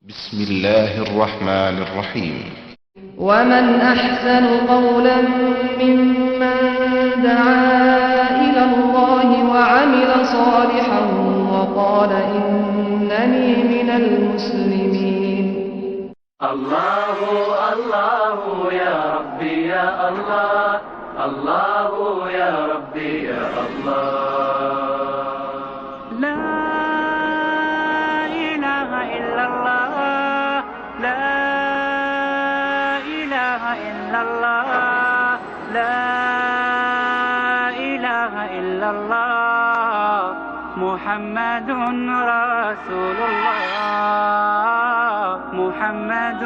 بسم الله الرحمن الرحيم ومن أحسن قولا ممن دعا إلى الله وعمل صالحا وقال إنني من المسلمين الله الله يا ربي يا الله الله يا ربي يا الله لا إله إلا الله لا إله إلا الله لا إله إلا الله محمد رسول الله محمد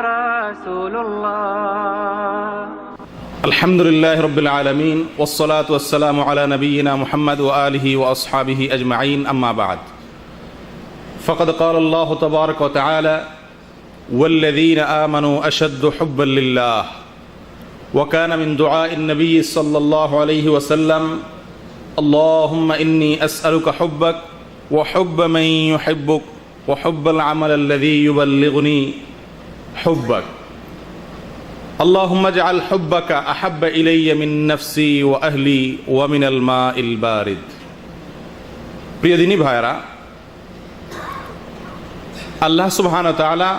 رسول الله الحمد لله رب العالمين والصلاة والسلام على نبينا محمد وآله وأصحابه أجمعين أما بعد فقد قال الله تبارك وتعالى والذين آمنوا أشد حبا لله وكان من دعاء النبي صلى الله عليه وسلم اللهم إني أسألك حبك وحب من يحبك وحب العمل الذي يبلغني حبك اللهم اجعل حبك أحب إلي من نفسي وأهلي ومن الماء البارد প্রিয় দিনী ভাইরা আল্লাহ সুবহানাহু ওয়া তাআলা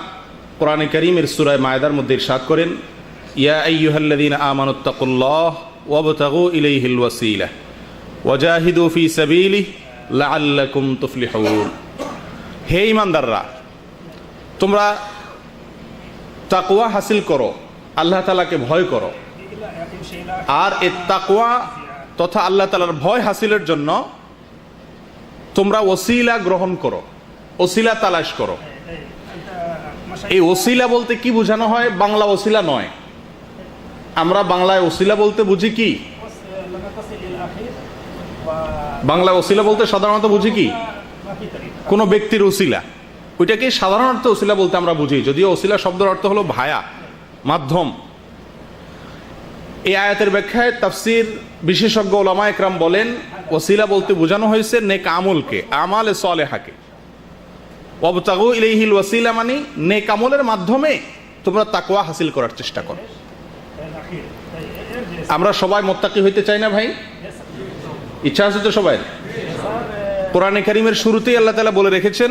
কোরআনে কারীমের সূরা মায়েদার মধ্যে ইরশাদ করেন ইয়া আইয়ুহাল্লাযীনা আমানুত্তাকুল্লাহ ওয়াবতাগু ইলাইহিল ওয়াসিলা ওয়াজাহিদু ফি সাবিলিহি লাআল্লাকুম তুফলিহুন হে ঈমানদাররা তোমরা তাকওয়া হাসিল করো আল্লাহ তাআলাকে ভয় করো আর এই তাকওয়া তথা আল্লাহ তাআলার ভয় হাসিলের জন্য তোমরা ওসিলা গ্রহণ করো ওসিলা তালাশ করো এই ওসিলা বলতে কি বোঝানো হয় বাংলা ওসিলা নয় আমরা বাংলায় ওসিলা বলতে বুঝি কি বাংলা ওসিলা বলতে সাধারণত বুঝি কি কোনো ব্যক্তির ওসিলা ওইটাকে সাধারণত ওসিলা বলতে আমরা বুঝি যদিও ওসিলা শব্দের অর্থ হলো ভায়া মাধ্যম এই আয়াতের ব্যাখ্যায় তাফসীর বিশেষজ্ঞ উলামা একরাম বলেন ওসিলা বলতে বোঝানো হয়েছে নেক আমলকে আমালে সালেহাকে ওয়াবতাগু ইলাইহিল ওয়াসিলা মানে নেক আমলের মাধ্যমে তোমরা তাকওয়া হাসিল করার চেষ্টা করো আমরা সবাই মুত্তাকি হইতে চাই না ভাই ইচ্ছা আছে তো সবাই কোরআনে কারীমের শুরুতেই আল্লাহ তাআলা বলে রেখেছেন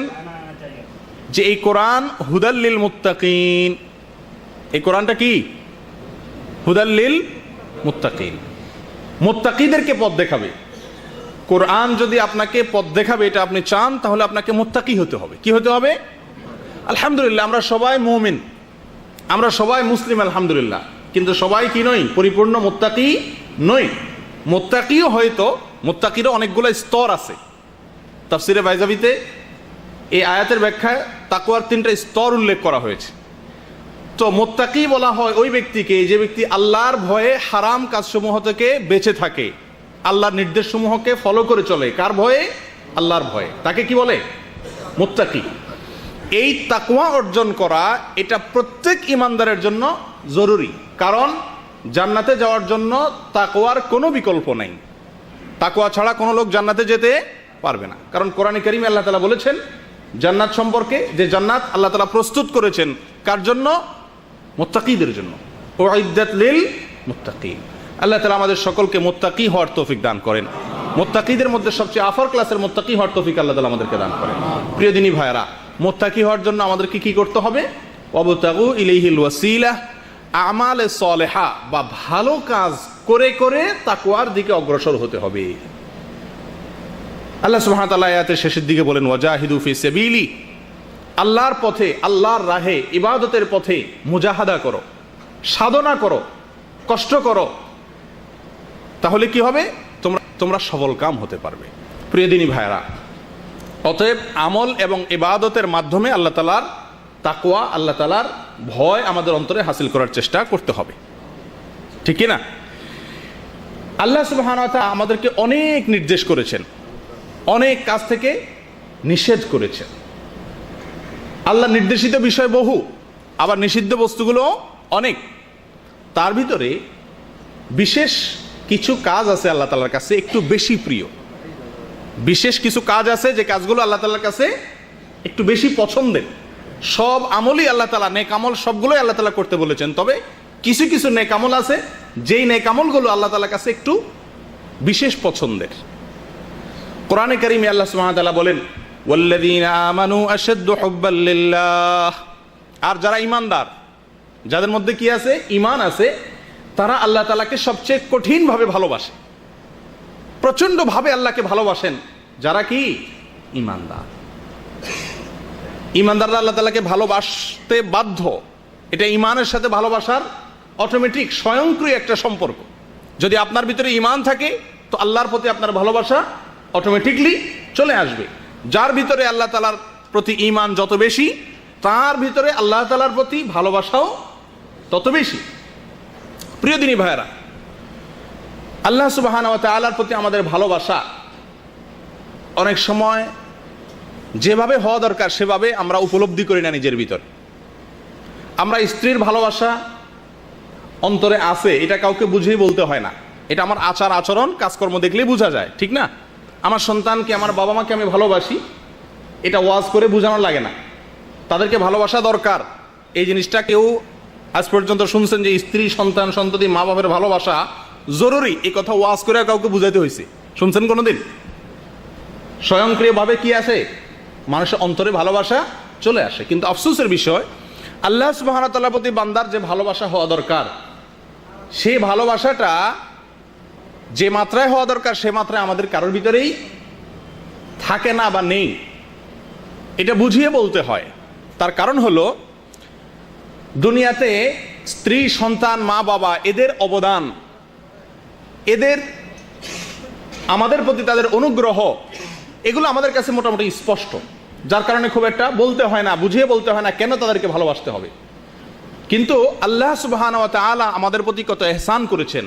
যে এই কোরআন হুদাল লিল মুত্তাকিন এই কোরআনটা কি হুদাল লিল মুত্তাকিন মুত্তাকিদেরকে পথ দেখাবে কোরআন যদি আপনাকে পথ দেখাবে এটা আপনি চান তাহলে আপনাকে মুত্তাকি হতে হবে কি হতে হবে আলহামদুলিল্লাহ আমরা সবাই মুমিন আমরা সবাই মুসলিম আলহামদুলিল্লাহ কিন্তু সবাই কি নই পরিপূর্ণ মুত্তাকি নই মুত্তাকিও হয়তো মুত্তাকিরও অনেকগুলো স্তর আছে তাফসিরে বাইজাবিতে এই আয়াতের ব্যাখ্যায় তাকওয়ার 3টা স্তর উল্লেখ করা হয়েছে তো মুত্তাকি বলা হয় ওই ব্যক্তিকে যে ব্যক্তি আল্লাহর ভয়ে হারাম কাজসমূহ থেকে বেঁচে থাকে আল্লাহর নির্দেশসমূহকে ফলো করে চলে কার ভয়ে আল্লাহর ভয়ে তাকে কি বলে মুত্তাকি এই তাকওয়া অর্জন করা এটা প্রত্যেক ঈমানদারের জন্য জরুরি কারণ জান্নাতে যাওয়ার জন্য তাকওয়ার কোনো বিকল্প নাই তাকওয়া ছাড়া কোনো লোক জান্নাতে যেতে পারবে না কারণ কোরআনে কারীমে আল্লাহ তাআলা বলেছেন জান্নাত সম্পর্কে যে জান্নাত আল্লাহ তাআলা প্রস্তুত করেছেন কার জন্য মুত্তাকিদের জন্য উইদ্দাত লিল মুত্তাকিন আল্লাহ তাআলা আমাদের সকলকে মুত্তাকি হওয়ার তৌফিক দান করেন মুত্তাকিদের মধ্যে সবচেয়ে আফর ক্লাসের মুত্তাকি হওয়ার তৌফিক আল্লাহ তাআলা আমাদেরকে দান করেন প্রিয় দিনী ভাইরা মুত্তাকি হওয়ার জন্য আমাদেরকে কি করতে হবে ওয়াবতাগু ইলাইহিল ওয়াসিলা আমালে সালেহা বা ভালো কাজ করে করে তাকওয়ার দিকে অগ্রসর হতে হবে আল্লাহ সুবহানাহু ওয়া তাআলা আয়াতের শেষের দিকে বলেন ওয়াজাহিদু ফি সাবিলি আল্লাহর পথে আল্লাহর রাহে ইবাদতের পথে মুজাহাদা করো সাধনা করো কষ্ট করো তাহলে কি হবে তোমরা সফল কাম হতে পারবে প্রিয় দিনী ভাইরা অতএব আমল এবং ইবাদতের মাধ্যমে আল্লাহ তাআলার তাকওয়া আল্লাহ তাআলার ভয় আমাদের অন্তরে হাসিল করার চেষ্টা করতে হবে ঠিক কি না আল্লাহ সুবহানাহু ওয়া তাআলা আমাদেরকে অনেক নির্দেশ করেছেন অনেক কাজ থেকে নিষেধ করেছেন আল্লাহ নির্দেশিত বিষয় বহু আবার নিষিদ্ধ বস্তুগুলো অনেক তার ভিতরে বিশেষ কিছু কাজ আছে আল্লাহ তাআলার কাছে একটু বেশি প্রিয় বিশেষ কিছু কাজ আছে যে কাজগুলো আল্লাহ তাআলার কাছে একটু বেশি পছন্দের সব আমলই আল্লাহ তাআলা, নেক আমল সবগুলোই আল্লাহ তাআলা করতে বলেছেন, তবে কিছু কিছু নেক আমল আছে যেই নেক আমলগুলো আল্লাহ তাআলার কাছে একটু বিশেষ পছন্দের। কোরআনে কারিমে আল্লাহ সুবহানাহু ওয়া তাআলা বলেন, ওয়াল্লাযীনা আমানু আশাদ্দু হুব্বাল লিল্লাহ, আর যারা ঈমানদার, যাদের মধ্যে কি আছে? ঈমান আছে, তারা আল্লাহ তাআলাকে সবচেয়ে কঠিনভাবে ভালোবাসে, প্রচন্ডভাবে আল্লাহকে ভালোবাসেন যারা কি? ঈমানদার। ঈমানদাররা আল্লাহ তাআলাকে ভালোবাসতে বাধ্য, এটা ঈমানের সাথে ভালোবাসার অটোমেটিক স্বয়ংক্রিয় একটা সম্পর্ক। যদি আপনার ভিতরে ঈমান থাকে তো আল্লাহর প্রতি আপনার ভালোবাসা অটোমেটিকলি চলে আসবে। যার ভিতরে আল্লাহ তাআলার প্রতি ঈমান যত বেশি, তার ভিতরে আল্লাহ তাআলার প্রতি ভালোবাসাও তত বেশি। প্রিয় দিনী ভাইয়েরা, আল্লাহ সুবহানাহু ওয়া তাআলার প্রতি আমাদের ভালোবাসা অনেক সময় যেভাবে হওয়া দরকার সেভাবে আমরা উপলব্ধি করি না নিজের ভিতর। আমরা স্ত্রীর ভালোবাসা অন্তরে আছে, এটা কাউকে বুঝেই বলতে হয় না, এটা আমার আচার আচরণ কাজকর্ম দেখলেই বোঝা যায়, ঠিক না? আমার সন্তানকে, আমার বাবা মাকে আমি ভালোবাসি, এটা ওয়াজ করে বোঝানো লাগে না, তাদেরকে ভালোবাসা দরকার। এই জিনিসটা কেউ আজ পর্যন্ত শুনছেন যে স্ত্রী, সন্তান, সন্ততি, মা বাবার ভালোবাসা জরুরি, এই কথা ওয়াজ করে কাউকে বুঝাইতে হয়েছে? শুনছেন কোনোদিন? স্বয়ংক্রিয়ভাবে কি আছে? মানুষের অন্তরে ভালোবাসা চলে আসে। কিন্তু আফসোসের বিষয়, আল্লাহ সুবহানাহু ওয়া তাআলার প্রতি বান্দার যে ভালোবাসা হওয়া দরকার, সেই ভালোবাসাটা যে মাত্রায় হওয়া দরকার সে মাত্রায় আমাদের কারোর ভিতরেই থাকে না বা নেই। এটা বুঝিয়ে বলতে হয়। তার কারণ হলো, দুনিয়াতে স্ত্রী, সন্তান, মা বাবা, এদের অবদান, এদের আমাদের প্রতি তাদের অনুগ্রহ, এগুলো আমাদের কাছে মোটামুটি স্পষ্ট, যার কারণে খুব একটা বলতে হয় না, বুঝিয়ে বলতে হয় না কেন তাদেরকে ভালোবাসতে হবে। কিন্তু আল্লাহ সুবহানাহু ওয়া তাআলা আমাদের প্রতি কত ইহসান করেছেন,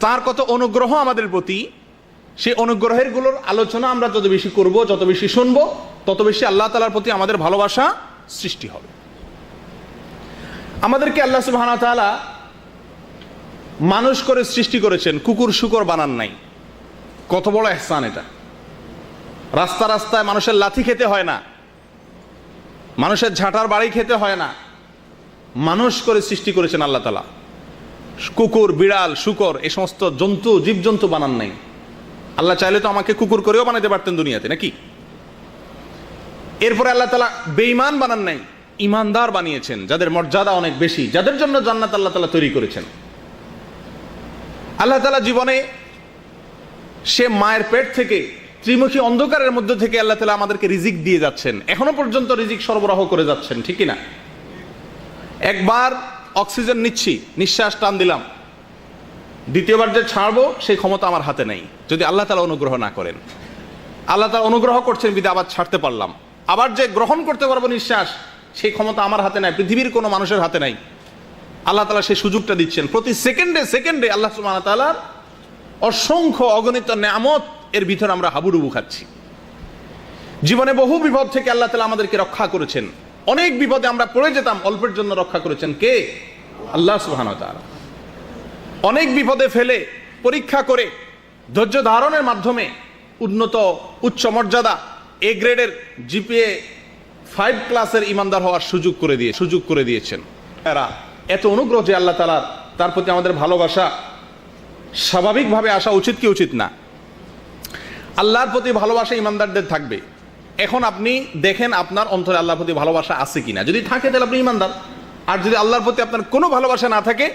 তার কত অনুগ্রহ আমাদের প্রতি, সেই অনুগ্রহের গুলোর আলোচনা আমরা যত বেশি করব, যত বেশি শুনবো, তত বেশি আল্লাহ তাআলার প্রতি আমাদের ভালোবাসা সৃষ্টি হবে। আমাদেরকে আল্লাহ সুবহানাহু ওয়া তাআলা মানুষ করে সৃষ্টি করেছেন, কুকুর শুকর বানান নাই। কত বড় ইহসান এটা! রাস্তা রাস্তায় মানুষের লাথি খেতে হয় না, মানুষের ঝাঁটার বাড়ি খেতে হয় না, মানুষ করে সৃষ্টি করেছেন আল্লাহ তাআলা। কুকুর, বিড়াল, শুকর, এই সমস্ত জন্তু, জীবজন্তু বানান নাই। আল্লাহ চাইলে তো আমাকে কুকুর করেও বানাতে পারতেন দুনিয়াতে, নাকি? এরপরে আল্লাহ তাআলা বেঈমান বানান নাই, ঈমানদার বানিয়েছেন, যাদের মর্যাদা অনেক বেশি, যাদের জন্য জান্নাত আল্লাহ তাআলা তৈরি করেছেন। আল্লাহ তাআলা জীবনে সে মায়ের পেট থেকে, ত্রিমুখী অন্ধকারের মধ্যে থেকে আল্লাহ তাআলা আমাদেরকে রিজিক দিয়ে যাচ্ছেন, এখনো পর্যন্ত রিজিক সরবরাহ করে যাচ্ছেন, ঠিক না? একবার অক্সিজেন নিচ্ছি, নিঃশ্বাস টান দিলাম, দ্বিতীয়বার যে ছাড়বো সেই ক্ষমতা আমার হাতে নেই, যদি আল্লাহ তাআলা অনুগ্রহ না করেন। আল্লাহ তাআলা অনুগ্রহ করছেন বিধে আবার ছাড়তে পারলাম। আবার যে গ্রহণ করতে পারবো নিঃশ্বাস, সেই ক্ষমতা আমার হাতে নাই, পৃথিবীর কোনো মানুষের হাতে নাই। আল্লাহ তাআলা সেই সুযোগটা দিচ্ছেন। প্রতি সেকেন্ডে সেকেন্ডে আল্লাহ সুবহানাহু ওয়া তাআলার অসংখ্য অগণিত নেয়ামত এর ভিতরে আমরা হাবুডুবু খাচ্ছি। জীবনে বহু বিপদ থেকে আল্লাহ তাআলা আমাদেরকে রক্ষা করেছেন। অনেক বিপদে আমরা পড়ে যেতাম, অল্পের জন্য রক্ষা করেছেন কে? আল্লাহ সুবহানাহু ওয়া তাআলা। অনেক বিপদে ফেলে, পরীক্ষা করে, ধৈর্য ধারণের মাধ্যমে উন্নত, উচ্চ মর্যাদা, এ গ্রেডের জিপিএ 5 ক্লাসের ইমানদার হওয়ার সুযোগ করে দিয়েছেন। এরা এত অনুগ্রহ যে আল্লাহ তাআলার, তার প্রতি আমাদের ভালোবাসা স্বাভাবিকভাবে আসা উচিত কি উচিত না? আল্লাহর প্রতি ভালোবাসা ইমানদারদের থাকবে। এখন আপনি দেখেন আপনার অন্তরে আল্লাহর প্রতি ভালোবাসা আছে কিনা। যদি থাকে তাহলে আপনি ইমানদার, আর যদি আল্লাহর প্রতি আপনার কোনো ভালোবাসা না থাকে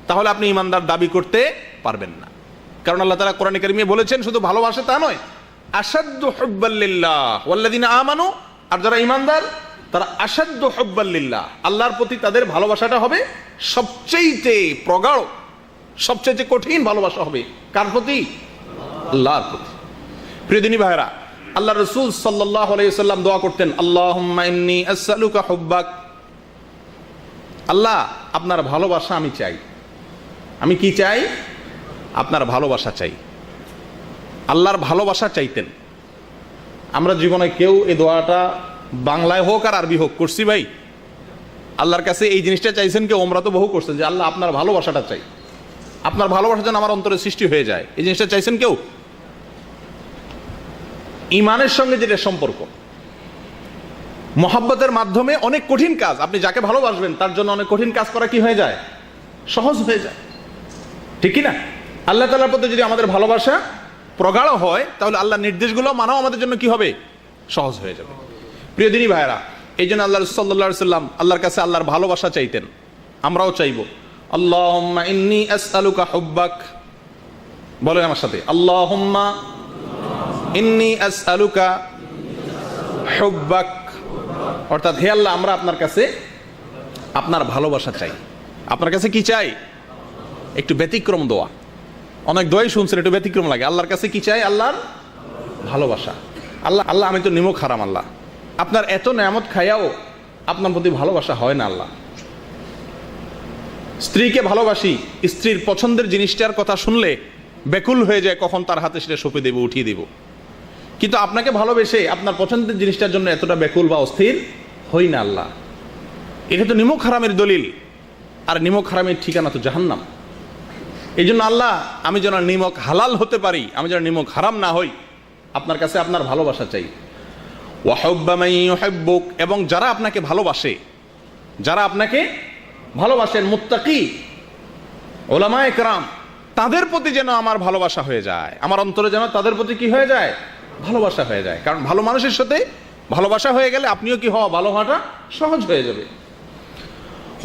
তাহলে আপনি ইমানদার দাবি করতে পারবেন না। কারণ আল্লাহ তাআলা কোরআনে কারিমে বলেছেন, শুধু ভালোবাসা তা নয়, আশাদ্দু হুব্বাল লিল্লাহ ওয়াল্লাযিনা আমানু, আর যারা ইমানদার তারা আশাদ্দু হুব্বাল লিল্লাহ, আল্লাহর প্রতি তাদের ভালোবাসাটা হবে সবচেয়ে প্রগাঢ়, সবচেয়ে কঠিন ভালোবাসা হবে কার প্রতি? আল্লাহর প্রতি। প্রিয় দিনী ভাইরা, আল্লাহ রাসূল সাল্লাল্লাহু আলাইহি ওয়াসাল্লাম দোয়া করতেন, আল্লাহুম্মা ইন্নী আসআলুকা হুব্বাক, আল্লাহ আপনার ভালোবাসা আমি চাই। আমি কি চাই? আপনার ভালোবাসা চাই। আল্লাহর ভালোবাসা চাইতেন। আমরা জীবনে কেউ এই দোয়াটা বাংলায় হোক আর আরবি হোক করছি ভাই? আল্লাহর কাছে এই জিনিসটা চাইছেন কেউ? আমরা তো বহু করছেন যে আল্লাহ আপনার ভালোবাসাটা চাই, আপনার ভালোবাসা যেন আমার অন্তরে সৃষ্টি হয়ে যায়, এই জিনিসটা চাইছেন কেউ? ইমানের সঙ্গে যেটা সম্পর্ক, মহাব্বতের মাধ্যমে অনেক কঠিন কাজ, আপনি যাকে ভালোবাসবেন তার জন্য অনেক কঠিন কাজ করা কি হয়ে যায়? সহজ হয়ে যায়, ঠিক কি না? আল্লাহ তাআলার প্রতি যদি আমাদের ভালোবাসা প্রগাঢ় হয় তাহলে আল্লাহর নির্দেশগুলো মানাও আমাদের জন্য কি হবে? সহজ হয়ে যাবে। প্রিয় দিনী ভাইরা, এই জন্য আল্লাহ সাল্লাল্লাহু আলাইহি সাল্লাম আল্লাহর কাছে আল্লাহর ভালোবাসা চাইতেন। আমরাও চাইবো, আল্লাহুম্মা ইন্নী আসআলুকা হুব্বাক। বলেন আমার সাথে, আল্লাহুম্মা ইন্নী আসআলুকা হুব্বাক। অর্থাৎ হে আল্লাহ, আমরা আপনার কাছে আপনার ভালোবাসা চাই। আপনার কাছে কি চাই? একটু ব্যতিক্রম দোয়া। অনেক দোয়াই শুনছেন, একটু ব্যতিক্রম লাগে। আল্লাহর কাছে কি চাই? আল্লাহর ভালোবাসা। আল্লাহ আমি তো নিমক হারাম, আল্লাহ আপনার এত নেয়ামত খাইয়াও আপনার প্রতি ভালোবাসা হয় না। আল্লাহ, স্ত্রীকে ভালোবাসি, স্ত্রীর পছন্দের জিনিসটার কথা শুনলে ব্যাকুল হয়ে যায় কখন তার হাতে সেটা সঁপে দেব, উঠিয়ে দেব। কিন্তু আপনাকে ভালোবেসে আপনার পছন্দের জিনিসটার জন্য এতটা ব্যাকুল বা অস্থির হই না। আল্লাহ, এটা তো নিমক হারামের দলিল, আর নিমক হারামের ঠিকানা তো জাহান্নাম। এই জন্য আল্লাহ, আমি যেন নিমক হালাল হতে পারি, আমি যেন নিমক হারাম না হই, আপনার কাছে আপনার ভালোবাসা চাই। ওয়া হুব্বা মান ইউহিব্বুক, এবং যারা আপনাকে ভালোবাসে, যারা আপনাকে ভালোবাসেন, মুত্তাকি উলামায়ে কেরাম, তাদের প্রতি যেন আমার ভালোবাসা হয়ে যায়, আমার অন্তরে যেন তাদের প্রতি কি হয়ে যায়? ভালোবাসা হয়ে যায়। কারণ ভালো মানুষের সাথে ভালোবাসা হয়ে গেলে আপনিও কি হওয়া, ভালো হওয়াটা সহজ হয়ে যাবে।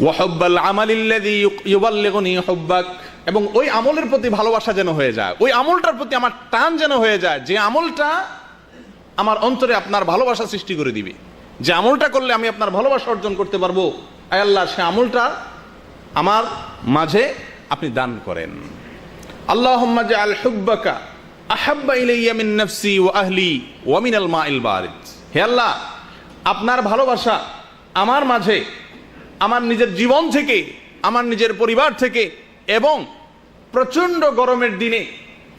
ওয়া হুব্বাল আমালিল্লাযী ইউবাল্লিগুনি হুব্বাক, এবং ওই আমলের প্রতি ভালোবাসা যেন হয়ে যায়, ওই আমলটার প্রতি আমার টান যেন হয়ে যায়, যে আমলটা আমার অন্তরে আপনার ভালোবাসা সৃষ্টি করে দিবে, যে আমলটা করলে আমি আপনার ভালোবাসা অর্জন করতে পারবো। আয় আল্লাহ, সে আমলটা আমার মাঝে আপনি দান করেন। আল্লাহুম্মা জাআল হুব্বাকা আহাব্বা ইলাইয়া মিন নাফসি ওয়া আহলি ওয়া মিনাল মাইল বারিদ। হে আল্লাহ, আপনার ভালোবাসা আমার মাঝে, আমার নিজের জীবন থেকে, আমার নিজের পরিবার থেকে, এবং প্রচন্ড গরমের দিনে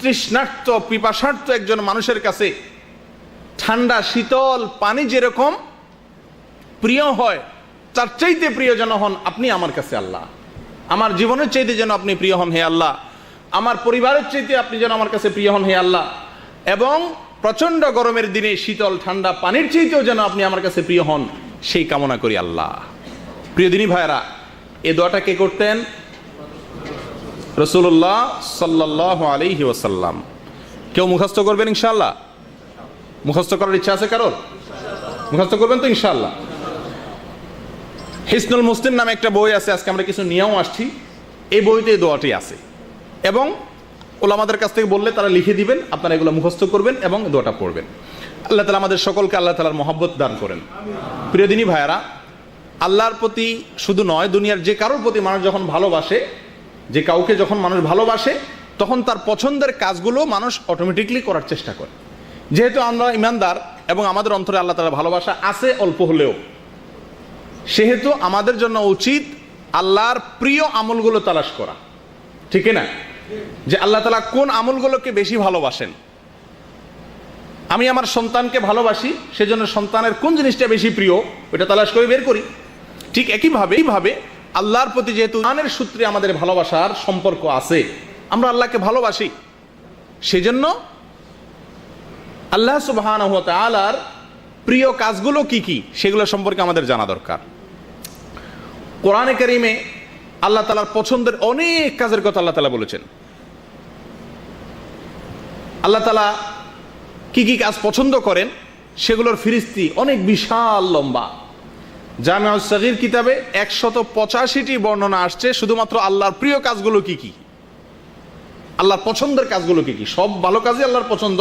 তৃষ্ণার্ত পিপাসার্ত একজন মানুষের কাছে ঠান্ডা শীতল পানি যেরকম প্রিয় হয়, তার চাইতে প্রিয় যেন হন আপনি আমার কাছে। আল্লাহ, আমার জীবনের চাইতে যেন আপনি প্রিয় হন হে আল্লাহ, আমার পরিবারের চাইতে আপনি যেন আমার কাছে প্রিয় হন হে আল্লাহ, এবং প্রচন্ড গরমের দিনে শীতল ঠান্ডা পানির চাইতেও যেন আপনি আমার কাছে প্রিয় হন, সেই কামনা করি আল্লাহ। প্রিয় দিনী ভাইরা, এই দোয়াটা কে করতেন? রাসূলুল্লাহ সাল্লাল্লাহু আলাইহি ওয়াসাল্লাম। কেউ মুখস্থ করবেন ইনশাআল্লাহ? মুখস্থ করার ইচ্ছা আছে কারোর? মুখস্থ করবেন তো ইনশাআল্লাহ। হিসনুল মুসলিম নামে একটা বই আছে, আজকে আমরা কিছু নিয়েও আসছি। এই বইতে এই দোয়াটি আছে, এবং ওলামাদের কাছ থেকে বললে তারা লিখে দিবেন, আপনারা এগুলো মুখস্থ করবেন এবং দোয়াটা পড়বেন। আল্লাহ তাআলা আমাদের সকলকে আল্লাহ তাআলার মহব্বত দান করেন। প্রিয় দিনী ভাইয়েরা, আল্লাহর প্রতি শুধু নয়, দুনিয়ার যে কারোর প্রতি মানুষ যখন ভালোবাসে, যে কাউকে যখন মানুষ ভালোবাসে, তখন তার পছন্দের কাজগুলো মানুষ অটোমেটিকলি করার চেষ্টা করে। যেহেতু আমরা ইমানদার এবং আমাদের অন্তরে আল্লাহ তাআলার ভালোবাসা আছে অল্প হলেও, সেহেতু আমাদের জন্য উচিত আল্লাহর প্রিয় আমলগুলো তালাশ করা, ঠিক না? যে আল্লাহ তাআলা কোন আমলগুলোকে বেশি ভালোবাসেন। আমি আমার সন্তানকে ভালোবাসি, সেজন্য সন্তানের কোন জিনিসটা বেশি প্রিয় ওটা তালাশ করে বের করি। ঠিক এইভাবে আল্লাহর প্রতি যেহেতু ইমানের সূত্রে আমাদের ভালোবাসার সম্পর্ক আছে, আমরা আল্লাহকে ভালোবাসি, সেজন্য আল্লাহ সুবহানাহু ওয়া তাআলার প্রিয় কাজগুলো কি কি সেগুলো সম্পর্কে আমাদের জানা দরকার। কোরআনে কারীমে আল্লাহ তাআলার পছন্দের অনেক কাজের কথা আল্লাহ তাআলা বলেছেন। আল্লাহ তাআলা কি কি কাজ পছন্দ করেন সেগুলোর ফিরিস্তি অনেক বিশাল লম্বা। জামিউস সাগীর কিতাবে 185টি বর্ণনা আসছে শুধুমাত্র আল্লাহর প্রিয় কাজগুলো কি কি, আল্লাহর পছন্দের কাজগুলো কি কি। সব ভালো কাজই আল্লাহর পছন্দ,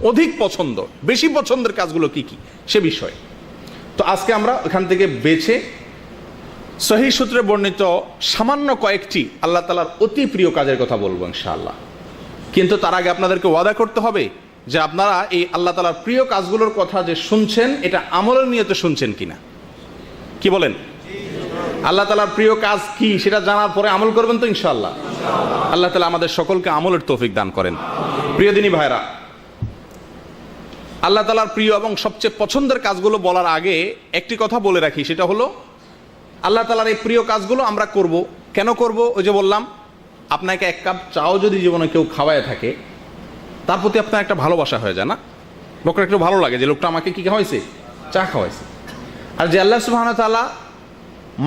অধিক পছন্দ, বেশি পছন্দের কাজগুলো কি কি সে বিষয়ে। তো আজকে আমরা এখান থেকে বেছে সহিহ সূত্রে বর্ণিত সামান্য কয়েকটি আল্লাহ তাআলার অতি প্রিয় কাজের কথা বলবো ইনশাআল্লাহ। কিন্তু তার আগে আপনাদেরকে ওয়াদা করতে হবে যে আপনারা এই আল্লাহ তাআলার প্রিয় কাজগুলোর কথা যে শুনছেন, এটা আমলের নিয়তে শুনছেন কিনা। কি বলেন? আল্লাহ তাআলার প্রিয় কাজ কি সেটা জানার পরে আমল করবেন তো ইনশাআল্লাহ। আল্লাহ তাআলা আমাদের সকলকে আমলের তৌফিক দান করেন। প্রিয় দিনী ভাইরা, আল্লাহ তাআলার প্রিয় এবং সবচেয়ে পছন্দের কাজগুলো বলার আগে একটি কথা বলে রাখি, সেটা হলো আল্লাহ তাআলার এই প্রিয় কাজগুলো আমরা করব। কেন করব? ওই যে বললাম, আপনাকে এক কাপ চাও যদি জীবনে কেউ খাওয়ায় থাকে, তার প্রতি আপনার একটা ভালোবাসা হয়ে যায় না? লোকটা একটু ভালো লাগে যে লোকটা আমাকে কি খাওয়াইছে, চা খাওয়াইছে। আর যে আল্লাহ সুবহানাহু ওয়া তাআলা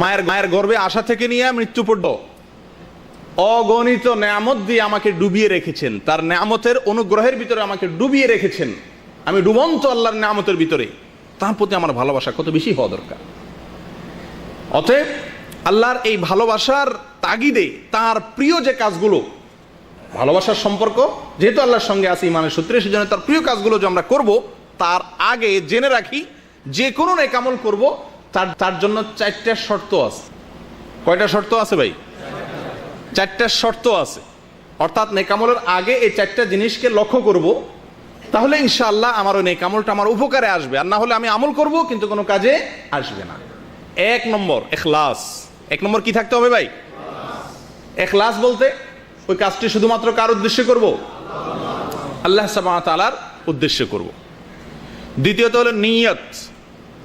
মায়ের গর্ভে আসা থেকে নিয়ে মৃত্যু পর্যন্ত অগণিত নেয়ামত দিয়ে আমাকে ডুবিয়ে রেখেছেন, তার নেয়ামতের অনুগ্রহের ভিতরে আমাকে ডুবিয়ে রেখেছেন, আমি ডুবন্ত আল্লাহর নেয়ামতের ভিতরে, তার প্রতি আমার ভালোবাসা কত বেশি হওয়া দরকার। অতএব আল্লাহর এই ভালোবাসার তাগিদে তার প্রিয় যে কাজগুলো, ভালোবাসার সম্পর্ক যেহেতু আল্লাহর সঙ্গে আছে ইমানের সূত্রে, সেজন্য তার প্রিয় কাজগুলো যে আমরা করব, তার আগে জেনে রাখি যে কোনো নেক আমল করব তার জন্য 4টা শর্ত আছে। কয়টা শর্ত আছে ভাই? 4টা শর্ত আছে। অর্থাৎ নেক আমলের আগে এই 4টা জিনিসকে লক্ষ্য করব, তাহলে ইনশাআল্লাহ আমার ওই নেক আমলটা আমার উপকারে আসবে। আর না হলে আমি আমল করব কিন্তু কোনো কাজে আসবে না। 1 নম্বর ইখলাস। 1 নম্বর কি থাকতে হবে ভাই? ইখলাস বলতে ওই কাজটি শুধুমাত্র কার উদ্দেশ্যে করব? আল্লাহ সুবহানাহু ওয়া তাআলার উদ্দেশ্যে করব। দ্বিতীয়ত হলো নিয়ত।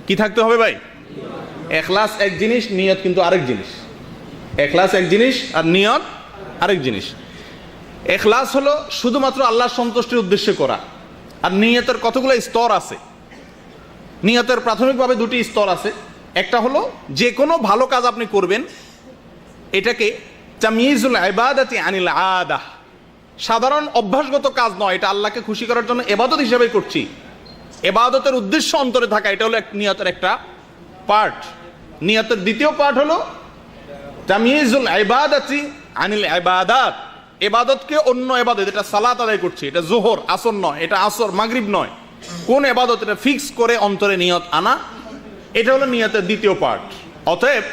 কি থাকতে হবে ভাই? ইখলাস এক জিনিস, নিয়ত কিন্তু আরেক জিনিস। ইখলাস এক জিনিস আর নিয়ত আরেক জিনিস। ইখলাস হলো শুধুমাত্র আল্লাহর সন্তুষ্টির উদ্দেশ্যে করা। আর নিয়তের কতগুলো স্তর আছে। নিয়তের প্রাথমিকভাবে 2টি স্তর আছে। একটা হলো যে কোনো ভালো কাজ আপনি করবেন, এটাকে তাময়িজুল ইবাদাতি আনিল আদাহ, সাধারণ অভ্যাসগত কাজ নয়, এটা আল্লাহকে খুশি করার জন্য ইবাদত হিসেবে করছি, ইবাদতের উদ্দেশ্য অন্তরে থাকা, এটা হলো নিয়তের একটা পার্ট। নিয়তের দ্বিতীয় পার্ট হলো তাময়িজুল ইবাদাতি আনিল ইবাদাত, ইবাদতকে অন্য ইবাদত, এটা সালাত আদায় করছি, এটা যোহর আসর নয়, এটা আসর মাগরিব নয়, কোন ইবাদত এটা ফিক্স করে অন্তরে নিয়ত আনা, এটা হলো নিয়তের দ্বিতীয় পার্ট। অতএব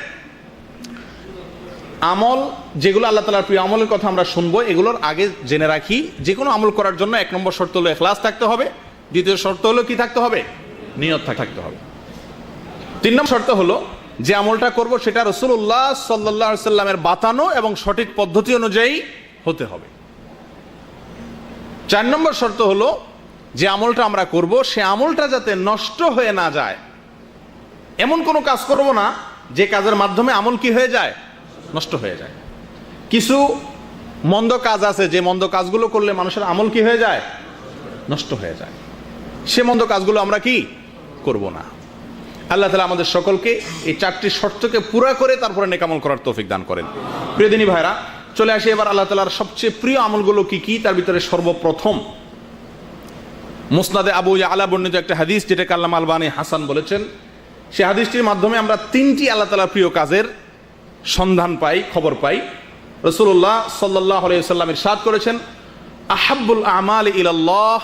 আমল যেগুলো আল্লাহ তাআলার প্রিয় আমলের কথা আমরা শুনবো, এগুলোর আগে জেনে রাখি যে কোনো আমল করার জন্য 1 নম্বর শর্ত হলো ইখলাস থাকতে হবে, দ্বিতীয় শর্ত হলো কি থাকতে হবে? নিয়ত থাকতে হবে। 3 নম্বর শর্ত হলো যে আমলটা করব সেটা রাসূলুল্লাহ সাল্লাল্লাহু আলাইহি সাল্লামের বাতানো এবং সঠিক পদ্ধতি অনুযায়ী হতে হবে। 4 নম্বর শর্ত হলো যে আমলটা আমরা করব সে আমলটা যাতে নষ্ট হয়ে না যায়, এমন কোনো কাজ করব না যে কাজের মাধ্যমে আমল কি হয়ে যায়? নষ্ট হয়ে যায়। কিছু মন্দ কাজ আছে যে মন্দ কাজগুলো করলে মানুষের আমল কি হয়ে যায়? নষ্ট হয়ে যায়। সে মন্দ কাজগুলো আমরা কি করব না। আল্লাহ তাআলা আমাদের সকলকে এই 4টি শর্তকে পুরা করে তারপরে নেক আমল করার তৌফিক দান করেন। প্রিয় দিনী ভাইরা, চলে আসি এবার আল্লাহ তাআলার সবচেয়ে প্রিয় আমলগুলো কি কি। তার ভিতরে সর্বপ্রথম মুসনাদে আবু ইয়ালা বর্ণিত একটা হাদিস, যেটাকে আল্লামা আলবানী হাসান বলেছেন। সে হাদিসটির মাধ্যমে আমরা 3টি আল্লাহ তাআলার প্রিয় কাজের সন্ধান পাই, খবর পাই। রাসূলুল্লাহ সাল্লাল্লাহু আলাইহি ওয়াসাল্লাম ইরশাদ করেছেন, আহাব্বুল আমালি ইলাল্লাহ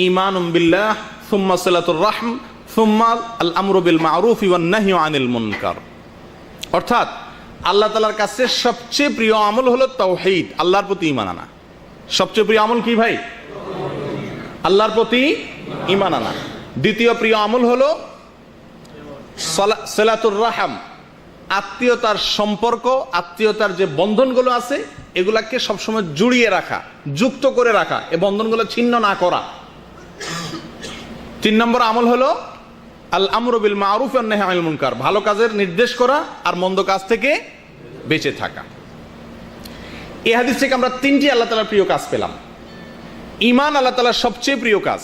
ঈমানুম বিল্লাহ সুম্মা সিলাতুর রাহম সুম্মা আল আমরু বিল মা'রুফ ওয়ান নাহয়ু আনিল মুনকার। অর্থাৎ আল্লাহ তাআলার কাছে সবচেয়ে প্রিয় আমল হলো তাওহীদ, আল্লাহর প্রতি ঈমান আনা। সবচেয়ে প্রিয় আমল কি ভাই? আল্লাহর প্রতি ঈমান আনা। দ্বিতীয় প্রিয় আমল হলো সিলাতুর রাহম, আত্মীয়তার সম্পর্ক, আত্মীয়তার যে বন্ধনগুলো আছে এগুলাকে সবসময় জুড়িয়ে রাখা, যুক্ত করে রাখা, এই বন্ধনগুলো ছিন্ন না করা। 3 নম্বর আমল হলো আল আমরু বিল মা'রুফ ওয়ান নাহয়ু আনিল মুনকার, ভালো কাজের নির্দেশ করা আর মন্দ কাজ থেকে বেঁচে থাকা। এই হাদিস থেকে আমরা 3টি আল্লাহ তাআলার প্রিয় কাজ পেলাম। ঈমান আল্লাহ তাআলার সবচেয়ে প্রিয় কাজ,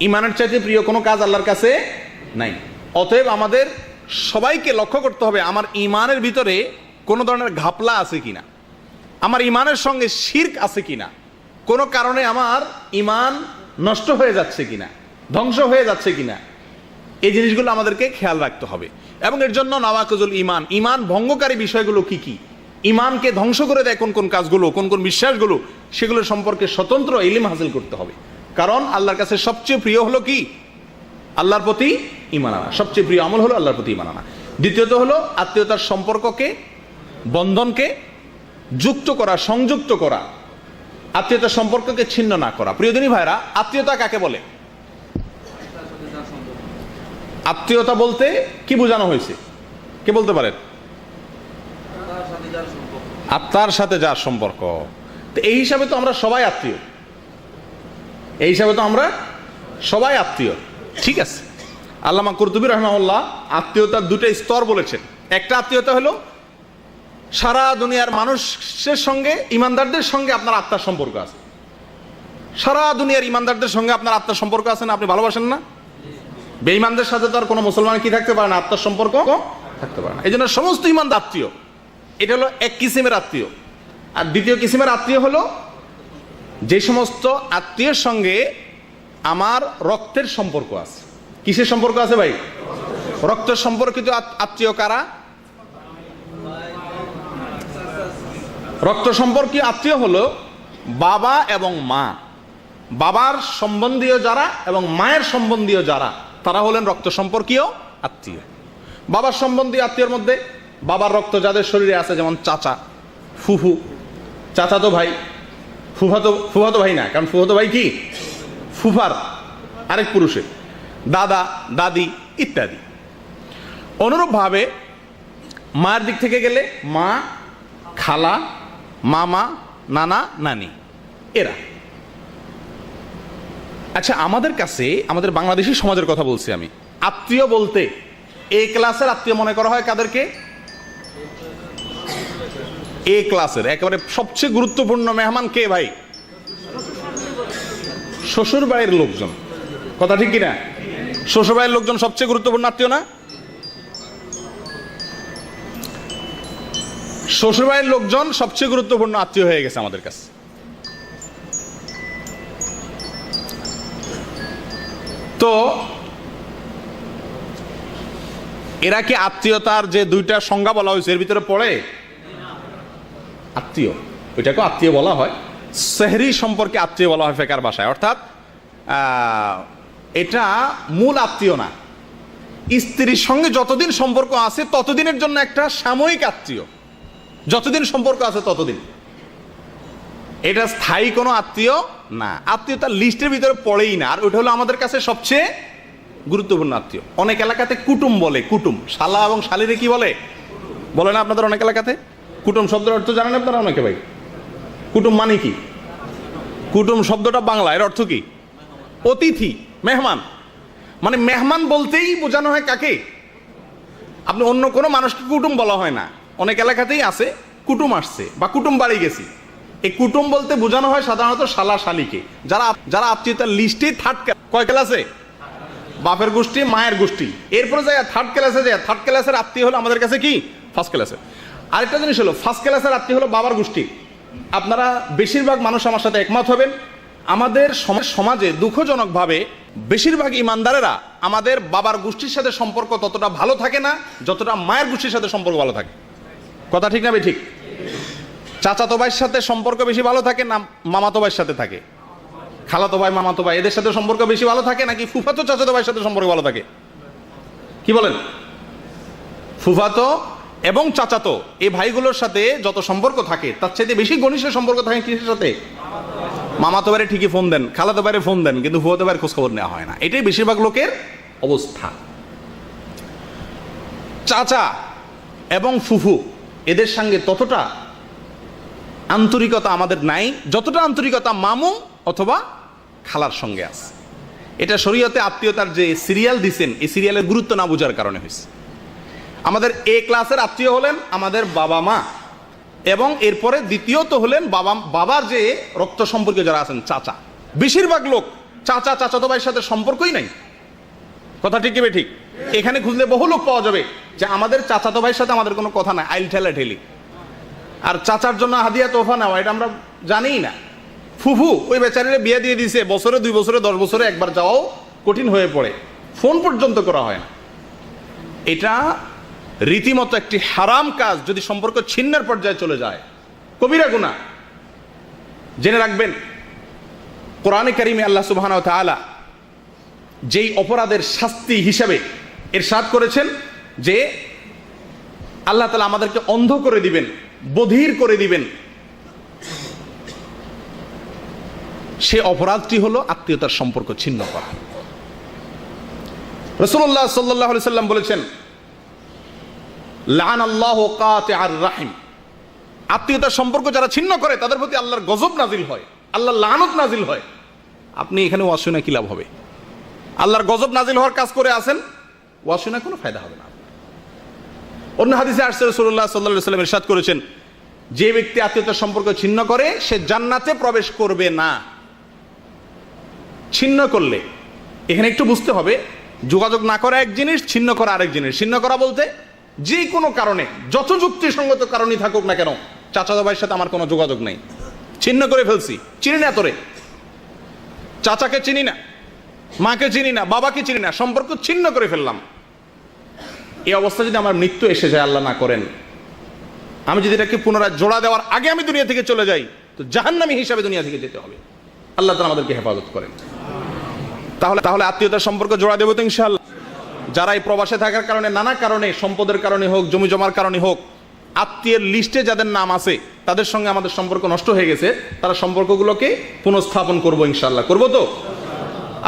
ঈমানের চাইতে প্রিয় কোনো কাজ আল্লাহর কাছে নাই। অতএব আমাদের সবাইকে লক্ষ্য করতে হবে আমার ঈমানের ভিতরে কোনো ধরনের ঘাপলা আছে কিনা, আমার ঈমানের সঙ্গে শিরক আছে কিনা, কোনো কারণে আমার ঈমান নষ্ট হয়ে যাচ্ছে কিনা, ধ্বংস হয়ে যাচ্ছে কিনা, এই জিনিসগুলো আমাদেরকে খেয়াল রাখতে হবে। এবং এর জন্য নাওয়াকিজুল ঈমান, ঈমান ভঙ্গকারী বিষয়গুলো কি কি, ঈমানকে ধ্বংস করে দেয় কোন কোন কাজগুলো, কোন কোন বিশ্বাসগুলো, সেগুলো সম্পর্কে স্বতন্ত্র ইলম হাসিল করতে হবে। কারণ আল্লাহর কাছে সবচেয়ে প্রিয় হলো কি? আল্লাহর প্রতি ঈমান আনা। সবচেয়ে প্রিয় আমল হলো আল্লাহর প্রতি ঈমান আনা। দ্বিতীয়ত হলো আত্মীয়তার সম্পর্ককে, বন্ধনকে যুক্ত করা, সংযুক্ত করা, আত্মীয়তার সম্পর্ককে ছিন্ন না করা। প্রিয়দিনী ভাইরা, আত্মীয়তা কাকে বলে? আত্মীয়তা বলতে কি বোঝানো হয়েছে? কে বলতে পারেন? আত্মার সাথে যার সম্পর্ক। তো এই হিসাবে তো আমরা সবাই আত্মীয়, এই হিসাবে তো আমরা সবাই আত্মীয়। ঠিক আছে, আল্লামা কুরতুবী রাহিমাহুল্লাহ আত্মীয়তার 2টা স্তর বলেছেন। একটা আত্মীয়তা হলো সারা দুনিয়ার মানুষের সঙ্গে, ইমানদারদের সঙ্গে আপনার আত্মার সম্পর্ক আছে। সারা দুনিয়ার ইমানদারদের সঙ্গে আপনার আত্মার সম্পর্ক আছে না? আপনি ভালোবাসেন না? বেঈমানদের সাথে তো আর কোনো মুসলমান কি থাকতে পারে না, আত্মার সম্পর্ক থাকতে পারে না। এই জন্য সমস্ত ইমানদার আত্মীয়। এটা হলো এক কিসিমের আত্মীয়। আর দ্বিতীয় কিসিমের আত্মীয় হলো যে সমস্ত আত্মীয়ের সঙ্গে আমার রক্তের সম্পর্ক আছে। কিসের সম্পর্ক আছে ভাই? রক্তের সম্পর্কিত আত্মীয় কারা? রক্ত সম্পর্কীয় আত্মীয় হলো বাবা এবং মা। বাবার সম্বন্ধীয় যারা এবং মায়ের সম্বন্ধীয় যারা, তারা হলেন রক্ত সম্পর্কীয় আত্মীয়। বাবার সম্বন্ধীয় আত্মীয়ের মধ্যে বাবার রক্ত যাদের শরীরে আছে, যেমন চাচা, ফুফু, চাচাতো ভাই, ফুফাতো ভাই না, কারণ ফুফাতো ভাই কি ফুফার আরেক পুরুষের, দাদা, দাদি ইত্যাদি। অনুরূপভাবে মায়ের দিক থেকে গেলে মা, খালা, মামা, নানা, নানি, এরা। আচ্ছা, আমাদের কাছে, আমাদের বাংলাদেশি সমাজের কথা বলছি আমি, আত্মীয় বলতে এ ক্লাসের আত্মীয় মনে করা হয় কাদেরকে? এ ক্লাসের একেবারে সবচেয়ে গুরুত্বপূর্ণ মেহমান কে ভাই? শ্বশুর বাড়ির লোকজন। কথা ঠিক কিনা? শ্বশুর বাড়ির লোকজন সবচেয়ে গুরুত্বপূর্ণ আত্মীয় না? শ্বশুর বাড়ির লোকজন সবচেয়ে গুরুত্বপূর্ণ আত্মীয় হয়ে গেছে আমাদের কাছে। তো এরা কি আত্মীয়তার যে দুইটা সংজ্ঞা বলা হয়েছে এর ভিতরে পড়ে? আত্মীয়, ওইটাকে আত্মীয় বলা হয়। সেহরি সম্পর্কে আত্মীয় বলা হয় ফেকার ভাষায়, অর্থাৎ এটা মূল আত্মীয় না। স্ত্রীর সঙ্গে যতদিন সম্পর্ক আছে ততদিনের জন্য একটা সাময়িক আত্মীয়, যতদিন সম্পর্ক আছে ততদিন। এটা স্থায়ী কোনো আত্মীয় না, আত্মীয়তার লিস্টের ভিতরে পড়েই না। আর ওটা হলো আমাদের কাছে সবচেয়ে গুরুত্বপূর্ণ আত্মীয়। অনেক এলাকাতে কুটুম বলে, কুটুম। শালা এবং শালিরে কি বলে? বলে না আপনাদের অনেক এলাকাতে? কুটুম শব্দের অর্থ জানেন আপনারা অনেকে ভাই? কুটুম মানে কি? কুটুম শব্দটা বাংলা, এর অর্থ কি? অতিথি, মেহমান। মানে মেহমান বলতেই বোঝানো হয় কাকে? আপনি অন্য কোনো মানুষকে কুটুম বলা হয় না। অনেক এলাকাতেই আছে কুটুম আসছে বা কুটুম বাড়ি গেছি, এই কুটুম বলতে বোঝানো হয় সাধারণত শালা শালিকে, যারা আত্মীয়তার লিস্টে থার্ড কয় ক্লাসে? বাপের গোষ্ঠী, মায়ের গোষ্ঠী। এরপরে যায় থার্ড ক্লাসে, যায় থার্ড ক্লাসের আত্মীয় হলো আমাদের কাছে কি ফার্স্ট ক্লাসে। আরেকটা জিনিস হলো ফার্স্ট ক্লাসের আত্মীয় হলো বাবার গোষ্ঠী। আপনারা বেশিরভাগ মানুষ আমার সাথে একমত হবেন, আমাদের সমাজে দুঃখজনকভাবে বেশিরভাগ ইমানদারেরা আমাদের বাবার গোষ্ঠীর সাথে সম্পর্ক ততটা ভালো থাকে না যতটা মায়ের গোষ্ঠীর সাথে সম্পর্ক ভালো থাকে। কথা ঠিক না ভাই? ঠিক। চাচাতো ভাইয়ের সাথে সম্পর্ক বেশি ভালো থাকে না মামাতো ভাইয়ের সাথে থাকে? খালাতো ভাই, মামাতো ভাই এদের সাথে সম্পর্ক বেশি ভালো থাকে নাকি ফুফাতো চাচাতো ভাইয়ের সাথে সম্পর্ক ভালো থাকে? কি বলেন? ফুফাতো এবং চাচাতো এই ভাইগুলোর সাথে যত সম্পর্ক থাকে তার চাইতে বেশি ঘনিষ্ঠ সম্পর্ক থাকে কিসের সাথে? মামাতো ভাইরে ঠিকই ফোন দেন, খালাতো ভাইরে ফোন দেন, কিন্তু ফুফাতো ভাইয়ের খোঁজ খবর নেওয়া হয় না। এটাই বেশিরভাগ লোকের অবস্থা। চাচা এবং ফুফু এদের সঙ্গে ততটা আন্তরিকতা আমাদের নাই যতটা আন্তরিকতা মামু অথবা খালার সঙ্গে আছে। এটা শরীয়তে আত্মীয়তার যে সিরিয়াল দিচ্ছেন, এই সিরিয়ালের গুরুত্ব না বোঝার কারণে হয়েছে। আমাদের এ ক্লাসের আত্মীয় হলেন আমাদের বাবা মা, এবং এরপরে দ্বিতীয়ত হলেন বাবার যে রক্ত সম্পর্কে যারা আছেন চাচা। বেশিরভাগ লোক চাচাতো ভাইয়ের সাথে সম্পর্কই নাই। কথা ঠিক কি ঠিক? এখানে খুঁজলে বহু লোক পাওয়া যাবে যে আমাদের চাচাতো ভাইয়ের সাথে আমাদের কোনো কথা নাই, আইল ঠেলা ঠেলি। আর চাচার জন্য হাদিয়া তোফা নেওয়া এটা আমরা জানিই না। ফুফু ওই বেচারিরে বিয়ে দিয়ে দিছে, বছরে 2 বছরে 10 বছরে একবার যাওয়াও কঠিন হয়ে পড়ে, ফোন পর্যন্ত করা হয় না। এটা রীতিমতো একটি হারাম কাজ। যদি সম্পর্ক ছিন্নের পর্যায়ে চলে যায় কবিরা গুনাহ। জেনে রাখবেন কোরআনে কারিমে আল্লাহ সুবহানাহু ওয়া তাআলা যেই অপরাধের শাস্তি হিসাবে ইরশাদ করেছেন যে আল্লাহ তাআলা আমাদেরকে অন্ধ করে দিবেন, বধির করে দিবেন, সে অপরাধটি হলো আত্মীয়তার সম্পর্ক ছিন্ন করা। রাসূলুল্লাহ সাল্লাল্লাহু আলাইহি সাল্লাম বলেছেন লাআনাল্লাহু কাতিআর রাহিম, আত্মীয়তার সম্পর্ক যারা ছিন্ন করে তাদের প্রতি আল্লাহর গজব নাজিল হয়, আল্লাহর লানত নাজিল হয়। আপনি এখানে ওয়াজ শুনে কি লাভ হবে? আল্লাহর গজব নাজিল হওয়ার কাজ করে আছেন, ওয়াজ শুনে কোনো ফায়দা হবে না। অন্য হাদিসে আসছে রাসূলুল্লাহ সাল্লাল্লাহু আলাইহি সাল্লাম ইরশাদ করেছেন যে ব্যক্তি আত্মীয়তার সম্পর্ক ছিন্ন করে সে জান্নাতে প্রবেশ করবে না। ছিন্ন করলে এখানে একটু বুঝতে হবে যোগাযোগ না করা এক জিনিস, ছিন্ন করা আরেক জিনিস। ছিন্ন করা বলতে যে কোনো কারণে, যত যুক্তিসঙ্গত কারণই থাকুক না কেন, চাচাতো ভাইয়ের সাথে আমার কোনো যোগাযোগ নেই, ছিন্ন করে ফেলছি, চিনি না তোরে, চাচাকে চিনি না, মাকে চিনি না, বাবাকে চিনি না, সম্পর্ক ছিন্ন করে ফেললাম। এই অবস্থা যদি আমার মৃত্যু এসে যায়, আল্লাহ না করেন, আমি যদি এটাকে পুনরায় জোড়া দেওয়ার আগে আমি দুনিয়া থেকে চলে যাই, তো জাহান্নামী হিসাবে দুনিয়া থেকে যেতে হবে। আল্লাহ তাআলা আমাদেরকে হেফাজত করেন। তাহলে আত্মীয়তার সম্পর্ক জোড়া দেবো তো ইনশাআল্লাহ। যারা এই প্রবাসে থাকার কারণে, নানা কারণে, সম্পদের কারণে হোক, জমি জমার কারণে হোক, আত্মীয়ের লিস্টে যাদের নাম আছে তাদের সঙ্গে আমাদের সম্পর্ক নষ্ট হয়ে গেছে, তারা সম্পর্কগুলোকে পুনঃস্থাপন করবো ইনশাআল্লাহ। করবো তো?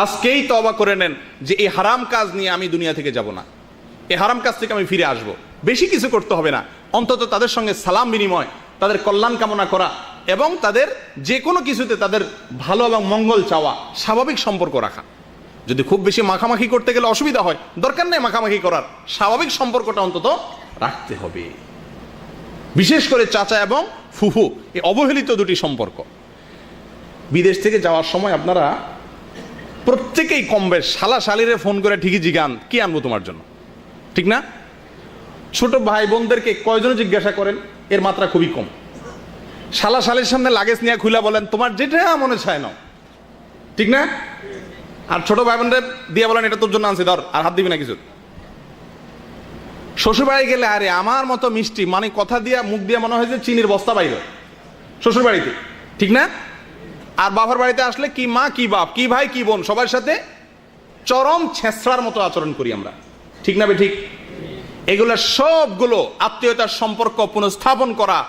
আজকেই তওবা করে নেন যে এই হারাম কাজ নিয়ে আমি দুনিয়া থেকে যাব না, এই হারাম কাজ থেকে আমি ফিরে আসব। বেশি কিছু করতে হবে না, অন্তত তাদের সঙ্গে সালাম বিনিময়, তাদের কল্যাণ কামনা করা এবং তাদের যে কোনো কিছুতে তাদের ভালো এবং মঙ্গল চাওয়া, স্বাভাবিক সম্পর্ক রাখা। যদি খুব বেশি মাখামাখি করতে গেলে অসুবিধা হয়, দরকার নেই মাখামাখি করার, স্বাভাবিক সম্পর্কটা অন্তত রাখতে হবে। বিশেষ করে চাচা এবং ফুফু, এই অবহেলিত দুটি সম্পর্ক। বিদেশ থেকে যাওয়ার সময় আপনারা প্রত্যেকেই কম বেশ শালা শালিরে ফোন করে ঠিকই জিজ্ঞান কি আনবো তোমার জন্য, ঠিক না? ছোট ভাই বোনদেরকে কয়জনে জিজ্ঞাসা করেন? এর মাত্রা খুবই কম। শালা শালির সামনে লাগেজ নিয়ে খুলে বলেন তোমার যেটা মনে চায় না, ঠিক না? আর ছোট ভাই বোনদের দিয়ে বলেন এটা তোর জন্য আনছি, ধর, আর হাত দিবি না কিছু। শ্বশুর বাড়ি গেলে আরে আমার মতো মিষ্টি, মানে কথা দিয়া মুখ দিয়ে মনে হয় যে চিনির বস্তা বাইরে শ্বশুর বাড়িতে, ঠিক না? আর বাবার বাড়িতে আসলে কি মা কি বাপ কি ভাই কি বোন সবার সাথে চরম ছেঁচড়ার মতো আচরণ করি আমরা, ঠিক না? ঠিক। এগুলো সবগুলো আত্মীয়তার সম্পর্ক পুনঃস্থাপন করা,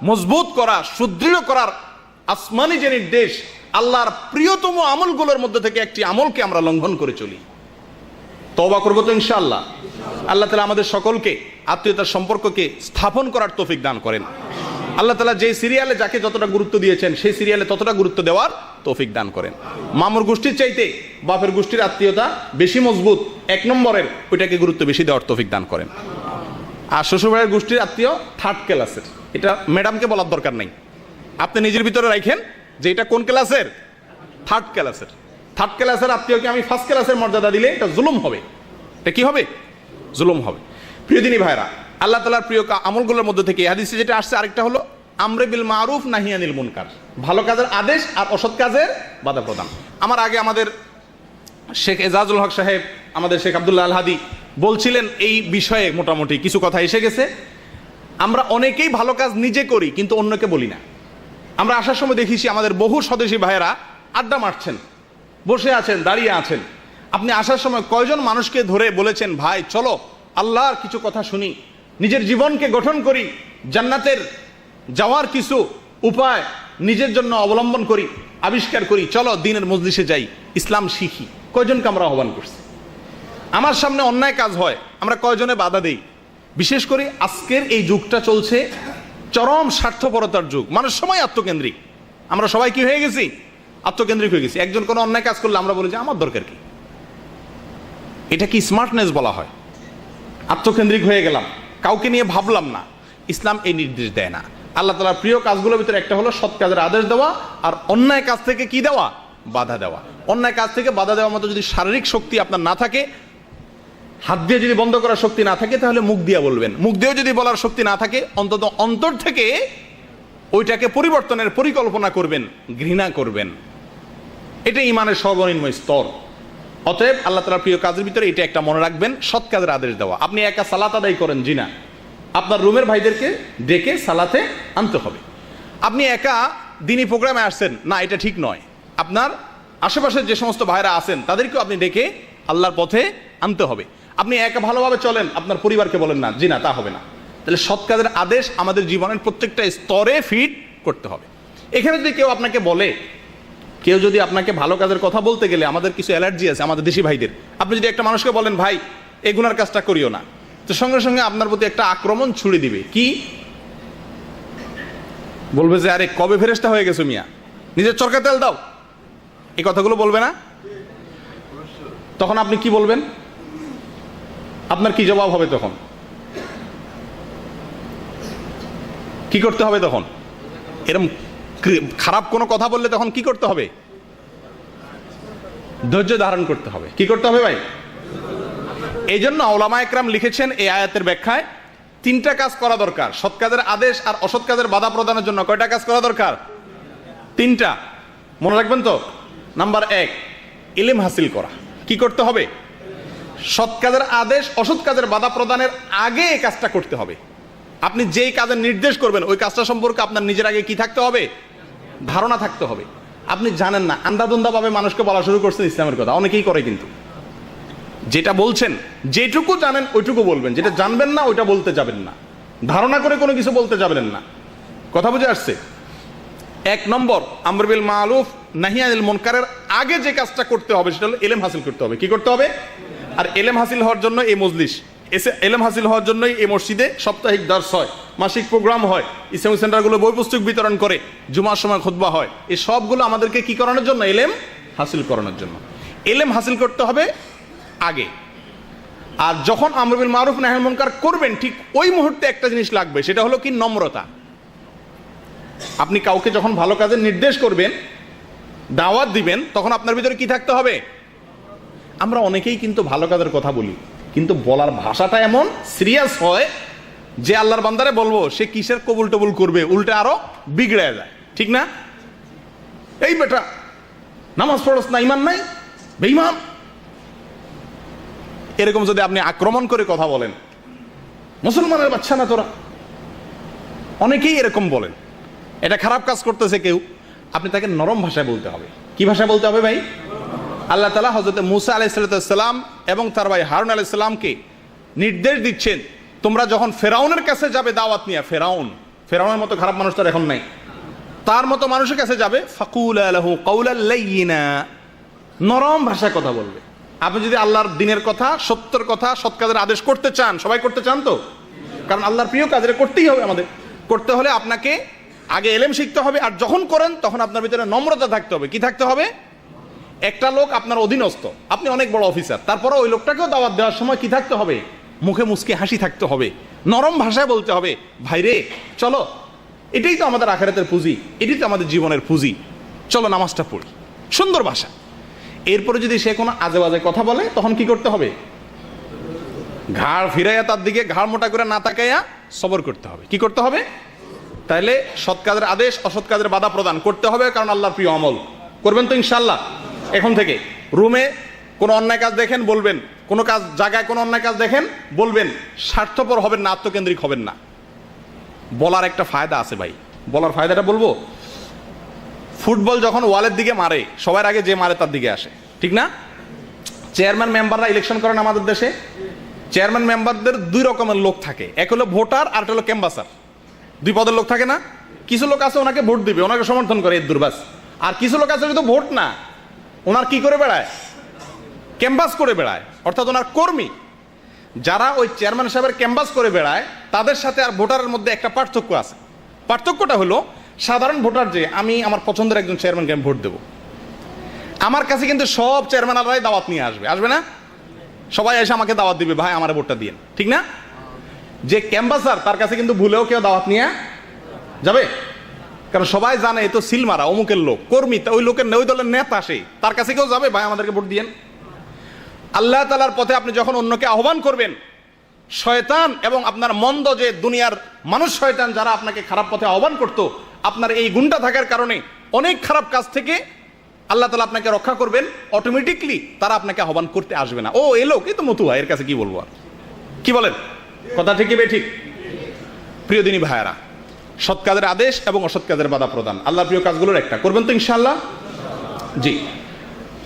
মজবুত করা, সুদৃঢ় করার আসমানি যে নির্দেশ, আল্লাহর প্রিয়তম আমলগুলোর মধ্যে থেকে একটি আমলকে আমরা লঙ্ঘন করে চলি। তওবা করবো তো ইনশাআল্লাহ। আল্লাহ তাআলা আমাদের সকলকে আত্মীয়তার সম্পর্ককে স্থাপন করার তৌফিক দান করেন। আল্লাহ তাআলা যে সিরিয়ালে যাকে যতটা গুরুত্ব দিয়েছেন সেই সিরিয়ালে ততটা গুরুত্ব দেওয়ার তৌফিক দান করেন। মামুর গোষ্ঠীর চাইতে বাপের গোষ্ঠীর আত্মীয়তা বেশি মজবুত, এক নম্বরের, ওইটাকে গুরুত্ব বেশি দেওয়ার তৌফিক দান করেন। আর শ্বশুরবাড়ির গোষ্ঠীর আত্মীয় থার্ড ক্লাসের, এটা ম্যাডামকে বলার দরকার নাই, আপনি নিজের ভিতরে রাখেন যে এটা কোন ক্লাসের? থার্ড ক্লাসের। থার্ড ক্লাসের আত্মীয়কে আমি ফার্স্ট ক্লাসের মর্যাদা দিলে এটা জুলুম হবে। এটা কি হবে? জুলুম হবে। প্রিয় দিনী ভাইরা, আল্লাহ তাআলার প্রিয় আমলগুলোর মধ্যে থেকে হাদিসে যেটা আসছে আরেকটা হলো আমরে বিল মারুফ নাহি আনিল মুনকার, ভালো কাজের আদেশ আর অসৎ কাজের বাধা প্রদান। আমার আগে আমাদের শেখ এজাজুল হক সাহেব, আমাদের শেখ আব্দুল্লাহ আল হাদি বলছিলেন এই বিষয়ে মোটামুটি কিছু কথা এসে গেছে। আমরা অনেকেই ভালো কাজ নিজে করি কিন্তু অন্যকে বলি না। আমরা আসার সময় দেখেছি আমাদের বহু স্বদেশী ভাইয়েরা আড্ডা মারছেন, বসে আছেন, দাঁড়িয়ে আছেন। আপনি আসার সময় কয়জন মানুষকে ধরে বলেছেন ভাই চলো আল্লাহর কিছু কথা শুনি, নিজের জীবনকে গঠন করি, জান্নাতের যাওয়ার কিছু উপায় নিজের জন্য অবলম্বন করি, আবিষ্কার করি, চলো দিনের মজলিসে যাই, ইসলাম শিখি। কয়জনকে আমরা আহ্বান করছি? আমার সামনে অন্যায় কাজ হয়, আমরা কয়জনে বাধা দেই? বিশেষ করে আজকের এই যুগটা চলছে চরম স্বার্থপরতার যুগ, মানুষ সবাই আত্মকেন্দ্রিক। আমরা সবাই কি হয়ে গেছি? আত্মকেন্দ্রিক হয়ে গেছি। একজন কোনো অন্যায় কাজ করলে আমরা বলি যে আমার দরকার কি? এটা কি স্মার্টনেস বলা হয়? আত্মকেন্দ্রিক হয়ে গেলাম, কাউকে নিয়ে ভাবলাম না। ইসলাম এই নির্দেশ দেয় না। আল্লাহ তাআলার প্রিয় কাজগুলোর ভিতরে একটা হলো সৎ কাজের আদেশ দেওয়া, আর অন্যায় কাজ থেকে কি দেওয়া? বাধা দেওয়া। অন্যায় কাজ থেকে বাধা দেওয়ার মতো যদি শারীরিক শক্তি আপনার না থাকে, হাত দিয়ে যদি বন্ধ করার শক্তি না থাকে, তাহলে মুখ দিয়ে বলবেন। মুখ দিয়েও যদি বলার শক্তি না থাকে, অন্তত অন্তর থেকে ওইটাকে পরিবর্তনের পরিকল্পনা করবেন, ঘৃণা করবেন। এটা ইমানের সর্বনিম্ন স্তর। অতএব আল্লাহ তাআলার প্রিয় কাজের ভিতরে এটা একটা মনে রাখবেন, সৎ কাজের আদেশ দেওয়া। আপনি একা সালাত আদায় করেন, জি না, আপনার রুমের ভাইদেরকে ডেকে সালাতে আনতে হবে। আপনি একা দিনী প্রোগ্রামে আসছেন, না এটা ঠিক নয়। আপনার আশেপাশের যে সমস্ত ভাইরা আছেন তাদেরকেও আপনি ডেকে আল্লাহর পথে আনতে হবে। আপনি একা ভালোভাবে চলেন, আপনার পরিবারকে বলেন না, জি না, তা হবে না। তাহলে সৎ কাজের আদেশ আমাদের জীবনের প্রত্যেকটা স্তরে ফিট করতে হবে। এখানে যদি কেউ আপনাকে বলে, কেউ যদি আপনাকে ভালো কাজের কথা বলতে গেলে, আমাদের কিছু অ্যালার্জি আছে আমাদের দেশি ভাইদের, আপনি যদি একটা মানুষকে বলেন ভাই এই গুনার কাজটা করিও না, তো সঙ্গে সঙ্গে আপনার প্রতি একটা আক্রমণ ছুড়ে দিবে। কি বলবে? যে আরে কবে ফেরেশতা হয়ে গেছো মিয়া, নিজের চরকা তেল দাও, এই কথাগুলো বলবে না? তখন আপনি কি বলবেন? আপনার কি জবাব হবে তখন? কি করতে হবে তখন? এরকম খারাপ কোনো কথা বললে তখন কি করতে হবে? ধৈর্য ধারণ করতে হবে। কি করতে হবে ভাই? এই জন্য ওলামা একরাম লিখেছেন এই আয়াতের ব্যাখ্যায় 3টা কাজ করা দরকার। সৎ কাজের আদেশ আর অসৎ কাজের বাধা প্রদানের জন্য কয়টা কাজ করা দরকার? 3টা। মনে রাখবেন তো। নাম্বার 1, ইলম হাসিল করা। কি করতে হবে? সৎ কাজের আদেশ অসৎ কাজের বাধা প্রদানের আগে এই কাজটা করতে হবে। আপনি যেই কাজের নির্দেশ করবেন ওই কাজটা সম্পর্কে আপনার নিজের আগে কি থাকতে হবে? ধারণা থাকতে হবে। আপনি জানেন না, আন্দাদুন্দা ভাবে মানুষকে বলা শুরু করছেন ইসলামের কথা। অনেকেই করে, কিন্তু যেটা বলছেন যেটুকু জানেন ওইটুকু বলবেন, যেটা জানবেন না ওইটা বলতে যাবেন না, ধারণা করে কোনো কিছু বলতে যাবেন না। কথা বুঝে আসছে? 1 নম্বর, আমর বিল মারুফ নাহি আনিল মুনকারের আগে যে কাজটা করতে হবে সেটা হলো ইলম হাসিল করতে হবে। কি করতে হবে? আর ইলম হাসিল হওয়ার জন্য এই মজলিস, ইলম হাসিল হওয়ার জন্যই এই মসজিদে সাপ্তাহিক দর্স হয়, মাসিক প্রোগ্রাম হয়, ইসলামিক সেন্টারগুলো বই পুস্তক বিতরণ করে, জুমার সময় খুতবা হয়। এই সবগুলো আমাদেরকে কি করানোর জন্য? ইলম হাসিল করানোর জন্য। ইলম হাসিল করতে হবে আগে। আর যখন আমর বিল মারুফ নাহি আনিল মুনকার করবেন, ঠিক ওই মুহূর্তে একটা জিনিস লাগবে, সেটা হলো কি? নম্রতা। আপনি কাউকে যখন ভালো কাজের নির্দেশ করবেন, দাওয়াত দিবেন, তখন আপনার ভিতরে কি থাকতে হবে? আমরা অনেকেই কিন্তু ভালো কাজের কথা বলি, কিন্তু বলার ভাষাটা এমন সিরিয়াস হয় যে আল্লাহর বান্দারে বলবো সে কিসের কবুল টবুল করবে, উল্টে আরো বিগড়ে যায়। ঠিক না? এই বেটা নামাজ পড়স না, ইমান নাই, বেঈমান। এরকম যদি আপনি আক্রমণ করে কথা বলেন, মুসলমানের বাচ্চা না তোরা, অনেকেই এরকম বলেন। এটা খারাপ কাজ করতেছে কেউ, আপনি তাকে নরম ভাষায় বলতে হবে। কি ভাষায় বলতে হবে ভাই? আল্লাহ তাআলা হযরত মুসা আলাইহিস সালাম এবং তার ভাই হারুন আলাইহিস সালামকে নির্দেশ দিচ্ছেন, তোমরা যখন ফেরাউনের কাছে যাবে দাওয়াত নিয়ে, ফেরাউনের মতো খারাপ মানুষ তার এখন নাই, তার মতো মানুষের কাছে যাবে, ফাকুলা লাহু কাওলাল লাইয়িনা, নরম ভাষায় কথা বলবে। আপনি যদি আল্লাহর দ্বীনের কথা, সত্যের কথা, সৎ কাজের আদেশ করতে চান, সবাই করতে চান তো, কারণ আল্লাহর প্রিয় কাজ এটা করতেই হবে। আমাদের করতে হলে আপনাকে আগে ইলম শিখতে হবে, আর যখন করেন তখন আপনার ভিতরে নম্রতা থাকতে হবে। কি থাকতে হবে? একটা লোক আপনার অধীনস্থ, আপনি অনেক বড় অফিসার, তারপরে ওই লোকটাকেও দাওয়াত দেওয়ার সময় কি থাকতে হবে? মুখে মুচকি হাসি থাকতে হবে, নরম ভাষায় বলতে হবে, ভাইরে চলো, এটাই তো আমাদের আখিরাতের পুঁজি, এটাই তো আমাদের জীবনের পুঁজি, চলো নামাজটা পড়ি, সুন্দর ভাষা। এরপরে যদি সে কোনো আজে বাজে কথা বলে, তখন কি করতে হবে? ঘাড় ফিরাইয়া তার দিকে ঘাড় মোটা করে না তাকাইয়া সবর করতে হবে। কি করতে হবে? তাইলে সৎ কাজের আদেশ অসৎ কাজের বাধা প্রদান করতে হবে, কারণ আল্লাহর প্রিয় আমল। করবেন তো ইনশাআল্লাহ? এখন থেকে রুমে কোনো অন্যায় কাজ দেখেন বলবেন, কোনো কাজ জায়গায় কোনো অন্যায় কাজ দেখেন বলবেন, স্বার্থপর হবেন না, আত্মকেন্দ্রিক হবেন না। বলার একটা ফায়দা আছে ভাই, বলার ফায়দাটা বলবো। ফুটবল যখন ওয়ালের দিকে মারে, সবার আগে যে মারে তার দিকে আসে, ঠিক না? চেয়ারম্যান মেম্বাররা ইলেকশন করেন আমাদের দেশে। চেয়ারম্যান মেম্বারদের 2 রকমের লোক থাকে, এক হলো ভোটার আর একটা হলো ক্যাম্বাসার। 2 পদের লোক থাকে না? কিছু লোক আছে ওনাকে ভোট দিবে, ওনাকে সমর্থন করে, এর দুর্বাস। আর কিছু লোক আছে যদি ভোট না, ওনার কি করে বেড়ায়? ক্যাম্বাস করে বেড়ায়, অর্থাৎ ওনার কর্মী। যারা ওই চেয়ারম্যান সাহেবের ক্যাম্বাস করে বেড়ায়, তাদের সাথে আর ভোটারের মধ্যে একটা পার্থক্য আছে। পার্থক্যটা হলো, সাধারণ ভোটার যে আমি আমার পছন্দের একজন চেয়ারম্যানকে আমি ভোট দেবো, আমার কাছে কিন্তু সব চেয়ারম্যানরাই দাওয়াত নিয়ে আসবে, আসবে না? সবাই এসে আমাকে দাওয়াত দিবে, ভাই আমার ভোটটা দিন, ঠিক না? যে ক্যাম্বাসার তার কাছে কিন্তু ভুলেও কেউ দাওয়াত নিয়ে যাবে, কারণ সবাই জানে এ তো সিলমারা, অমুকের লোক, কর্মী, ওই লোকের ওই দলের নেতা, আসে তার কাছে কেউ যাবে, ভাই আমাদেরকে ভোট দিয়েন। আল্লাহ তাআলার পথে আপনি যখন অন্যকে আহ্বান করবেন, শয়তান এবং আপনার মন্দ যে দুনিয়ার মানুষ শয়তান যারা আপনাকে খারাপ পথে আহ্বান করতো, আপনার এই গুণটা থাকার কারণে অনেক খারাপ কাজ থেকে আল্লাহ তাআলা আপনাকে রক্ষা করবেন। অটোমেটিকলি তারা আপনাকে আহ্বান করতে আসবে না। ও এই লোক, এই তো মতুয়া, এর কাছে কি বলবো আর। কি বলেন? কথা ঠিক কি ঠিক? প্রিয় দিনী ভাইয়েরা, সৎ কাজের আদেশ এবং অসৎ কাজের বাধা প্রদান আল্লাহর প্রিয় কাজগুলোর একটা। করবেন তো ইনশাআল্লাহ? জি।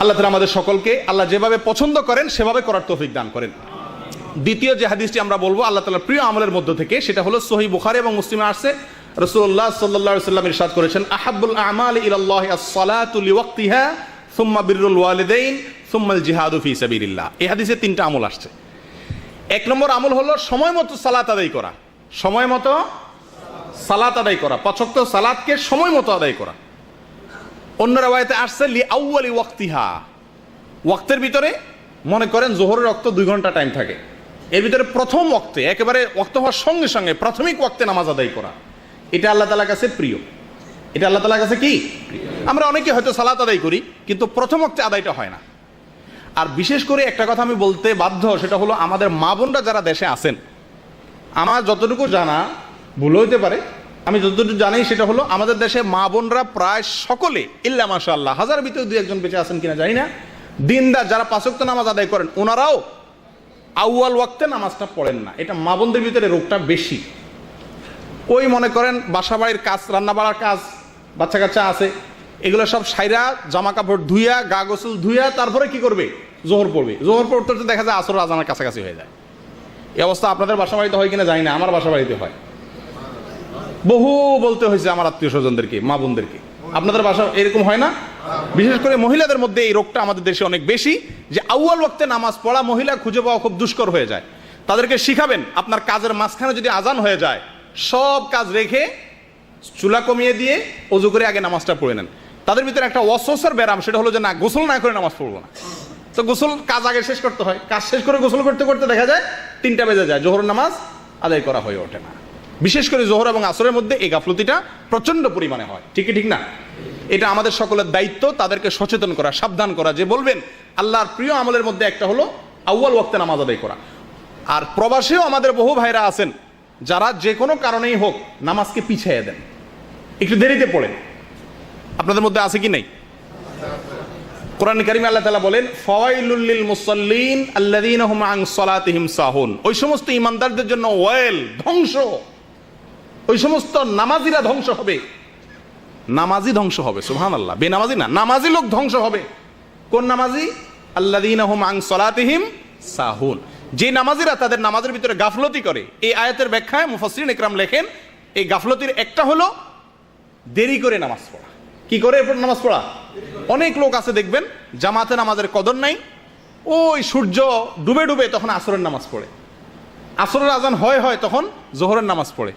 আল্লাহ তাআলা আমাদের সকলকে আল্লাহ যেভাবে পছন্দ করেন সেভাবে করার তৌফিক দান করেন। দ্বিতীয় যে হাদিসটি আমরা বলবো আল্লাহ তাআলার প্রিয় আমলের মধ্য থেকে, সেটা হলো সহিহ বুখারী এবং মুসলিমে আসছে। রাসূলুল্লাহ সাল্লাল্লাহু আলাইহি ওয়াসাল্লাম ইরশাদ করেছেন, আহাব্বুল আ'মালি ইলাল্লাহি আস-সালাতু লিওয়াক্তিহা সুম্মা বিররুল ওয়ালিদাইন সুম্মাল জিহাদু ফি সাবিলিল্লাহ। এই হাদিসে 3টা আমল আসছে। 1 নম্বর আমল হলো সময় মতো সালাত আদায় করা, সময় মতো সালাত আদায় করা, 5 ওয়াক্ত সালাতকে সময় মতো আদায় করা। অন্য রাওয়ায়াতে আসছে লি আউয়ালি ওয়াক্তিহা, ওয়াক্তের ভিতরে মনে করেন জোহরের ওয়াক্ত 2 ঘন্টা টাইম থাকে, এর ভিতরে প্রথম ওয়াক্তে একেবারে ওয়াক্ত হওয়ার সঙ্গে সঙ্গে প্রাথমিক ওয়াক্তে নামাজ আদায় করা, এটা আল্লাহ তাআলার কাছে প্রিয়। এটা আল্লাহ তাআলার কাছে কি? আমরা অনেকে হয়তো সালাত আদায় করি কিন্তু প্রথম ওয়াক্তে আদায়টা হয় না। আর বিশেষ করে একটা কথা আমি বলতে বাধ্য, সেটা হলো আমাদের মা বোনরা যারা দেশে আছেন, আমার যতটুকু জানা ভুল হইতে পারে, আমি যতটুকু জানি সেটা হলো আমাদের দেশে মা বোনরা প্রায় সকলে ইল্লা মাশাআল্লাহ, হাজার ভিতরে দুই একজন বেঁচে আছেন কিনা জানি না, দিনদার যারা 5 ওয়াক্ত নামাজ আদায় করেন, ওনারাও আউয়াল ওয়াক্তে নামাজটা পড়েন না। এটা মা বোনদের ভিতরে রোগটা বেশি। ওই মনে করেন বাসা বাড়ির কাজ, রান্না বাড়ার কাজ, বাচ্চা কাচ্চা আছে, এগুলো সব সাইরা জামা কাপড় ধুইয়া, গা গোসল ধুইয়া তারপরে কি করবে, জোহর পড়বে। জোহর পড়তে দেখা যায় আসর আজানের কাছাকাছি হয়ে যায়। এই অবস্থা আপনাদের বাসা বাড়িতে হয় কিনা জানি না, আমার বাসা বাড়িতে হয়। বহু বলতে হয়েছে আমার আত্মীয় স্বজনদেরকে, মা বোনদেরকে, আপনাদের বাসা এরকম হয় না? বিশেষ করে মহিলাদের মধ্যে এই রোগটা আমাদের দেশে অনেক বেশি, যে আউয়াল ওয়াক্তে নামাজ পড়া মহিলা খুঁজে পাওয়া খুব দুষ্কর হয়ে যায়। তাদেরকে শিখাবেন আপনার কাজের মাঝখানে যদি আজান হয়ে যায়, সব কাজ রেখে চুলা কমিয়ে দিয়ে ওযু করে আগে নামাজটা পড়ে নেন। তাদের ভিতরে একটা ওয়াসওয়াসার ব্যারাম, সেটা হলো যে না, গোসল না করে নামাজ পড়বো না। তো গোসল কাজ আগে শেষ করতে হয়, কাজ শেষ করে গোসল করতে করতে দেখা যায় 3টা বেজে যায়, জোহর নামাজ আদায় করা হয়ে ওঠে না। বিশেষ করে জোহর এবং আসরের মধ্যে এই গাফলতিটা প্রচন্ড পরিমাণে হয়। ঠিকই ঠিক না? এটা আমাদের সকলের দায়িত্ব, তাদেরকে সচেতন করা, সাবধান করা, যে বলবেন আল্লাহর প্রিয় আমলের মধ্যে একটা হলো আউয়াল ওয়াক্তে নামাজ আদায় করা। আর প্রবাসেও আমাদের বহু ভাইরা আছেন যারা যে কোনো কারণেই হোক নামাজকে পিছিয়ে দেন, একটু দেরিতে পড়েন। আপনাদের মধ্যে আছে কি নাই? কোরআন কারীমে আল্লাহ তাআলা বলেন, ফাওয়াইলুল লিল মুসাল্লিন আল্লাযীনা হুম আন সালাতিহিম সাহুন। ওই সমস্ত ঈমানদারদের জন্য ওয়াইল, ধ্বংস। ওই সমস্ত নামাজিরা ধ্বংস হবে, নামাজি ধ্বংস হবে। সুবহানাল্লাহ, বেনামাজি না, নামাজি লোক ধ্বংস হবে। কোন নামাজি? আল্লাযীনা হুম আন সালাতিহিম সাহুন, যে নামাজিরা তাদের নামাজের ভিতরে গাফলতি করে। এই আয়াতের ব্যাখ্যায় মুফাসসিরিন ইকরাম লেখেন, এই গাফলতির একটা হলো দেরি করে নামাজ পড়া। কি করে এরপর নামাজ পড়া? অনেক লোক আছে দেখবেন জামাতে নামাজের কদর নাই, ওই সূর্য ডুবে ডুবে তখন আসরের নামাজ পড়ে, আসরের আজান হয় তখন জোহরের নামাজ পড়ে।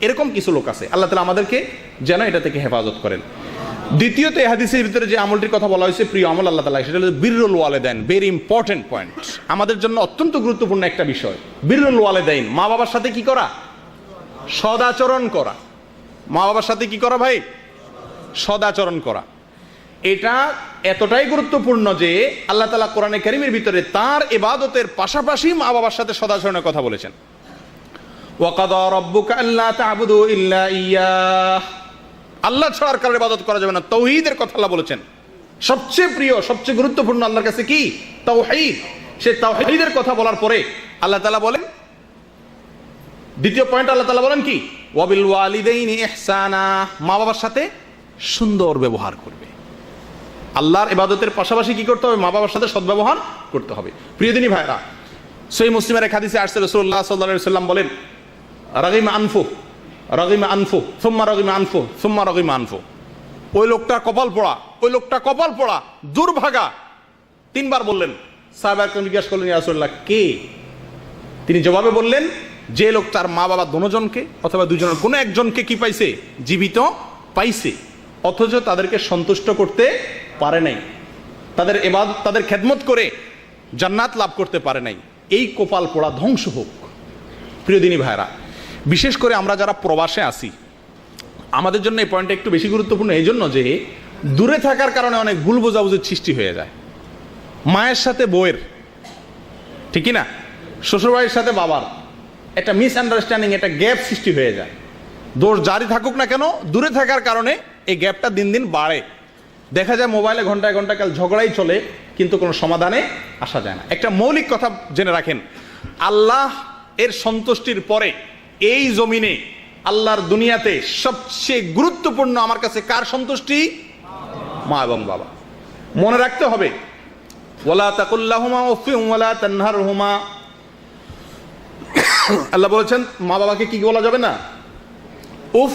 এরকম কিছু লোক আছে। আল্লাহ তাআলা আমাদেরকে যেন এটা থেকে হেফাজত করেন। দ্বিতীয়ত এই হাদিসের ভিতরে যে আমলটির কথা বলা হয়েছে, প্রিয় আমল আল্লাহ তাআলা, সেটা হলো বিররুল ওয়ালিদাইন। ভেরি ইম্পর্টেন্ট পয়েন্ট, আমাদের জন্য অত্যন্ত গুরুত্বপূর্ণ একটা বিষয়। বিররুল ওয়ালিদাইন, মা বাবার সাথে কি করা? সদাচরণ করা। মা বাবার সাথে কি করা ভাই? সদাচরণ করা। এটা এতটাই গুরুত্বপূর্ণ যে আল্লাহ তাআলা কোরআনে কারীমের ভিতরে তার ইবাদতের পাশাপাশি মা বাবার সাথে সদাচরণের কথা বলেছেন। ওয়াকাদা রাব্বুকা আল্লা তা'বুদু ইল্লা ইয়াহ, আল্লাহ ছাড়া কারোর ইবাদত করা যাবে না। তাওহীদের কথা আল্লাহ বলেছেন। সবচেয়ে প্রিয়, সবচেয়ে গুরুত্বপূর্ণ আল্লাহর কাছে কি? তাওহীদ। সেই তাওহীদের কথা বলার পরে আল্লাহ তাআলা বলেন, দ্বিতীয় পয়েন্ট আল্লাহ তাআলা বলেন কি? ওয়াবিল ওয়ালিদাইনি ইহসানা, মা বাবার সাথে সুন্দর ব্যবহার করবে। আল্লাহর ইবাদতের পাশাপাশি কি করতে হবে? মা বাবার সাথে সদ্ব্যবহার করতে হবে। প্রিয় দিনী ভাইরা, সহিহ মুসলিমের এক হাদিসে আসছে, রাসূলুল্লাহ সাল্লাল্লাহু আলাইহি ওয়াসাল্লাম বলেন, রাগিমা আনফু, রাগিমা আনফু, সুম্মা রাগিমা আনফু, সুম্মা রাগিমা আনফু। ওই লোকটা কপাল পোড়া, ওই লোকটা কপাল পোড়া, দুর্ভাগা। 3 বার বললেন। সাহাবায়ে জিজ্ঞাসা করলেন, ইয়া রাসূলুল্লাহ, কে? তিনি জবাবে বললেন, যে লোক তার মা বাবা দুজনকে অথবা দুজনের কোনো একজনকে কি পাইছে? জীবিত পাইছে, অথচ তাদেরকে সন্তুষ্ট করতে পারে নাই, তাদের ইবাদত, তাদের খেদমত করে জান্নাত লাভ করতে পারে নাই। এই কপাল পোড়া ধ্বংস হোক। প্রিয় দিনী ভাইরা, বিশেষ করে আমরা যারা প্রবাসে আছি, আমাদের জন্য এই পয়েন্টটা একটু বেশি গুরুত্বপূর্ণ এই জন্য যে দূরে থাকার কারণে অনেক ভুল বোঝাবুঝির সৃষ্টি হয়ে যায়। মায়ের সাথে বউয়ের, ঠিকই না, শ্বশুরবাড়ির সাথে বাবার একটা মিসআন্ডারস্ট্যান্ডিং, একটা গ্যাপ সৃষ্টি হয়ে যায়। দোষ জারি থাকুক না কেন, দূরে থাকার কারণে এই গ্যাপটা দিন দিন বাড়ে। দেখা যায় মোবাইলে ঘন্টায় ঘন্টা কাল ঝগড়াই চলে, কিন্তু কোনো সমাধানে আসা যায় না। একটা মৌলিক কথা জেনে রাখেন, আল্লাহ এর সন্তুষ্টির পরে এই জমিনে, আল্লাহর দুনিয়াতে সবচেয়ে গুরুত্বপূর্ণ আমার কাছে কার সন্তুষ্টি? মা এবং বাবা। মনে রাখতে হবে, ওয়ালা তাকুল্লাহুমা উফিন ওয়ালা তানহারহুমা। আল্লাহ বলেছেন মা বাবাকে কি বলা যাবে না? উফ,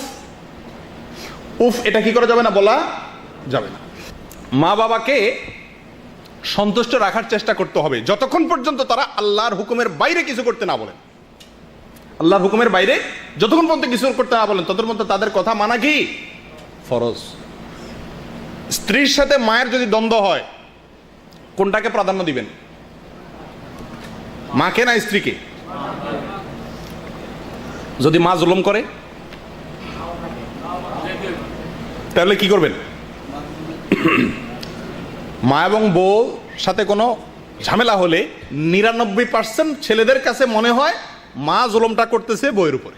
উফ, এটা কি করা যাবে না? বলা যাবে না। মা বাবাকে সন্তুষ্ট রাখার চেষ্টা করতে হবে যতক্ষণ পর্যন্ত তারা আল্লাহর হুকুমের বাইরে কিছু করতে না বলেন। আল্লাহর হুকুমের বাইরে যতক্ষণ পর্যন্ত কিছু করতে না বলেন, ততক্ষণ পর্যন্ত তাদের কথা মানা কি ফরজ। স্ত্রীর সাথে মায়ের যদি দ্বন্দ্ব হয়, কোনটাকে প্রাধান্য দিবেন? মাকে না স্ত্রীকে? যদি মা জুলুম করে তাহলে কি করবেন? মা এবং বউ সাথে কোনো ঝামেলা হলে 99% ছেলেদের কাছে মনে হয় মা জুলুমটা করতেছে বউয়ের উপরে,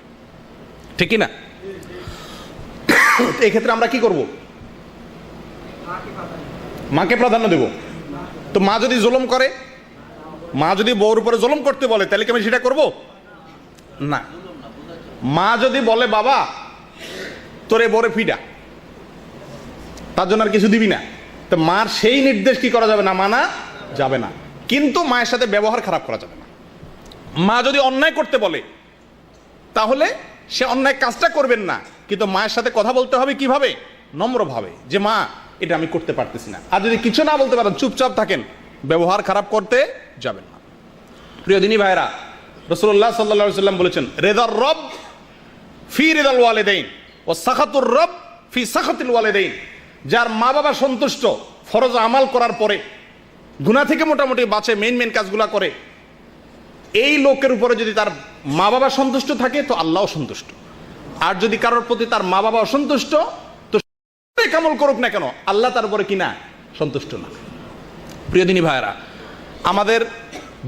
ঠিক কি না? এই ক্ষেত্রে আমরা কি করব? মাকে প্রাধান্য দেব। তো মা যদি জুলুম করে, মা যদি বউর উপরে জুলুম করতে বলে, তাহলে কি আমি সেটা করব না? মা যদি বলে বাবা তোরে বরে ফিডা, তার জন্য আর কিছু দিবি না, তো মার সেই নির্দেশ কি করা যাবে না? মানা যাবে না। কিন্তু মায়ের সাথে ব্যবহার খারাপ করা যাবে না। মা যদি অন্যায় করতে বলে, তাহলে সে অন্যায় কাজটা করবেন না, কিন্তু মায়ের সাথে কথা বলতে হবে কিভাবে? নম্রভাবে, যে মা এটা আমি করতে পারতেছি না। আর যদি কিছু না বলতে পারেন, চুপচাপ থাকেন, ব্যবহার খারাপ করতে যাবেন না। প্রিয় দিনী ভাইরা, রাসূলুল্লাহ সাল্লাল্লাহু আলাইহি ওয়াসাল্লাম বলেছেন, রিদার রব ফি রিদাল ওয়ালিদাইন ওয়া সাখাতুর রব ফি সাখাতিল ওয়ালিদাইন। যার মা বাবা সন্তুষ্ট, ফরজ আমাল করার পরে গুনাহ থেকে মোটামুটি বাঁচে, মেইন কাজগুলা করে, এই লোকের উপরে যদি তার মা বাবা সন্তুষ্ট থাকে, তো আল্লাহও সন্তুষ্ট। আর যদি কারোর প্রতি তার মা বাবা অসন্তুষ্ট, তো আমল করুক না কেন, আল্লাহ তার উপরে কিনা সন্তুষ্ট না। প্রিয় দিনী ভাইরা, আমাদের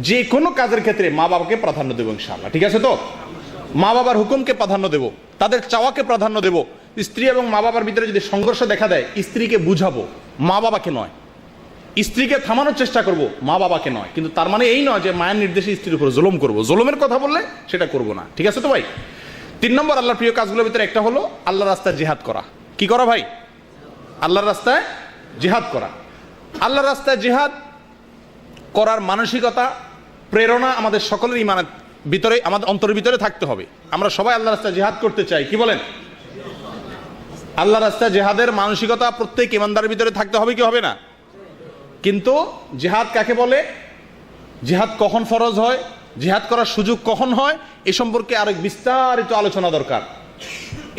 যে কোনো কাজের ক্ষেত্রে মা বাবাকে প্রাধান্য দেব ইনশাআল্লাহ, ঠিক আছে তো? মা বাবার হুকুমকে প্রাধান্য দেব, তাদের চাওয়াকে প্রাধান্য দেব। স্ত্রী এবং মা বাবার ভিতরে যদি সংঘর্ষ দেখা দেয়, স্ত্রীকে বুঝাবো, মা বাবাকে নয়। স্ত্রীকে থামানোর চেষ্টা করব, মা বাবাকে নয়। কিন্তু তার মানে এই নয় যে মায়ের নির্দেশে স্ত্রীর উপর জুলুম করব, জুলুমের কথা বললে সেটা করব না, ঠিক আছে তো ভাই? 3 নম্বর আল্লাহর প্রিয় কাজগুলোর ভিতরে একটা হলো আল্লাহর রাস্তায় জিহাদ করা। কি করা ভাই? আল্লাহর রাস্তায় জিহাদ করা। আল্লাহর রাস্তায় জিহাদ করার মানসিকতা, প্রেরণা আমাদের সকলের ইমানের ভিতরে, আমাদের অন্তরের ভিতরে থাকতে হবে। আমরা সবাই আল্লাহর রাস্তায় জিহাদ করতে চাই, কি বলেন? আল্লাহর রাস্তায় জিহাদের মানসিকতা প্রত্যেক ইমানদারের ভিতরে থাকতে হবে, কি হবে না? কিন্তু জিহাদ কাকে বলে, জিহাদ কখন ফরজ হয়, জিহাদ করার সুযোগ কখন হয়, এ সম্পর্কে আরেক বিস্তারিত আলোচনা দরকার।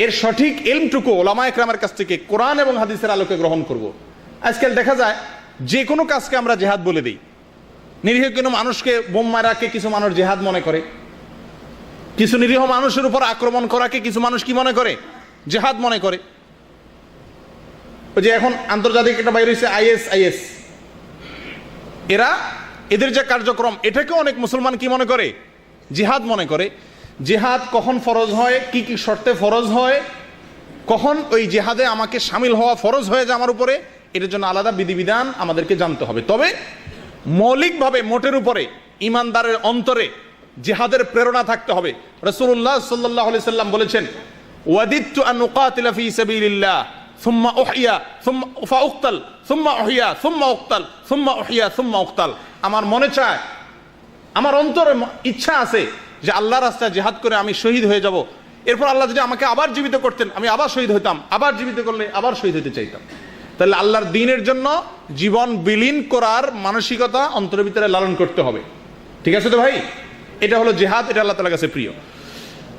এর সঠিক ইলমটুকু ওলামা ইকরামের কাছ থেকে কোরআন এবং হাদিসের আলোকে গ্রহণ করব। আজকাল দেখা যায় যে কোনো কাজকে আমরা জিহাদ বলে দিই। নিরীহ কোনো মানুষকে বোম মারাকে কিছু মানুষ জিহাদ মনে করে, কিছু নিরীহ মানুষের উপর আক্রমণ করাকে কিছু মানুষ কি মনে করে? জিহাদ মনে করে। ওই যে এখন আন্তর্জাতিক একটা বাইরে হয়েছে IS, এদের যে কার্যক্রম, এটাকে অনেক মুসলমান কি মনে করে? জিহাদ মনে করে। জিহাদ কখন ফরজ হয়, কি কি শর্তে ফরজ হয়, কখন ওই জিহাদে আমাকে শামিল হওয়া ফরজ হয়ে যায় আমার উপরে, এটার জন্য আলাদা বিধিবিধান আমাদেরকে জানতে হবে। তবে মৌলিকভাবে মোটের উপরে ইমানদারের অন্তরে জিহাদের প্রেরণা থাকতে হবে। রাসূলুল্লাহ সাল্লাল্লাহু আলাইহি সাল্লাম বলেছেন, ওয়াদিতু আন উকাতিলা ফি সাবিলিল্লাহ সুম্মা উহইয়া সুম্মা ফাউক্তাল সুম্মা উহইয়া সুম্মা উক্তাল সুম্মা উহইয়া সুম্মা উক্তাল। আমার মনে চায়, আমার অন্তরে ইচ্ছা আছে যে আল্লাহর রাস্তায় জিহাদ করে আমি শহীদ হয়ে যাব। এরপর আল্লাহ যদি আমাকে আবার জীবিত করতেন, আমি আবার শহীদ হইতাম, আবার জীবিত করলে আবার শহীদ হতে চাইতাম। তাহলে আল্লাহর দ্বীনের জন্য জীবন বিলীন করার মানসিকতা অন্তরের ভিতরে লালন করতে হবে, ঠিক আছে তো ভাই? এটা হলো জিহাদ, এটা আল্লাহ তাআলার কাছে প্রিয়।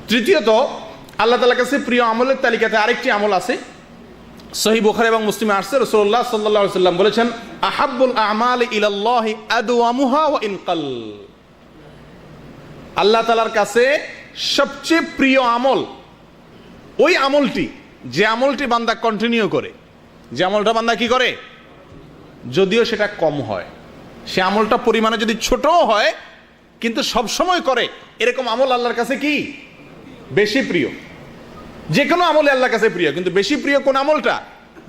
তৃতীয়ত, আল্লাহ তাআলার কাছে প্রিয় আমলের তালিকাতে আরেকটি আমল আছে, সহিহ বুখারী এবং মুসলিমে আসছে। রাসূলুল্লাহ সাল্লাল্লাহু আলাইহি ওয়াসাল্লাম বলেছেন, আহাব্বুল আমালি ইলাল্লাহি আদওয়ামুহা ওয়া ইন কাল। আল্লাহ তাআলার কাছে সবচেয়ে প্রিয় আমল ওই আমলটি, যে আমলটি বান্দা কন্টিনিউ করে, যে আমলটা বান্দা কি করে, যদিও সেটা কম হয়, সে আমলটা পরিমাণে যদি ছোটও হয়, কিন্তু সব সময় করে, এরকম আমল আল্লাহর কাছে কি বেশি প্রিয়। যে কোনো আমলে আল্লাহর কাছে প্রিয়, কিন্তু বেশি প্রিয় কোন আমলটা?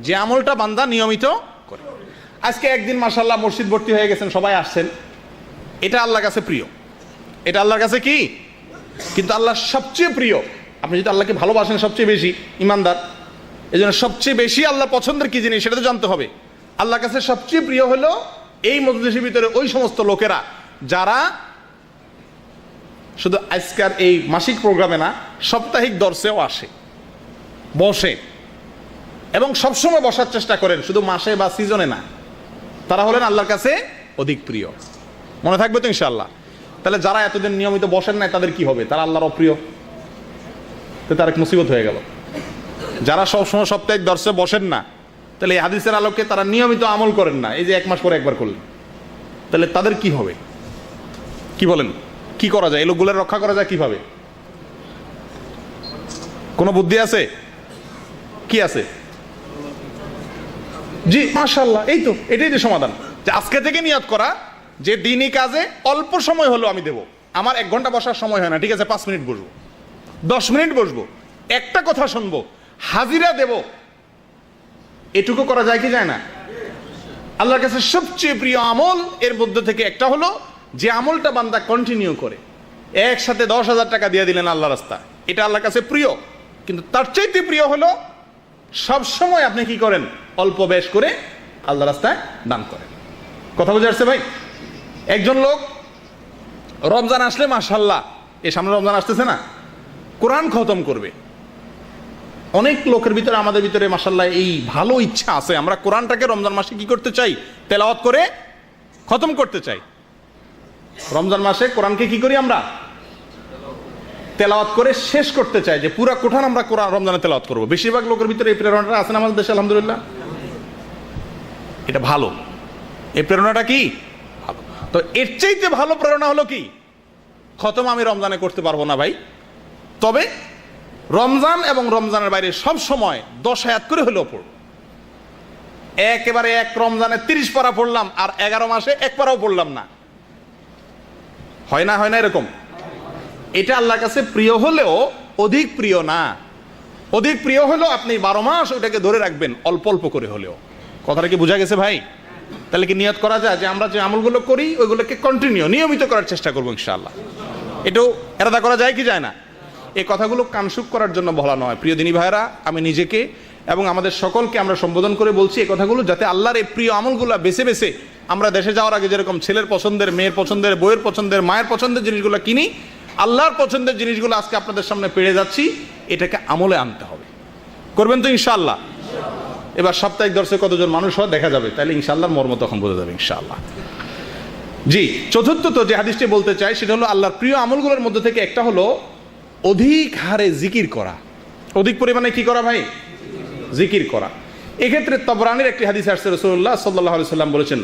যে আমলটা বান্দা নিয়মিত করে। আজকে একদিন মাশাআল্লাহ মসজিদ ভর্তি হয়ে গেছেন, সবাই আসছেন, এটা আল্লাহর কাছে প্রিয়, এটা আল্লাহর কাছে কি? কিন্তু আল্লাহ সবচেয়ে প্রিয়, আপনি যদি আল্লাহকে ভালোবাসেন সবচেয়ে বেশি, ইমানদার, এই জন্য সবচেয়ে বেশি আল্লাহ পছন্দের কি জিনিস সেটা তো জানতে হবে। আল্লাহর কাছে সবচেয়ে প্রিয় হলো এই মজলিসের ভিতরে ওই সমস্ত লোকেরা যারা শুধু আজকের এই মাসিক প্রোগ্রামে না, সাপ্তাহিক দর্শেও আসে, বসে, এবং সবসময় বসার চেষ্টা করেন, শুধু মাসে বা সিজনে না। তারা হলেন আল্লাহর কাছে অধিক প্রিয়। মনে থাকবে তো ইনশাআল্লাহ? তাহলে যারা এতদিন নিয়মিত বসেন নাই তাদের কি হবে? তারা আল্লাহর অপ্রিয়, তো তার এক মুসিবত হয়ে গেল। যারা সবসময় সাপ্তাহিক দর্শে বসেন না, তাহলে এই হাদিসের আলোকে তারা নিয়মিত আমল করেন না, এই যে 1 মাস পরে একবার করলেন, তাহলে তাদের কি হবে? কি বলেন? কি করা যায়? এই লোকগুলোর রক্ষা করা যায় কিভাবে? কোনো বুদ্ধি আছে? কি আছে? জি মাশাআল্লাহ, এই তো, এটাই যে সমাধান, যে আজকে থেকে নিয়ত করা যে দিনই কাজে অল্প সময় হলো আমি দেব। আমার 1 ঘন্টা বসার সময় হয় না, ঠিক আছে 5 মিনিট বসবো, 10 মিনিট বসবো, একটা কথা শুনবো, হাজিরা দেব, এটুকু করা যায় কি যায় না? আল্লাহর কাছে সবচেয়ে প্রিয় আমল এর মধ্যে থেকে একটা হলো যে আমলটা বান্দা কন্টিনিউ করে। একসাথে 10,000 টাকা দিয়ে দিলেন আল্লাহ রাস্তা, এটা আল্লাহর কাছে প্রিয়। কিন্তু তার চাইতে প্রিয় হলো সব সময় আপনি কি করেন? অল্প বেশ করে আল্লাহ রাস্তায় দান করেন। কথা বুঝে আসছে ভাই? একজন লোক রমজান আসলে মাশাআল্লাহ, এই সামনে রমজান আসতেছে না, কোরআন খতম করবে। অনেক লোকের ভিতরে, আমাদের ভিতরে মাশাআল্লাহ এই ভালো ইচ্ছা আছে, আমরা কোরআনটাকে রমজান মাসে কি করতে চাই? তেলাওয়াত করে খতম করতে চাই। রমজান মাসে কোরআনকে কি করি? আমরা তেলাওয়াত করে শেষ করতে চাই, যে পুরা কোরআন আমরা কোরআন রমজানে তেলাওয়াত করব। বেশিরভাগ লোকের ভিতরে এই প্রেরণাটা আছে না আমাদের দেশে, আলহামদুলিল্লাহ। এটা ভালো, এই প্রেরণাটা কি ভালো। তো এর চাইতে ভালো প্রেরণা হলো কি? খতম আমি রমজানে করতে পারবো না ভাই, তবে রমজান এবং রমজানের বাইরে সব সময় 10 আয়াত করে হলেও পড়ব। একেবারে এক রমজানে 30 পারা পড়লাম আর 11 মাসে 1 পারাও পড়লাম না, হয় না? হয় না এরকম? এটা আল্লাহর কাছে প্রিয় হলেও অধিক প্রিয় না। অধিক প্রিয় হলেও আপনি 12 মাস ওটাকে ধরে রাখবেন, অল্প অল্প করে হলেও। কথাটা কি বোঝা গেছে ভাই? তাহলে কি নিয়ত করা যায় যে আমরা যে আমলগুলো করি ওইগুলোকে কন্টিনিউ, নিয়মিত করার চেষ্টা করবো ইনশাআল্লাহ। এটাও এরাদা করা যায় কি যায় না? এই কথাগুলো কানসুক করার জন্য বলা নয়। প্রিয় দিনী ভাইরা, আমি নিজেকে এবং আমাদের সকলকে আমরা সম্বোধন করে বলছি এই কথাগুলো, যাতে আল্লাহর এই প্রিয় আমলগুলো বেছে বেছে আমরা দেশে যাওয়ার আগে যেরকম ছেলের পছন্দের, মেয়ের পছন্দের, বইয়ের পছন্দের, মায়ের পছন্দের জিনিসগুলো কিনি, আল্লাহর পছন্দের জিনিসগুলো আজকে আপনাদের সামনে পেড়ে যাচ্ছি, এটাকে আমলে আনতে হবে। করবেন তো ইনশাআল্লাহ? এবার সাপ্তাহিক দর্শে কতজন মানুষ হয় দেখা যাবে, তাহলে ইনশাআল্লাহর মর্ম তখন বোঝা যাবে ইনশাআল্লাহ। জি, চতুর্থত যে হাদিসটি বলতে চাই সেটা হলো আল্লাহর প্রিয় আমলগুলোর মধ্যে থেকে একটা হলো অধিক হারে জিকির করা। অধিক পরিমাণে কি করা ভাই? জিকির করা। এক্ষেত্রে তাবরানির একটি হাদিস আসছে, রাসূলুল্লাহ সাল্লাল্লাহু আলাইহি সাল্লাম বলেছেন,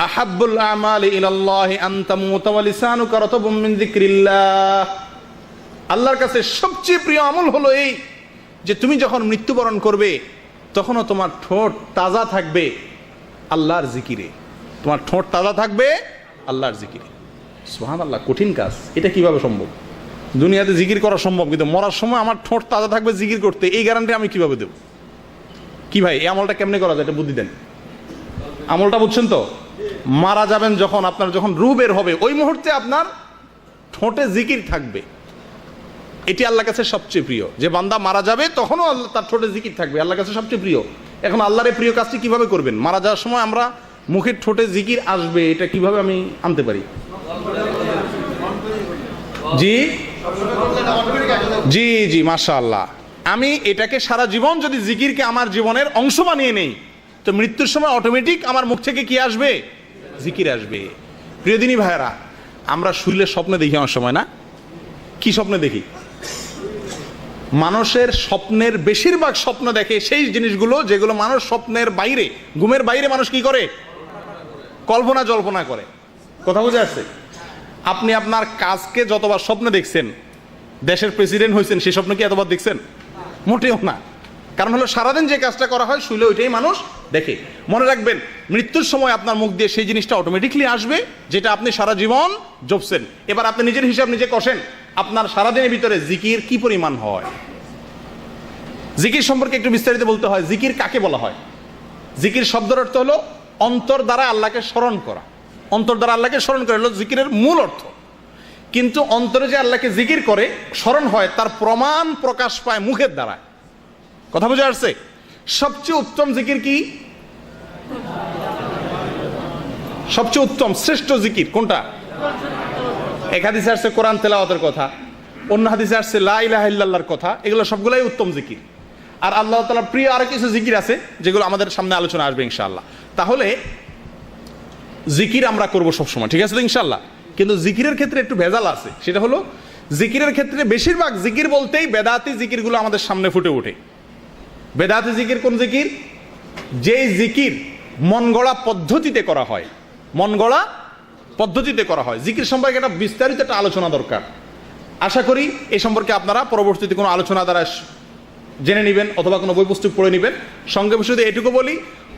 আহাব্বুল আমালি ইলাল্লাহি আন তামুতা ওয়া লিসানুকা রাতাবুম মিন যিকরিল্লাহ। আল্লাহর কাছে সবচেয়ে প্রিয় আমল হলো এই যে তুমি যখন মৃত্যুবরণ করবে তখনও তোমার ঠোঁট তাজা থাকবে আল্লাহর জিকিরে। তোমার ঠোঁট তাজা থাকবে আল্লাহর জিকিরে। সুবহানাল্লাহ, কঠিন কাজ। এটা কিভাবে সম্ভব? দুনিয়াতে জিকির করা সম্ভব, কিন্তু মরার সময় আমার ঠোঁট তাজা থাকবে জিকির করতে, এই গ্যারান্টি আমি কিভাবে দেব? কি ভাই, এই আমলটা কেমনে করা যায়? এটা বুদ্ধি দেন। আমলটা বুঝছেন তো? মারা যাবেন যখন, আপনার যখন রূহ বের হবে ওই মুহূর্তে আপনার ঠোঁটে জিকির থাকবে। এটি আল্লাহর কাছে সবচেয়ে প্রিয়। যে বান্দা মারা যাবে তখনও আল্লাহ তার ঠোঁটে জিকির থাকবে, আল্লাহর কাছে সবচেয়ে প্রিয়। এখন আল্লাহর এই প্রিয় কাজটি কিভাবে করবেন? মারা যাওয়ার সময় আমরা মুখের ঠোঁটে জিকির আসবে, এটা কিভাবে আমি আনতে পারি? জি জি জি, মাশাআল্লাহ। আমি এটাকে সারা জীবন যদি জিকিরকে আমার জীবনের অংশ বানিয়ে নেই, তো মৃত্যুর সময় অটোমেটিক আমার মুখ থেকে কি আসবে? জিকির আসবে। প্রিয় দিনী ভাইয়েরা, আমরা শুইলে স্বপ্নে দেখি অনেক সময়, না? কি স্বপ্নে দেখি? মানুষের স্বপ্নের বেশিরভাগ স্বপ্ন দেখে সেই জিনিসগুলো যেগুলো মানুষ স্বপ্নের বাইরে, ঘুমের বাইরে মানুষ কি করে? কল্পনা জল্পনা করে। কথা বুঝে আসছে? আপনি আপনার কাজকে যতবার স্বপ্নে দেখছেন, দেশের প্রেসিডেন্ট হয়েছেন, সেই স্বপ্ন কি এতবার দেখছেন? মোটেও না। কারণ হলো সারাদিন যে কাজটা করা হয় শুইলে ওইটাই মানুষ দেখে। মনে রাখবেন, মৃত্যুর সময় আপনার মুখ দিয়ে সেই জিনিসটা অটোমেটিকলি আসবে যেটা আপনি সারা জীবন জপছেন। এবার আপনি নিজের হিসাব নিজে কষেন, আপনার সারাদিনের ভিতরে জিকির কি পরিমাণ হয়। জিকির সম্পর্কে একটু বিস্তারিত বলতে হয়। জিকির কাকে বলা হয়? জিকির শব্দের অর্থ হলো অন্তর দ্বারা আল্লাহকে স্মরণ করা। অন্তর দ্বারা আল্লাহকে স্মরণ করা হলো জিকিরের মূল অর্থ। কিন্তু অন্তরে যে আল্লাহকে জিকির করে, স্মরণ হয়, তার প্রমাণ প্রকাশ পায় মুখের দ্বারা। কথা বুঝে আসছে? সবচেয়ে উত্তম জিকির কি? সবচেয়ে উত্তম শ্রেষ্ঠ জিকির কোনটা? এক হাদিসে আসছে কোরআন তেলাওয়াতের কথা, অন্য হাদিসে আসছে লা ইলাহা ইল্লাল্লাহর কথা। এগুলো সবগুলাই উত্তম জিকির। আর আল্লাহ তাআলার প্রিয় আরো কিছু জিকির আছে যেগুলো আমাদের সামনে আলোচনা আসবে ইনশাআল্লাহ। তাহলে জিকির আমরা করব সবসময়, ঠিক আছে তো ইনশাআল্লাহ। কিন্তু জিকিরের ক্ষেত্রে একটু ভেজাল আছে। সেটা হলো জিকিরের ক্ষেত্রে বেশিরভাগ জিকির বলতেই বেদাতি জিকিরগুলো আমাদের সামনে ফুটে ওঠে। বেদাতি জিকির কোন জিকির? যেই জিকির মন গড়া পদ্ধতিতে করা হয়। মন গড়া পদ্ধতিতে করা হয়। জিকির সম্পর্কে একটা বিস্তারিত একটা আলোচনা দরকার। আশা করি এই সম্পর্কে আপনারা পরবর্তীতে কোনো আলোচনা দ্বারা জেনে নেবেন অথবা কোনো বই পুস্তক পড়ে নেবেন। সঙ্গে শুধু এটুকু বলি,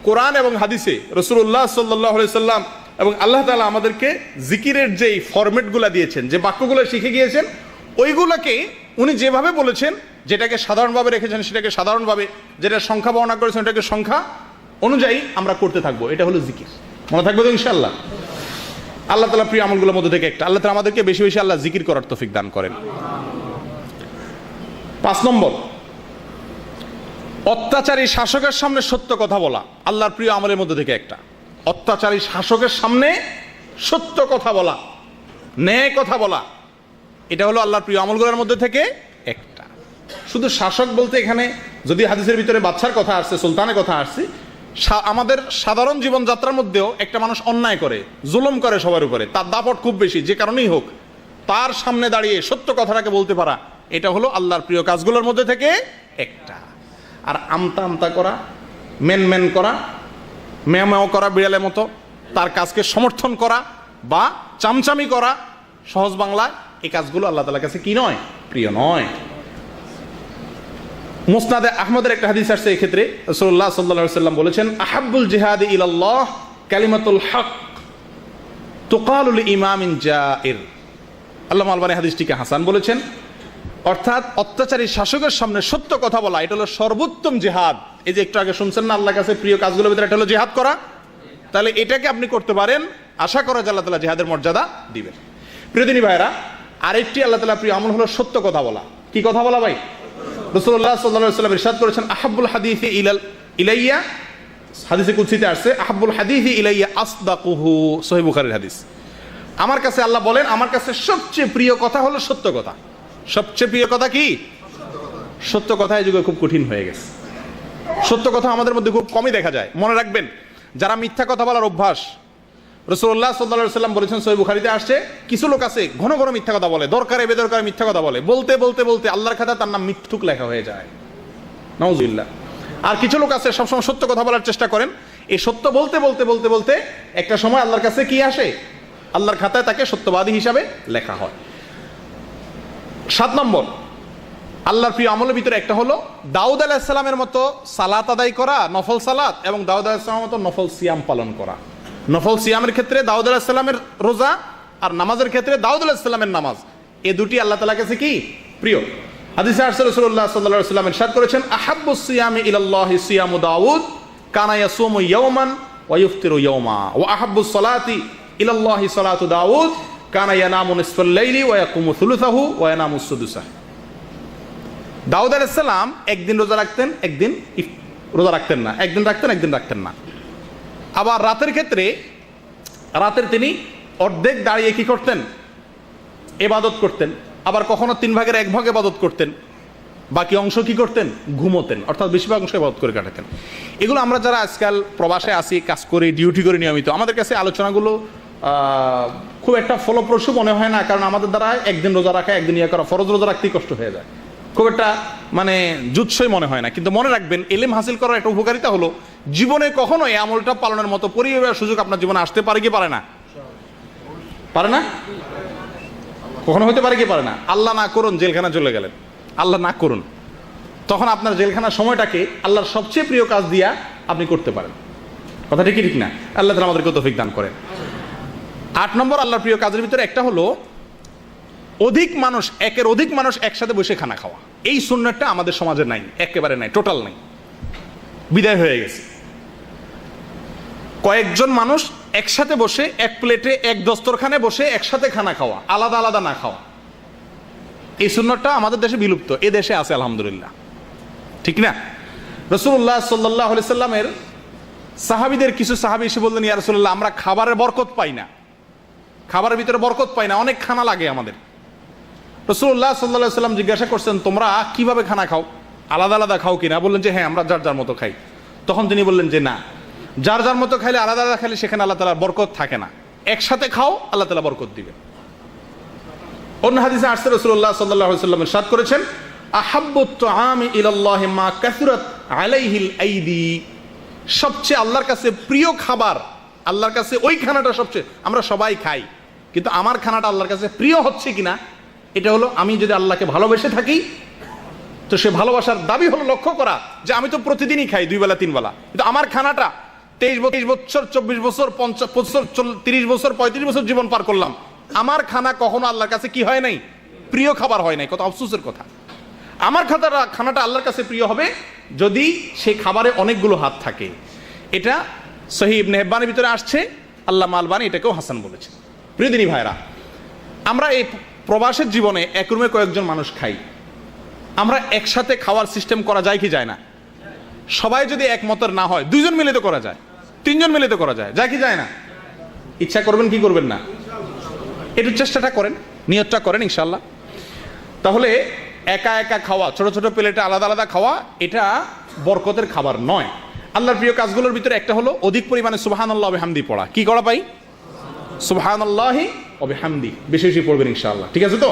কোরআন এবং হাদিসে রাসূলুল্লাহ সাল্লাল্লাহু আলাইহি সাল্লাম এবং আল্লাহ তাআলা আমাদেরকে জিকিরের যেই ফরম্যাটগুলো দিয়েছেন, যে বাক্যগুলো শিখে গিয়েছেন, ওইগুলোকে উনি যেভাবে বলেছেন, যেটাকে সাধারণভাবে রেখেছেন সেটাকে সাধারণভাবে, যেটা সংখ্যা বর্ণনা করেছেন ওটাকে সংখ্যা অনুযায়ী আমরা করতে থাকবো। এটা হলো জিকির। মনে থাকবে তো ইনশাআল্লাহ? আল্লাহ তাআলা প্রিয় আমলগুলোর মধ্যে থেকে একটা। আল্লাহ তাআলা আমাদেরকে বেশি বেশি আল্লাহ জিকির করার তৌফিক দান করেন। 5 নম্বর, অত্যাচারী শাসকের সামনে সত্য কথা বলা আল্লাহর প্রিয় আমলের মধ্যে থেকে একটা। অত্যাচারী শাসকের সামনে সত্য কথা বলা, ন্যায় কথা বলা, এটা হলো আল্লাহর প্রিয় আমলগুলোর মধ্যে থেকে একটা। শুধু শাসক বলতে এখানে যদি হাদিসের ভিতরে বাদশার কথা আসছে, সুলতানের কথা আসছে, আমাদের সাধারণ জীবনযাত্রার মধ্যেও একটা মানুষ অন্যায় করে, জুলুম করে সবার উপরে, তার দাপট খুব বেশি, যে কারণেই হোক, তার সামনে দাঁড়িয়ে সত্য কথাটাকে বলতে পারা, এটা হলো আল্লাহর প্রিয় কাজগুলোর মধ্যে থেকে একটা। আর আমতা আমতা করা, মেন করা, মেয় মেয় করা বিড়ালের মতো, তার কাজকে সমর্থন করা বা চামচামি করা, সহজ বাংলা, এই কাজগুলো আল্লাহ তাআলার কাছে কি নয়? প্রিয় নয়। মুসনাদে আহমদের একটা হাদিস আসছে, এই ক্ষেত্রে রাসূলুল্লাহ সাল্লাল্লাহু আলাইহি ওয়াসাল্লাম বলেছেন, আহাব্বুল জিহাদি ইলাল্লাহ কালিমাতুল হক তুকালু লিইমামিন জাইর। আল্লামা আলবানী হাদিসটিকে হাসান বলেছেন, অর্থাৎ অত্যাচারী শাসকের সামনে সত্য কথা বলা, এটা হলো সর্বোত্তম জিহাদ। এই যে একটু আগে শুনছেন না, আল্লাহর কাছে প্রিয় কাজগুলোর ভিতরে এটা হলো জিহাদ করা। তাহলে এটাকে আপনি করতে পারেন, আশা করা যায় আল্লাহ তাআলা জিহাদের মর্যাদা দিবেন। প্রিয় দিনী ভাইরা, আরেকটি আল্লাহ তাআলা প্রিয় আমল হলো সত্য কথা বলা। কি কথা বলা ভাই? রাসূলুল্লাহ সাল্লাল্লাহু আলাইহি ওয়াসাল্লাম ইরশাদ করেছেন, আহাব্বুল হাদিসি ইলাইয়া, হাদিসে কুদসিতে আসছে, আহাব্বুল হাদিসি ইলাইয়া আসদাকুহু, সহিহ বুখারীর হাদিস। আমার কাছে আল্লাহ বলেন, আমার কাছে সবচেয়ে প্রিয় কথা হলো সত্য কথা। সবচেয়ে প্রিয় কথা কি? সত্য কথা। এই যুগে খুব কঠিন হয়ে গেছে। সত্য কথা আমাদের মধ্যে খুব কমই দেখা যায়। মনে রাখবেন, যারা মিথ্যা কথা বলার অভ্যাস, রাসূলুল্লাহ সাল্লাল্লাহু আলাইহি ওয়াসাল্লাম বলেছেন, সহিহ বুখারীতে আসছে, কিছু লোক আছে ঘন ঘন মিথ্যা কথা বলে, দরকারে বেদরকারে মিথ্যা কথা বলে, বলতে বলতে বলতে আল্লাহর খাতায় তার নাম মিথ্যুক লেখা হয়ে যায়, নাউযুবিল্লাহ। আর কিছু লোক আছে সবসময় সত্য কথা বলার চেষ্টা করেন, এই সত্য বলতে বলতে বলতে বলতে একটা সময় আল্লাহর কাছে কি আসে? আল্লাহর খাতায় তাকে সত্যবাদী হিসাবে লেখা হয়। 7 নম্বর, আল্লাহর প্রিয় আমলের ভিতরে একটা হলো দাউদ আলাইহিস সালামের মতো সালাত আদায় করা, নফল সালাত, এবং দাউদ আলাইহিস সালামের মতো নফল সিয়াম পালন করা। নফল সিয়ামের ক্ষেত্রে দাউদ আলাইহিস সালামের রোজা, আর নামাজের ক্ষেত্রে দাউদ আলাইহিস সালামের নামাজ, এই দুটি আল্লাহ তাআলার কাছে কি? প্রিয়। হাদিসে আসছে, রাসূলুল্লাহ সাল্লাল্লাহু আলাইহি ওয়াসাল্লাম ইরশাদ করেছেন, আহাব্বুস সিয়ামি ইলাল্লাহি সিয়ামু দাউদ কানা ইয়াসুমু ইয়াওমান ওয়া ইফতিরু ইয়াওমা ওয়া আহাব্বুস সালাতি ইলাল্লাহি সালাতু দাউদ কানা ইয়ানামু নিসফাল লাইলি ওয়া ইয়াকুমু সুলুসাহু ওয়া ইয়ানামু সুদুসাহু। দাউদ আলাইহিস সালাম একদিন রোজা রাখতেন, একদিন রোজা রাখতেন না, একদিন রাখতেন, একদিন রাখতেন না। আবার রাতের ক্ষেত্রে, রাতের তিনি অর্ধেক দাঁড়িয়ে কি করতেন? ইবাদত করতেন। আবার কখনো 3 ভাগের 1 ভাগ ইবাদত করতেন, বাকি অংশ কি করতেন? ঘুমোতেন, অর্থাৎ বেশিরভাগ অংশ ইবাদত করে কাটাতেন। এগুলো আমরা যারা আজকাল প্রবাসে আসি, কাজ করি, ডিউটি করি নিয়মিত, আমাদের কাছে আলোচনাগুলো খুব একটা ফলপ্রসূ মনে হয় না, কারণ আমাদের দ্বারা একদিন রোজা রাখা, একদিন ইয়ে করা, ফরজ রোজা রাখতেই কষ্ট হয়ে যায়, খুব একটা মানে জুৎসই মনে হয় না। কিন্তু মনে রাখবেন, ইলম হাসিল করার একটা উপকারিতা হলো, জীবনে কখনো এই আমলটা পালনের মতো পরিবেশের সুযোগ আপনার জীবনে আসতে পারে কি পারে না? পারে না? কখনো হতে পারে কি পারে না? আল্লাহ না করুন জেলখানা চলে গেলেন, আল্লাহ না করুন, তখন আপনার জেলখানার সময়টাকে আল্লাহর সবচেয়ে প্রিয় কাজ দিয়া আপনি করতে পারেন। কথা ঠিক ঠিক না? আল্লাহ তাআলা আমাদেরকে তৌফিক দান করেন। 8 নম্বর আল্লাহর প্রিয় কাজের ভিতরে একটা হলো একের অধিক মানুষ একসাথে বসে খানা খাওয়া। এই সুন্নাতটা আমাদের সমাজে নাই, একেবারে নাই, টোটাল নাই, বিদায় হয়ে গেছে। কয়েকজন মানুষ একসাথে বসে এক প্লেটে, এক দস্তরখানে বসে একসাথে খানা খাওয়া, আলাদা আলাদা না খাওয়া, এই সুন্নাতটা আমাদের দেশে বিলুপ্ত। এ দেশে আছে আলহামদুলিল্লাহ, ঠিক না? রাসূলুল্লাহ সাল্লাল্লাহু আলাইহি সাল্লামের সাহাবীদের কিছু সাহাবী এসে বললেন, ইয়া রাসূলুল্লাহ, আমরা খাবারের বরকত পাই না, খাবারের ভিতরে বরকত পাই না, অনেক খানা লাগে আমাদের। রাসূলুল্লাহ সাল্লাল্লাহু আলাইহি সাল্লাম জিজ্ঞাসা করছেন, তোমরা কিভাবে খানা খাও? আলাদা আলাদা খাও কিনা? বললেন যে হ্যাঁ, আমরা যার যার মতো খাই। তখন তিনি বললেন যে না, যার যার মতো খাইলে, আলাদা আলাদা খাইলে সেখানে আল্লাহ তাআলার বরকত থাকে না, একসাথে খাও, আল্লাহ তাআলা বরকত দিবে। অন্য হাদিসে আসছে, রাসূলুল্লাহ সাল্লাল্লাহু আলাইহি ওয়াসাল্লাম ইরশাদ করেছেন, আহাব্বুত তুআমি ইলাল্লাহি মা কাসুরাত আলাইহিল আইদি, সবচেয়ে আল্লাহর কাছে প্রিয় খাবার, আল্লাহর কাছে ওই খানাটা সবচেয়ে, আমরা সবাই খাই, কিন্তু আমার খানাটা আল্লাহর কাছে প্রিয় হচ্ছে কিনা, এটা হলো আমি যদি আল্লাহকে ভালোবেসে থাকি, তো সে ভালোবাসার দাবি হলো লক্ষ্য করা যে আমি তো প্রতিদিনই খাই 2 বেলা 3 বেলা, কিন্তু আমার খানাটা 23 বছর 24 বছর 50 বছর 30 বছর 35 বছর জীবন পার করলাম, আমার খানা কখনো আল্লাহর কাছে কি হয় নাই? প্রিয় খাবার হয় নাই। কত আফসোসের কথা। আমার খানাটা আল্লাহর কাছে প্রিয় হবে যদি সেই খাবারে অনেকগুলো হাত থাকে। এটা সহিহ ইবনে হিব্বানের ভিতরে আসছে, আল্লামা আলবানী এটাকেও হাসান বলেছে। প্রিয় দিনী ভাইরা, আমরা এই প্রবাসের জীবনে এক রুমে কয়েকজন মানুষ খাই, আমরা একসাথে খাওয়ার সিস্টেম করা যায় কি যায় না? সবাই যদি একমতের না হয়, 2 জন মিলে তো করা যায়, 3 জন মিলে তো করা যায়, যায় কি যায় না? ইচ্ছা করবেন কি করবেন না? একটু চেষ্টাটা করেন, নিয়তটা করেন ইনশাল্লাহ। তাহলে একা একা খাওয়া, ছোট ছোট প্লেটে আলাদা আলাদা খাওয়া, এটা বরকতের খাবার নয়। আল্লাহর প্রিয় কাজগুলোর ভিতরে একটা হলো অধিক পরিমাণে সুবহানাল্লাহ ওয়া বিহামদি পড়া। কি করা পাই? সুবহানাল্লাহি ওয়া বিহামদি বেশি বেশি পড়বেন ইনশাআল্লাহ। ঠিক আছে তো?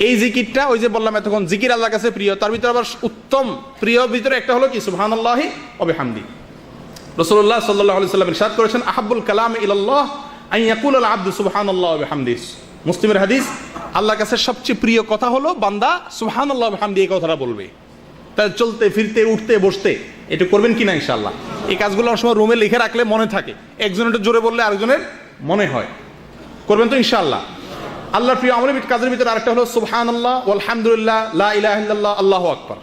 এই জিকিরটা ওই যে বললাম এতক্ষণ, জিকির আল্লাহর কাছে প্রিয়, তার ভিতরে আবার উত্তম প্রিয় ভিতরে একটা হলো কি? সুবহানাল্লাহি ওয়া বিহামদি। রাসূলুল্লাহ সাল্লাল্লাহু আলাইহি ওয়াসাল্লাম ইরশাদ করেছেন, আহাব্বুল কালামি ইলাল্লাহ আন ইয়াকুলাল আবদু সুবহানাল্লাহি ওয়া বিহামদিহি। মুসলিমের হাদিস, আল্লাহর কাছে সবচেয়ে প্রিয় কথা হলো বান্দা সুবহানাল্লাহি ওয়া বিহামদিহি এই কথাটা বলবে। তাই চলতে ফিরতে উঠতে বসতে এটা করবেন কিনা ইনশাআল্লাহ। এই কাজগুলো অনেক সময় রুমে লিখে রাখলে মনে থাকে, একজনের একটু জোরে বললে আরেকজনের মনে হয়। করবেন তো ইনশাআল্লাহ। আল্লাহর প্রিয় আমলের কাজের ভিতরে আরেকটা হলো সুবহানাল্লাহ ওয়াল হামদুলিল্লাহ লা ইলাহা ইল্লাল্লাহ আল্লাহু আকবার।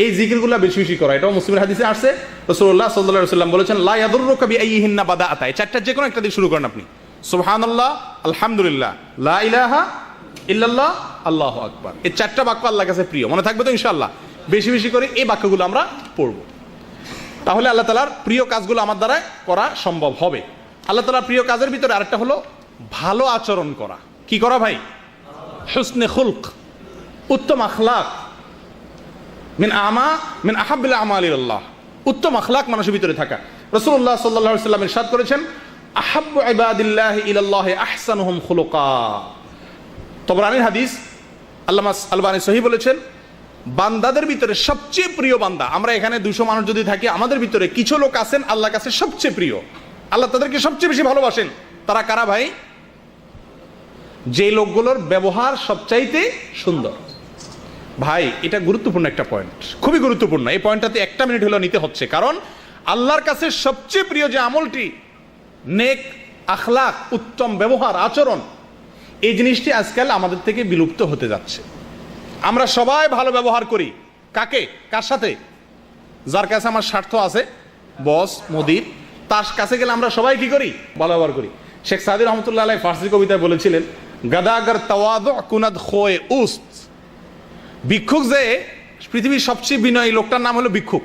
এই জিকিরগুলো বেশি বেশি করা, এটাও মুসলিমের হাদিসে আসছে। রাসূলুল্লাহ সাল্লাল্লাহু আলাইহি ওয়াসাল্লাম বলেছেন, লা ইয়াদুররুকা বিআইয়িহিন্না বাদাআতা। এই চারটা যে কোনো একটা দিয়ে শুরু করেন আপনি। সুবহানাল্লাহ, আলহামদুলিল্লাহ, লা ইলাহা ইল্লাল্লাহ, আল্লাহু আকবার। এই চারটা বাক্য আল্লাহর কাছে প্রিয়। মনে থাকবে তো ইনশাআল্লাহ? বেশি বেশি করে এই বাক্যগুলো আমরা পড়ব, তাহলে আল্লাহ তাআলার প্রিয় কাজগুলো আমার দ্বারা করা সম্ভব হবে। আল্লাহ তাআলার প্রিয় কাজের ভিতরে আরেকটা হলো ভালো আচরণ করা। কি করা ভাই? হুসনে খুলক, উত্তম আখলাক। মিন আহাব্বিল আমালি ইলাল্লাহ, উত্তম আখলাক মানুষের ভিতরে থাকা। রাসূলুল্লাহ সাল্লাল্লাহু আলাইহি ওয়াসাল্লাম ইরশাদ করেছেন, আহাব্বু ইবাদিল্লাহি ইলাল্লাহি আহসানুহুম খুলুকা। তবরানির হাদিস, আল্লামা আলবানী সহিহ বলেছেন, বান্দাদের ভিতরে সবচেয়ে প্রিয় বান্দা, আমরা এখানে 200 মানুষ যদি থাকি, আমাদের ভিতরে কিছু লোক আছেন আল্লাহর কাছে সবচেয়ে প্রিয়, আল্লাহ তাদেরকে সবচেয়ে বেশি ভালোবাসেন। তারা কারা ভাই? যে লোকগুলোর ব্যবহার সবচাইতে সুন্দর। ভাই এটা গুরুত্বপূর্ণ একটা পয়েন্ট, খুবই গুরুত্বপূর্ণ। এই পয়েন্টটাতে 1 মিনিট হলেও নিতে হচ্ছে, কারণ আল্লাহর কাছে সবচেয়ে প্রিয় যে আমলটি নেক আখলাক, উত্তম ব্যবহার আচরণ, এই জিনিসটি আজকাল আমাদের থেকে বিলুপ্ত হতে যাচ্ছে। আমরা সবাই ভালো ব্যবহার করি, কাকে? কার সাথে? যার কাছে আমার স্বার্থ আছে, বস মুদির, তার কাছে গেলে আমরা সবাই কি করি? ভালো ব্যবহার করি। শেখ সাদি রহমতুল্লাহ আলাইহি ফার্সি কবিতায় বলেছিলেন, গাদাগার তাওয়াদু কুনাদ খোয়ে উস্ত। ভিক্ষুক যে পৃথিবীর সবচেয়ে বিনয়ী লোকটার নাম হলো ভিক্ষুক,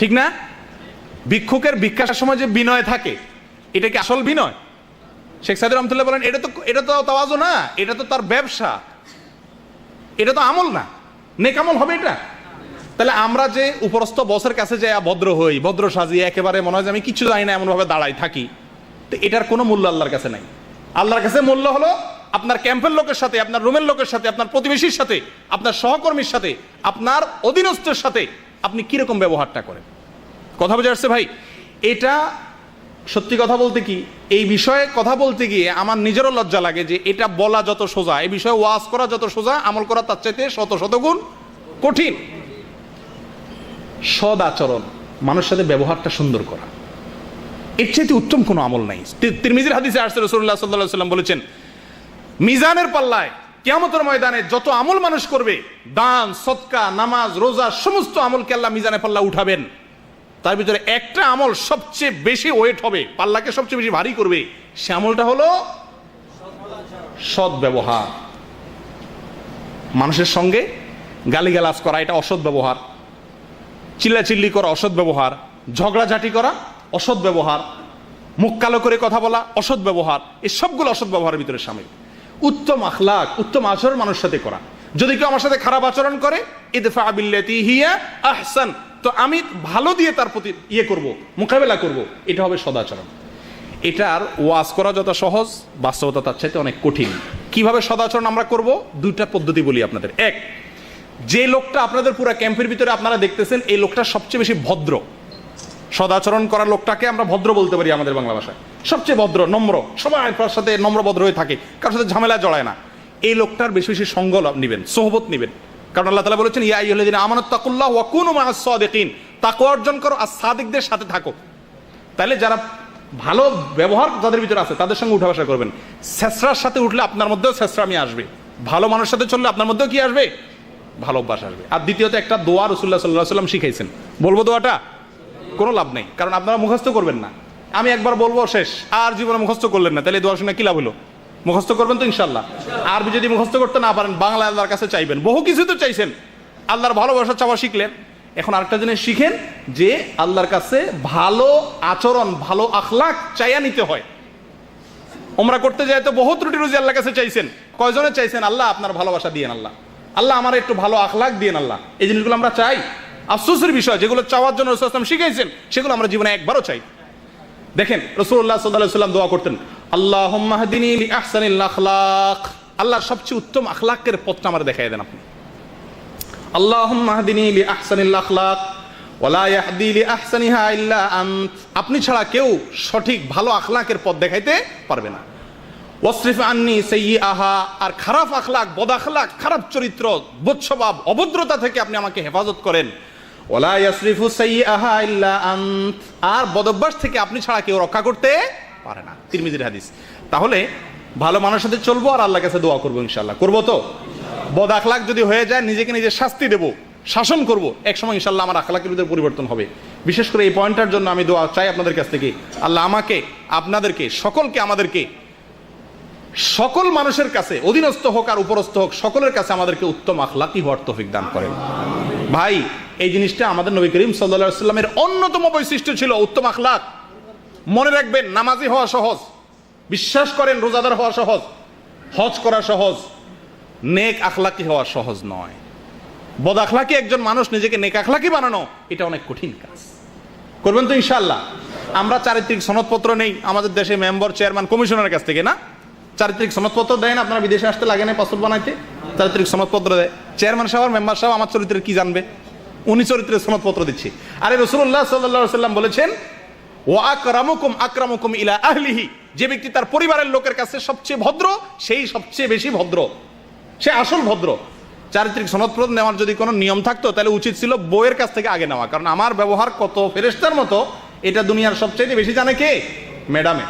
ঠিক না? ভিক্ষুকের ভিক্ষার সময় যে বিনয় থাকে, এটা কি আসল বিনয়? শেখ সাদি রহমতুল্লাহ বলেন, এটা তো তাওয়াজু না, এটা তো তার ব্যবসা, এটা তো আমল না, নেক আমল হবে এটা? তাহলে আমরা যে উপরস্থ বসের কাছে যাই ভদ্র হই, ভদ্র সাজিয়ে একেবারে মনে হয় যে আমি কিছু জানি না এমন ভাবে দাঁড়াই থাকি, তো এটার কোনো মূল্য আল্লাহর কাছে নাই। আল্লাহর কাছে মূল্য হলো আপনার ক্যাম্পের লোকের সাথে, আপনার রুমের লোকের সাথে, আপনার প্রতিবেশীর সাথে, আপনার সহকর্মীর সাথে, আপনার অধীনস্থের সাথে আপনি কিরকম ব্যবহারটা করেন। কথা বোঝা যাচ্ছে ভাই? এটা সত্যি কথা বলতে কি, এই বিষয়ে কথা বলতে গিয়ে আমার নিজেরও লজ্জা লাগে যে এটা বলা যত সোজা, এই বিষয়ে ওয়াজ করা যত সোজা, আমল করা তার চাইতে শত শত গুণ কঠিন। সদ আচরণ, মানুষের সাথে ব্যবহারটা সুন্দর করা, এর চাইতে উত্তম কোনো আমল নাই। তিরমিজির হাদিসে আসছে, রাসূলুল্লাহ সাল্লাল্লাহু আলাইহি ওয়াসাল্লাম বলেছেন, মিজানের পাল্লায় কিয়ামতের ময়দানে যত আমল মানুষ করবে, দান সদকা নামাজ রোজা সমস্ত আমলকে আল্লাহ মিজানের পাল্লা উঠাবেন, তার ভিতরে একটা আমল সবচেয়ে বেশি ওয়েট হবে, পাল্লাকে সবচেয়ে বেশি ভারী করবে, সে আমলটা হলো সৎ ব্যবহার। মানুষের সঙ্গে গালিগালাজ করা এটা অসৎ ব্যবহার, চিল্লাচিল্লি করা অসৎ ব্যবহার, ঝগড়াঝাটি করা অসৎ ব্যবহার, মুখ কালো করে কথা বলা অসৎ ব্যবহার, এই সবগুলো অসৎ ব্যবহারের ভিতরে সামিল। উত্তম আখলাক, উত্তম আচরণ মানুষের সাথে করা। যদি কেউ আমার সাথে খারাপ আচরণ করে, ইদফা বিল্লাতি হিয়া আহসান, তো আমি ভালো দিয়ে তার প্রতি করব, মোকাবেলা করব, এটা হবে সদাচরণ। এটার ওয়াজ করা যত সহজ, বাস্তবতা তার চাইতে অনেক কঠিন। কিভাবে সদাচরণ আমরা করব? 2টা পদ্ধতি বলি আপনাদের। এক, যে লোকটা আপনাদের পুরো ক্যাম্পের ভিতরে আপনারা দেখতেছেন, এই লোকটা সবচেয়ে বেশি ভদ্র, সদাচরণ করার লোকটাকে আমরা ভদ্র বলতে পারি আমাদের বাংলা ভাষায়, সবচেয়ে ভদ্র, নম্র, সবাই তার সাথে নম্র ভদ্র হয়ে থাকে, কারোর সাথে ঝামেলা জড়ায় না। এই লোকটার বেশি বেশি সঙ্গ নেবেন, সোহবত নেবেন, কারণ আল্লাহ তাআলা বলেছেন, ইয়া আইয়ুহাল্লাযীনা আমানুত্তাকুল্লাহ ওয়া কুনু মা'আস সাদিকিন, তাকওয়া অর্জন করো আর সাদিকদের সাথে থাকো। তাহলে যারা ভালো ব্যবহার যাদের ভিতরে আছে তাদের সঙ্গে উঠা বসা করবেন। ছেঁচড়ার সাথে উঠলে আপনার মধ্যেও ছেঁচড়ামি আসবে, ভালো মানুষের সাথে চললে আপনার মধ্যেও কি আসবে? ভালো অভ্যাস আসবে। আর দ্বিতীয়ত একটা দোয়া রাসূলুল্লাহ সাল্লাল্লাহু আলাইহি ওয়াসাল্লাম শিখাইছেন, বলবো দোয়াটা? কোনো লাভ নেই, কারণ আপনারা মুখস্থ করবেন না। আমি একবার বলবো শেষ, আর জীবনে মুখস্থ করলেন না, তাহলে দোয়া শুনে কি লাভ হলো? মুখস্থ করবেন তো ইনশাল্লাহ। আরবি যদি মুখস্থ করতে না পারেন, বাংলা আল্লাহর কাছে চাইবেন। বহু কিছু তো চাইছেন, আল্লাহর ভালোবাসা চাওয়া শিখলেন। এখন আরেকটা জিনিস শিখেন যে আল্লাহর কাছে ভালো আচরণ, ভালো আখলাক চাইয়া নিতে হয়। ওমরা করতে যায় তো বহু ত্রুটি রুজি আল্লাহর কাছে চাইছেন। কয়জনে চাইছেন আল্লাহ আপনার ভালোবাসা দিয়েন, আল্লাহ আল্লাহ আমার একটু ভালো আখলাক দিয়েন আল্লাহ। এই জিনিসগুলো আমরা চাই। আফসোসের বিষয়, যেগুলো চাওয়ার জন্য রাসূলুল্লাহ সাল্লাল্লাহু আলাইহি ওয়াসাল্লাম শিখাইছেন সেগুলো আমরা জীবনে একবারও চাই। দেখেন রাসূলুল্লাহ সাল্লাল্লাহু আলাইহি ওয়াসাল্লাম দোয়া করতেন, আল্লাহুম্মা হদিনি লিআহসানিল আখলাক। আল্লাহর সবচেয়ে উত্তম আখলাকের পথটা আমার দেখাই দেন আপনি। আল্লাহুম্মা হদিনি লিআহসানিল আখলাক ওয়া লা ইয়াহদি লিআহসানিহা ইল্লা আনত। আপনি ছাড়া কেউ সঠিক ভালো আখলাকের পথ দেখাইতে পারবে না। ওয়াসরিফ আন্নি সাইয়্যাহা, আর খারাপ আখলাক, বদ আখলাক, খারাপ চরিত্র, বদ স্বভাব, অভদ্রতা থেকে আপনি আমাকে হেফাজত করেন। ওয়ালা ইয়াসরিফু সাইয়্যাহা ইল্লা আনত, আর বদ অভ্যাস থেকে আপনি ছাড়া কেউ রক্ষা করতে পারে না। তিরমিজির হাদিস। তাহলে ভালো মানুষের সাথে চলবো আর আল্লাহর কাছে দোয়া করবো ইনশাআল্লাহ। করবো তো? বদ আখলাক যদি হয়ে যায় নিজেকে নিজে শাস্তি দেব, শাসন করব, এক সময় ইনশাআল্লাহ আমার আখলাকের ভিতরে পরিবর্তন হবে। বিশেষ করে এই পয়েন্টটার জন্য আমি দোয়া চাই আপনাদের কাছ থেকে। আল্লাহ আমাকে, আপনাদেরকে, সকলকে, আমাদেরকে, সকল মানুষের কাছে, অধীনস্থ হোক আর উপরস্থ হোক, সকলের কাছে আমাদেরকে উত্তম আখলাকি হওয়ার তৌফিক দান করেন। ভাই, এই জিনিসটা আমাদের নবী করিম সাল্লাল্লাহু আলাইহি ওয়াসাল্লামের অন্যতম বৈশিষ্ট্য ছিল, উত্তম আখলাক। মনে রাখবেন, নামাজি হওয়া সহজ, বিশ্বাস করেন রোজাদার হওয়া সহজ, হজ করা সহজ, নেক আখলাকি হওয়া সহজ নয়। বদ আখলাকি একজন মানুষ নিজেকে নেক আখলাকি বানানো, এটা অনেক কঠিন কাজ। করবেন তো ইনশাআল্লাহ? আমরা চারিত্রিক সনদপত্র নেই আমাদের দেশে মেম্বার, চেয়ারম্যান, কমিশনারের কাছ থেকে, না? চারিত্রিক সনদপত্র দেয় না? আপনারা বিদেশে আসতে লাগে না পাসপোর্ট বানাইতে? চারিত্রিক সনদপত্র দেয়। চেয়ারম্যান সাহেব, মেম্বার সাহেব আমার চরিত্রের কি জানবে? উনি চরিত্রের সনদপত্র দিচ্ছে। আরে রাসূলুল্লাহ সাল্লাল্লাহু আলাইহি ওয়াসাল্লাম বলেছেন, ওয়া আকরামুকুম আকরামুকুম ইলা আহলিহি, যে ব্যক্তি তার পরিবারের লোকের কাছে সবচেয়ে ভদ্র, সেই সবচেয়ে বেশি ভদ্র, সে আসল ভদ্র। চারিত্রিক সনদপত্র নেওয়ার যদি কোনো নিয়ম থাকতো তাহলে উচিত ছিল বউয়ের কাছ থেকে আগে নেওয়া, কারণ আমার ব্যবহার কত ফেরেশতার মতো এটা দুনিয়ার সবচেয়ে বেশি জানে কে? ম্যাডামে।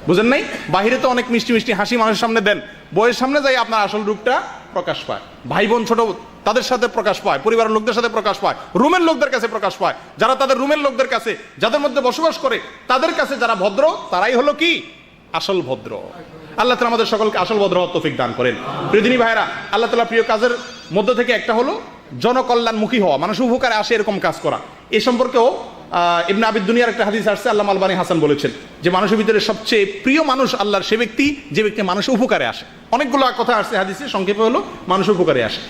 বুঝেন নাই? বাহিরে তো অনেক মিষ্টি মিষ্টি হাসি মানুষের সামনে দেন, বইয়ের সামনে যাই আপনার আসল রূপটা প্রকাশ পায়। ভাই বোন ছোট তাদের সাথে প্রকাশ পায়, পরিবারের লোকদের সাথে প্রকাশ পায়, রুমের লোকদের কাছে প্রকাশ পায়। যারা তাদের রুমের লোকদের কাছে, যাদের মধ্যে বসবাস করে, তাদের কাছে যারা ভদ্র, তারাই হলো কি? আসল ভদ্র। আল্লাহ তাআলা আমাদের সকলকে আসল ভদ্র হওয়ার তৌফিক দান করেন। প্রিয় দিনী ভাইরা, আল্লাহ তাআলা প্রিয় কাজের মধ্যে থেকে একটা হলো জনকল্যাণমুখী হওয়া, মানুষ উপকারে আসে এরকম কাজ করা। এ সম্পর্কেও ইবনে আবিদ দুনিয়ার একটা হাদিস আসছে, আল্লামা আলবানী হাসান বলেছেন যে মানুষের ভিতরে সবচেয়ে প্রিয় মানুষ আল্লাহর সে ব্যক্তি যে ব্যক্তি মানুষের উপকারে আসে। অনেকগুলো কথা আসছে হাদিসে, সংক্ষেপে হলো মানুষের উপকারে আসে।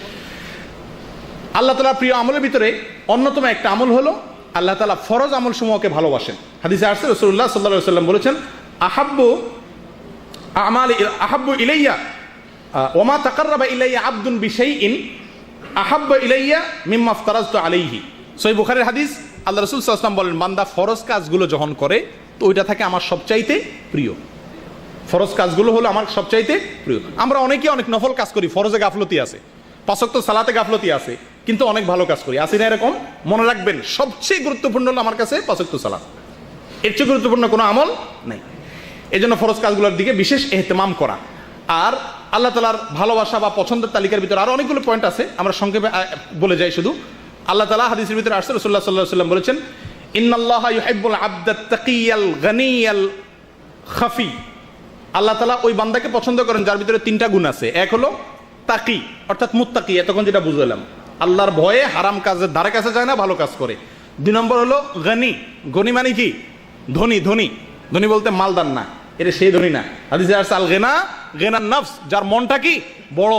আল্লাহ তাআলার প্রিয় আমলের ভিতরে অন্যতম একটা আমল হলো আল্লাহ তাআলা ফরজ আমল সমূহকে ভালোবাসেন। হাদিসে আসছে রাসূলুল্লাহ সাল্লাল্লাহু আলাইহি ওয়াসাল্লাম বলেছেন, আহাব্বু ইলাইয়া ওয়া মা তাকাররাবা ইলাইয়া আবদুন বিশাইইন আহাব্বু ইলাইয়া মিম্মা আফতারাজতু আলাইহি। সহিহ বুখারীর হাদিস। আল্লাহ রাসূল সাল্লাল্লাহু আলাইহি ওয়াসাল্লাম বলেন, বান্দা ফরজ কাজগুলো যখন করে তো ওইটা থাকে আমার সবচাইতে প্রিয়। ফরজ কাজগুলো হলো আমার সবচাইতে প্রিয়। আমরা অনেকেই অনেক নফল কাজ করি, ফরজে গাফলতি আছে, পাঁচ ওয়াক্ত সালাতে গাফলতি আছে, কিন্তু অনেক ভালো কাজ করি, আছে না এরকম? মনে রাখবেন, সবচেয়ে গুরুত্বপূর্ণ হলো আমার কাছে পাঁচ ওয়াক্ত সালাত, এর চেয়ে গুরুত্বপূর্ণ কোনো আমল নেই। এই জন্য ফরজ কাজগুলোর দিকে বিশেষ এহতেমাম করা। আর আল্লাহ তাআলার ভালোবাসা বা পছন্দের তালিকার ভিতরে আরো অনেকগুলো পয়েন্ট আছে, আমরা সংক্ষেপে বলে যাই শুধু। আল্লাহ তাআলা হাদিসের ভিতরে আসছে, রাসূলুল্লাহ সাল্লাল্লাহু আলাইহি ওয়াসাল্লাম বলেছেন, ইন্নাল্লাহা ইউহিব্বুল আবদাত তাকিয়াল গানিয়াল খাফি। আল্লাহ তাআলা ওই বান্দাকে পছন্দ করেন যার ভিতরে তিনটা গুণ আছে। এক হলো তাকি, অর্থাৎ মুত্তাকি, এতক্ষণ যেটা বুঝলাম, আল্লাহর ভয়ে হারাম কাজের ধারে কাছে যায় না, ভালো কাজ করে। দুই নম্বর হলো গনি। গনি মানে কি? ধনী। ধনী ধনী বলতে মালদার না, এটা সেই ধনী না। হাদিসে আসছে আল গিনা গিনান নফস, যার মনটা কি? বড়।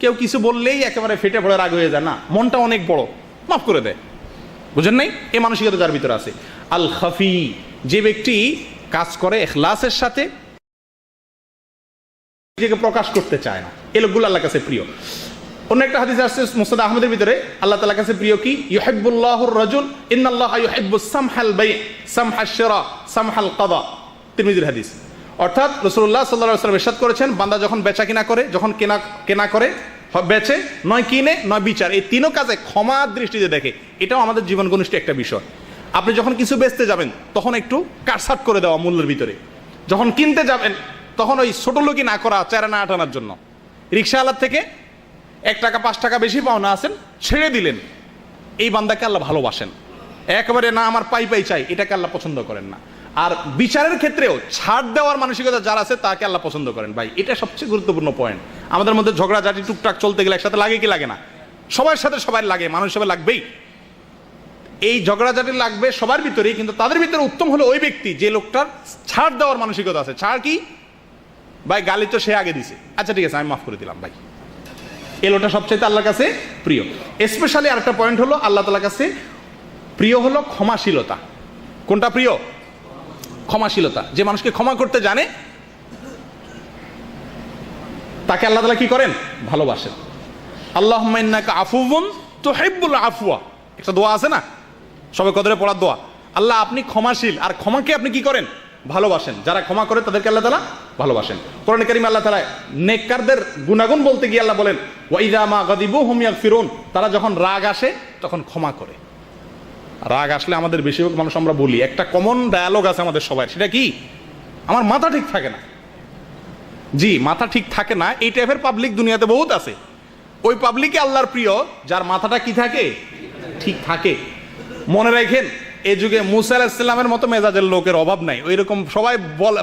কেউ কিছু বললেই একেবারে ফেটে পড়ে রাগ হয়ে যায় না, মনটা অনেক বড়, মাফ করে দেয়। বুঝেন নাই? এই মানসিকতা যার ভিতরে আছে। আল খাফি, যে ব্যক্তি কাজ করে ইখলাসের সাথে, নিজেকে প্রকাশ করতে চায় না, এই লোকগুলো আল্লাহর কাছে প্রিয়। অন্য একটা হাদিস আসছে মুসনাদ আহমদের ভিতরে, আল্লাহ তাআলার কাছে প্রিয় কি? ইউহিব্বুল্লাহুর রাজুল ইন্নাল্লাহা ইউহিব্বুস সামহাল বাই সামহাশ শিরা সামহাল কাদা। তিরমিজির হাদিস। অর্থাৎ রাসূলুল্লাহ সাল্লাল্লাহু আলাইহি ওয়াসাল্লাম ইরশাদ করেছেন, বান্দা যখন বেচা কিনা করে, যখন কেনা করে, বেচে, নয় কিনে, নয় বিচার, এই তিনও কাজে ক্ষমার দৃষ্টিতে দেখে। এটাও আমাদের জীবন ঘনিষ্ঠ একটা বিষয়। আপনি যখন কিছু বেচতে যাবেন তখন একটু কাটছাট করে দেওয়া মূল্যের ভিতরে, যখন কিনতে যাবেন তখন ওই ছোট লোকই না করা, চেরা না আটানোর জন্য। রিক্সাওয়ালার থেকে 1 টাকা 5 টাকা বেশি পাওনা আছেন, ছেড়ে দিলেন। এই বান্দাকে আল্লাহ ভালোবাসেন। একেবারে না আমার পাই পাই চাই, এটাকে আল্লাহ পছন্দ করেন না। আর বিচারের ক্ষেত্রেও ছাড় দেওয়ার মানসিকতা যার আছে তাকে আল্লাহ পছন্দ করেন। ভাই এটা সবচেয়ে গুরুত্বপূর্ণ পয়েন্ট। আমাদের মধ্যে ঝগড়াঝাটি টুকটাক চলতে গেলে একসাথে লাগে কি লাগে না? সবার সাথে সবাই লাগে, মানুষ হিসেবে লাগবেই। এই ঝগড়াঝাটি লাগবে সবার ভিতরেই, কিন্তু তাদের ভিতরে উত্তম হলো ওই ব্যক্তি যে লোকটার ছাড় দেওয়ার মানসিকতা আছে। ছাড় কি ভাই? গালি তো সে আগে দিছে, আচ্ছা ঠিক আছে আমি মাফ করে দিলাম ভাই। এই লোকটা সবচেয়ে আল্লাহর কাছে প্রিয়। স্পেশালি আরেকটা পয়েন্ট হলো আল্লাহ তাআলার কাছে প্রিয় হলো ক্ষমাশীলতা। কোনটা প্রিয়? ক্ষমাশীলতা। যে মানুষকে ক্ষমা করতে জানে তাকে আল্লাহ তাআলা কি করেন? ভালোবাসেন। আল্লাহুম্মা ইন্নাকা আফুউন তুহিব্বুল আফওয়া, একটা দোয়া আছে না সবে কদরে পড়ার দোয়া। আল্লাহ আপনি ক্ষমাশীল, আর ক্ষমাকে আপনি কি করেন? ভালোবাসেন। যারা ক্ষমা করে তাদেরকে আল্লাহ তাআলা ভালোবাসেন। কোরআনে কারীমে আল্লাহ তাআলা নেককারদের গুনাহগুণ বলতে গিয়ে আল্লাহ বলেন ওয়া ইযা মা গাদিবু হুম ইয়াগফিরুন, তারা যখন রাগ আসে তখন ক্ষমা করে। রাগ আসলে আমাদের বেশিরভাগ মানুষ আমরা বলি, একটা কমন ডায়ালগ আছে আমাদের সবাই, সেটা কি? আমার মাথা ঠিক থাকে না। জি, মাথা ঠিক থাকে না, এই টাইপের পাবলিক দুনিয়াতে বহুত আছে। ওই পাবলিকে আল্লাহর প্রিয় যার মাথাটা কি থাকে? ঠিক থাকে। মনে রাখেন এই যুগে মুসা আলাইহিস সালামের মতো মেজাজের লোকের অভাব নাই। ওই রকম সবাই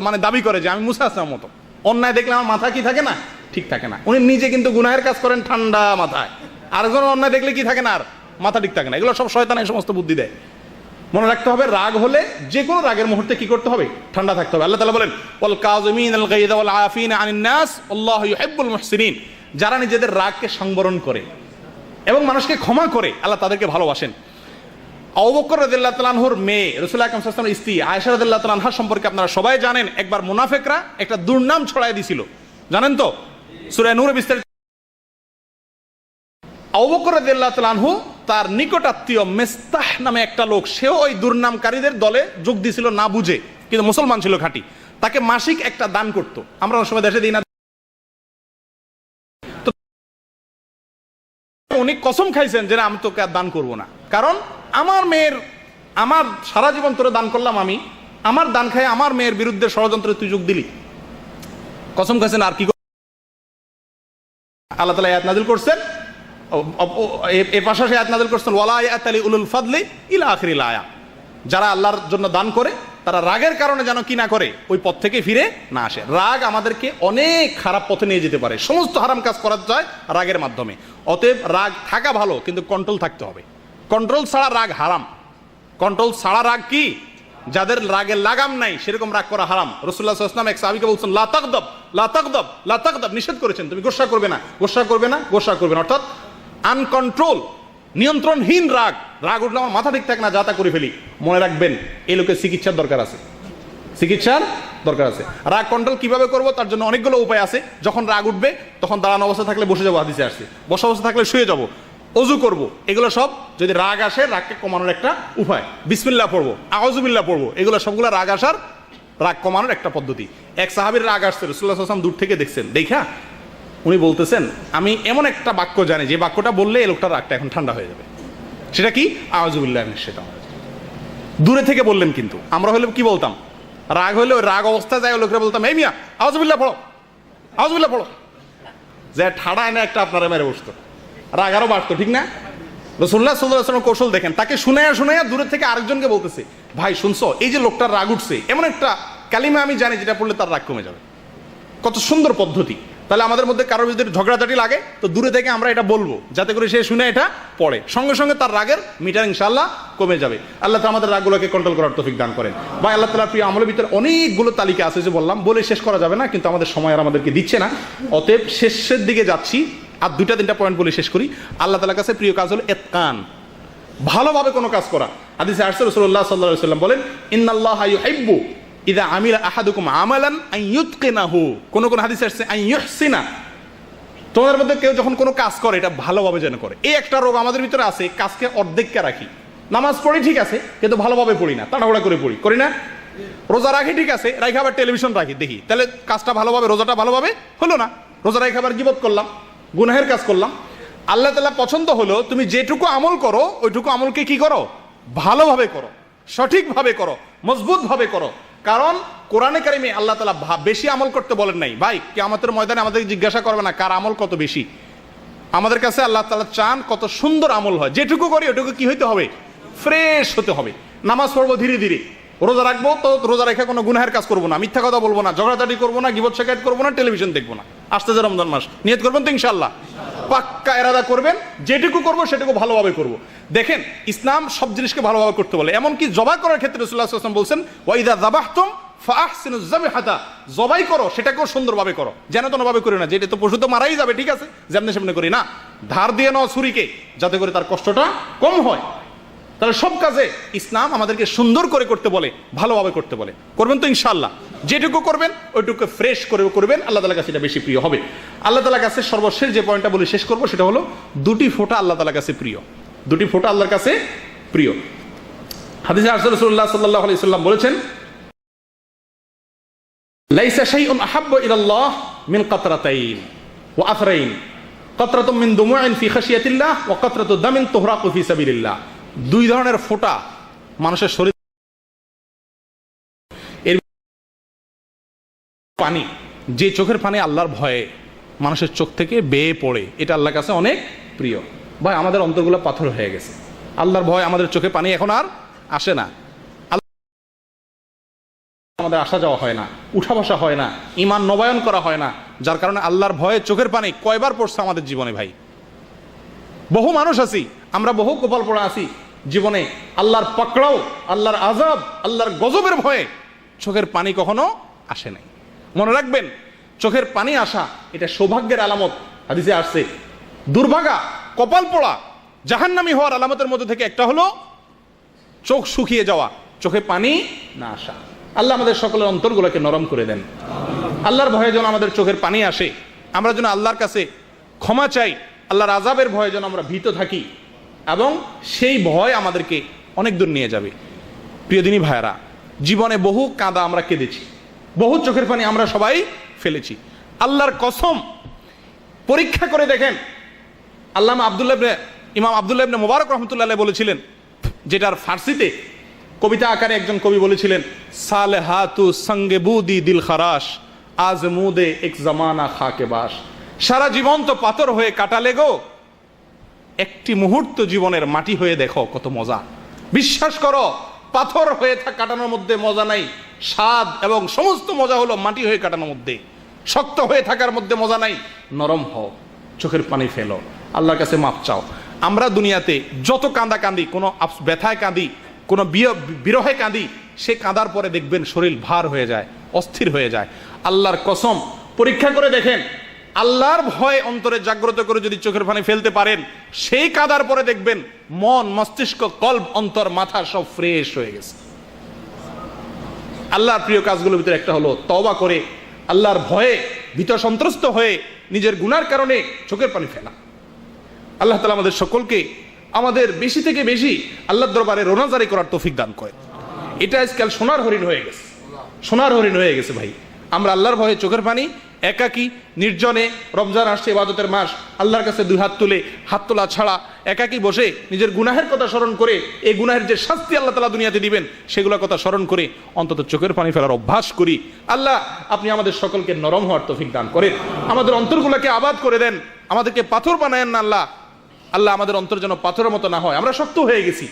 মানে দাবি করে যে আমি মুসা আলাইহিস সালামের মতো। অন্যায় দেখলে আমার মাথা কি থাকে না? ঠিক থাকে না। উনি নিজে কিন্তু গুনাহের কাজ করেন ঠান্ডা মাথায়, আরেকজন অন্যায় দেখলে কি থাকে না? আর মাথা ঠিক থাকে না। এগুলো সব শয়তান এই সমস্ত বুদ্ধি দেয়। মনে রাখতে হবে রাগ হলে যে কোনো রাগের মুহূর্তে কি করতে হবে? ঠান্ডা থাকতে হবে। আল্লাহ তাআলা বলেন ওয়াল কাযিমিনাল গায়যা ওয়াল আফিনা আনিন নাস আল্লাহু ইউহিব্বুল মুহসিনিন, যারা নিজেদের রাগকে সংবরণ করে এবং মানুষকে ক্ষমা করে আল্লাহ তাদেরকে ভালোবাসেন। আবু বকর রাদিয়াল্লাহু তাআলা আনহুর মেয়ে রাসূলুল্লাহ সাল্লাল্লাহু আলাইহি ওয়াসাল্লামের স্ত্রী আয়েশা রাদিয়াল্লাহু তাআলা আনহা সম্পর্কে আপনারা সবাই জানেন, একবার মুনাফিকরা একটা দুর্নাম ছড়ায় দিছিল, জানেন তো? সূরা নূরে বিস্তারিত। আবু বকর রাদিয়াল্লাহু তাআলা আনহু তার নিকট আত্মীয় মিস্তাহ নামে একটা লোক, সেও ওই দুর্নামকারীদের দলে যোগ দিয়েছিল না বুঝে, কিন্তু মুসলমান ছিল খাঁটি। তাকে মাসিক একটা দান করত। আমরা অনেক সময় দেশে দিই না। উনি কসম খাইছেন যে আমি তোকে আর দান করবো না, কারণ আমার মেয়ের, আমার সারা জীবন তোরে দান করলাম আমি, আমার দান খাই আমার মেয়ের বিরুদ্ধে ষড়যন্ত্রে তুই যোগ দিলি। কসম খাইছেন। আর কি আল্লাহ তাআলা আয়াত নাযিল করছেন, এর পাশাপাশি আয়াত নাযিল করছেন ওয়ালা ইয়াতালি উলুল ফাদলি ইলা আখিরিল আয়া, যারা আল্লাহর জন্য দান করে তারা রাগের কারণে যেন কি না করে, ওই পথ থেকে ফিরে না আসে। রাগ আমাদেরকে অনেক খারাপ পথে নিয়ে যেতে পারে, সমস্ত হারাম কাজ করা যায় রাগের মাধ্যমে। অতএব রাগ থাকা ভালো, কিন্তু কন্ট্রোল থাকতে হবে। কন্ট্রোল ছাড়া রাগ হারাম। কন্ট্রোল ছাড়া রাগ কি? যাদের রাগের লাগাম নাই সেরকম রাগ করা হারাম। রাসূলুল্লাহ সাল্লাল্লাহু আলাইহি ওয়াসাল্লাম এক সাহাবীকে বলছেন লা তাগদাব লা তাগদাব লা তাগদাব, নিষেধ করেছেন তুমি গোসা করবে না, গোসা করবে না, গোসা করবে না। অর্থাৎ আনকন্ট্রোল, নিয়ন্ত্রণহীন রাগ। রাগ উঠলে আমার মাথা ঠিক থাকে না, যা তা করে ফেলি। মনে রাখবেন এই লোকের চিকিৎসার দরকার আছে, চিকিৎসার দরকার আছে। রাগ কন্ট্রোল কিভাবে করব তার জন্য অনেকগুলো উপায় আছে। যখন রাগ উঠবে তখন দাঁড়ানো অবস্থা থাকলে বসে যাবো, হাদিসে আসছে। বসা অবস্থা থাকলে শুয়ে যাবো, অজু করব। এগুলো সব যদি রাগ আসে রাগকে কমানোর একটা উপায়। বিসমিল্লাহ পড়বো, আউযুবিল্লাহ পড়বো, এগুলো সবগুলো রাগ আসার, রাগ কমানোর একটা পদ্ধতি। এক সাহাবীর রাগ আসছে, রাসূলুল্লাহ সাল্লাল্লাহু আলাইহি ওয়াসাল্লাম দূর থেকে দেখছেন, দেখা উনি বলতেছেন আমি এমন একটা বাক্য জানি যে বাক্যটা বললে এই লোকটার রাগটা এখন ঠান্ডা হয়ে যাবে। সেটা কি? আউযুবিল্লাহি মিনাশ শাইতানির রাজিম। দূরে থেকে বললেন, কিন্তু আমরা হলে কি বলতাম? রাগ হলে ওই রাগ অবস্থায় যায় লোকেরা বলতাম এই মিয়া আউযুবিল্লাহ পড়ো, আউযুবিল্লাহ পড়ো, যে ঠাড়া এনে একটা আপনারা মেরে বসতো, রাগ আরো বাড়তো, ঠিক না? রাসূলুল্লাহ সাল্লাল্লাহু আলাইহি ওয়াসাল্লাম কৌশল দেখেন, তাকে শুনাইয়া শুনাইয়া দূরে থেকে আরেকজনকে বলতেছে ভাই শুনছো এই যে লোকটার রাগ উঠছে, এমন একটা কালিমা আমি জানি যেটা পড়লে তার রাগ কমে যাবে। কত সুন্দর পদ্ধতি। তাহলে আমাদের মধ্যে কারোর যদি ঝগড়াঝাটি লাগে তো দূরে থেকে আমরা এটা বলবো, যাতে করে সে শুনে এটা পড়ে, সঙ্গে সঙ্গে তার রাগের মিটার ইনশাআল্লাহ কমে যাবে। আল্লাহ তাআলা আমাদের রাগগুলোকে কন্ট্রোল করার তৌফিক দান করেন। বা আল্লাহ তাআলার প্রিয় আমলের ভিতরে অনেকগুলো তালিকা আছে, যে বললাম বলে শেষ করা যাবে না, কিন্তু আমাদের সময় আর আমাদেরকে দিচ্ছে না। অতএব শেষের দিকে যাচ্ছি, আর 2-3টা পয়েন্ট বলে শেষ করি। আল্লাহ তাআলার কাছে প্রিয় কাজ হলো ইতকান, ভালোভাবে কোনো কাজ করা। হাদিসে আসছে রাসূলুল্লাহ সাল্লাল্লাহু আলাইহি ওয়াসাল্লাম বলেন ইন্নাল্লাহা ইউহিব্বু ইযা আমিলা আহাদুকুম আমালান আন ইউতকিনাহু, কোন কোন হাদিসে আসছে আন ইউহসিনা, তোমাদের মধ্যে কেউ যখন কোনো কাজ করে এটা ভালোভাবে যেন করে। এই একটা রোগ আমাদের ভিতরে আছে, কাজকে অর্ধেককে রাখি। নামাজ পড়ি ঠিক আছে, কিন্তু ভালোভাবে পড়ি না, তাড়াহুড়া করে পড়ি, করি না? রোজা রাখি ঠিক আছে, রাখি আবার টেলিভিশন রাখি দেখি, তাহলে কাজটা ভালোভাবে, রোজাটা ভালোভাবে হলো না। রোজা রাখি আবার গীবত করলাম, গুনাহের কাজ করলাম। আল্লাহ তাআলা পছন্দ হলো তুমি যেটুকু আমল করো ওইটুকু আমলকে কি করো? ভালোভাবে করো, সঠিকভাবে করো, মজবুতভাবে করো। কারণ কোরআনে কারিমে আল্লাহ তাআলা বেশি আমল করতে বলেন নাই। ভাই কিয়ামতের ময়দানে আমাদের জিজ্ঞাসা করবে না কার আমল কত বেশি। আমাদের কাছে আল্লাহ তাআলা চান কত সুন্দর আমল হয়। যেটুকু করি ওটুকু কি হইতে হবে? ফ্রেশ হতে হবে। নামাজ পড়বো ধীরে ধীরে, রোজা রাখবো তো রোজা রেখে কোনো গুনাহের কাজ করবো না, মিথ্যা কথা বলবো না, ঝগড়াঝাটি করবো না, গীবত শিকায়ত করবো না, টেলিভিশন দেখবো না। আসতেছে রমজান মাস, নিয়ত করবেন তো ইনশাআল্লাহ, পাক্কা ইরাদা করবেন যেটুকু করবো সেটুকু ভালোভাবে করবো। দেখেন ইসলাম সব জিনিসকে ভালোভাবে করতে বলে। এমনকি জবাই করার ক্ষেত্রে রাসূলুল্লাহ সাল্লাল্লাহু আলাইহি ওয়াসাল্লাম বলছেন ওয়াইদা যাবাহতুম ফাআহসিনুজ যাবহাতা, জবাই করো সেটাকেও সুন্দরভাবে করো, যেন তেনভাবে করে না যে এটা তো পশু তো মারাই যাবে, ঠিক আছে যেমনি সেমনি করি না, ধার দিয়ে নাও ছুরিকে যাতে করে তার কষ্টটা কম হয়। তাহলে সব কাজে ইসলাম আমাদেরকে সুন্দর করে করতে বলে, ভালোভাবে করতে বলে। করবেন তো ইনশাআল্লাহ, যেটুকু করবেন ওইটুকু ফ্রেশ করে করবেন, আল্লাহ তাআলার কাছে এটা বেশি প্রিয় হবে। আল্লাহ তাআলার কাছে সর্বশেষ যে পয়েন্টটা বলে শেষ করবো সেটা হলো দুটি ফোঁটা আল্লাহ তাআলার কাছে প্রিয়। দুটি ফোঁটা আল্লাহর কাছে প্রিয়। হাদিসে রাসূলুল্লাহ সাল্লাল্লাহু আলাইহি ওয়াসাল্লাম বলেছেন লাইসা শাইউন আহাব্বু ইলাল্লাহ মিন কাতরাতাইন ওয়া আথরাইন, কাতরাতুম মিন দুমুইন ফি খাশিয়াতিল্লাহ ওয়া কাতরাতু দামিন তুহরাকু ফি সাবিলিল্লাহ। দুই ধরনের ফোঁটা মানুষের শরীর, এর পানি, যে চোখের পানি আল্লাহর ভয়ে মানুষের চোখ থেকে বেয়ে পড়ে, এটা আল্লাহর কাছে অনেক প্রিয়। ভাই আমাদের অন্তরগুলো পাথর হয়ে গেছে, আল্লাহর ভয় আমাদের চোখে পানি এখন আর আসে না, আমাদের আসা যাওয়া হয় না, উঠা বসা হয় না, ঈমান নবায়ন করা হয় না, যার কারণে আল্লাহর ভয়ে চোখের পানি কয়বার পড়ছে আমাদের জীবনে। ভাই বহু মানুষ আছি আমরা, বহু কপাল পড়া আছি জীবনে, আল্লাহর পাকড়াও, আল্লাহর আযাব, আল্লাহর গজবের ভয়ে চোখের পানি কখনো আসে নাই। মনে রাখবেন চোখের পানি আসা এটা সৌভাগ্যের আলামত। হাদিসে আসছে দুর্ভাগা, কপাল পোড়া, জাহান্নামী হওয়ার আলামতের মধ্যে থেকে একটা হলো চোখ শুকিয়ে যাওয়া, চোখে পানি না আসা। আল্লাহ আমাদের সকলের অন্তরগুলোকে নরম করে দেন। আল্লাহর ভয়ে যেন আমাদের চোখের পানি আসে, আমরা যেন আল্লাহর কাছে ক্ষমা চাই, আল্লাহর আযাবের ভয়ে যেন আমরা ভীত থাকি, এবং সেই ভয় আমাদেরকে অনেক দূর নিয়ে যাবে। প্রিয় দিনী ভাইয়েরা, জীবনে বহু কাঁদা আমরা কেঁদেছি, বহু চোখের পানি আমরা সবাই ফেলেছি। আল্লাহর কসম পরীক্ষা করে দেখেন, ইমাম আব্দুল্লাহ ইবনে মুবারক রাহমাতুল্লাহ আলাইহি বলেছিলেন, যেটার ফার্সিতে কবিতা আকারে একজন কবি বলেছিলেন সালেহাতু সঙ্গে বুদি দিল খারাশ আজমুদে এক জামানা খাকে বাস। সারা জীবন তো পাথর হয়ে কাটালে গো, একটি মুহূর্ত জীবনের মাটি হয়ে দেখো কত মজা। বিশ্বাস করো পাথর হয়ে কাটানোর মধ্যে মজা নাই, স্বাদ এবং সমস্ত মজা হলো মাটি হয়ে কাটানোর মধ্যে। শক্ত হয়ে থাকার মধ্যে মজা নাই, নরম হও, চোখের পানি ফেলো, আল্লাহর কাছে মাপ চাও। আমরা দুনিয়াতে যত কাঁদা কাঁদি, কোনো ব্যথায় কাঁদি, কোনো বিরহে কাঁদি, সে কাঁদার পরে দেখবেন শরীর ভার হয়ে যায়, অস্থির হয়ে যায়। আল্লাহর কসম পরীক্ষা করে দেখেন, আল্লাহর ভয় অন্তরে জাগ্রত করে যদি চোখের পানি ফেলতে পারেন, সেই কাঁদার পরে দেখবেন মন, মস্তিষ্ক, কল্ব, অন্তর, মাথা সব ফ্রেশ হয়ে গেছে। আল্লাহর প্রিয় কাজগুলোর ভিতরে একটা হলো তওবা করে আল্লাহর ভয়ে ভীত সন্ত্রস্ত হয়ে নিজের গুনার কারণে চোখের পানি ফেলা। আল্লাহ তাআলা আমাদের সকলকে আমাদের বেশি থেকে বেশি আল্লাহর দরবারে রোনাজারি করার তৌফিক দান করে। এটা আজকাল সোনার হরিণ হয়ে গেছে, সোনার হরিণ হয়ে গেছে ভাই। আমরা আল্লাহর ভয়ে চোখের পানি একাকী নির্জনে, রমজান আসছে ইবাদতের মাস, আল্লাহর কাছে দুই হাত তুলে, হাত তোলা ছাড়া একাকী বসে নিজের গুনাহের কথা স্মরণ করে, এই গুনাহের যে শাস্তি আল্লাহ তাআলা দুনিয়াতে দিবেন সেগুলোর কথা স্মরণ করে অন্তত চোখের পানি ফেলার অভ্যাস করি। আল্লাহ আপনি আমাদের সকলকে নরম হওয়ার তৌফিক দান করেন, আমাদের অন্তরগুলোকে আবাদ করে দেন, আমাদেরকে পাথর বানায়েন না আল্লাহ। আল্লাহ আমাদের অন্তর যেন পাথরের মতো না হয়, আমরা শক্ত হয়ে গেছি,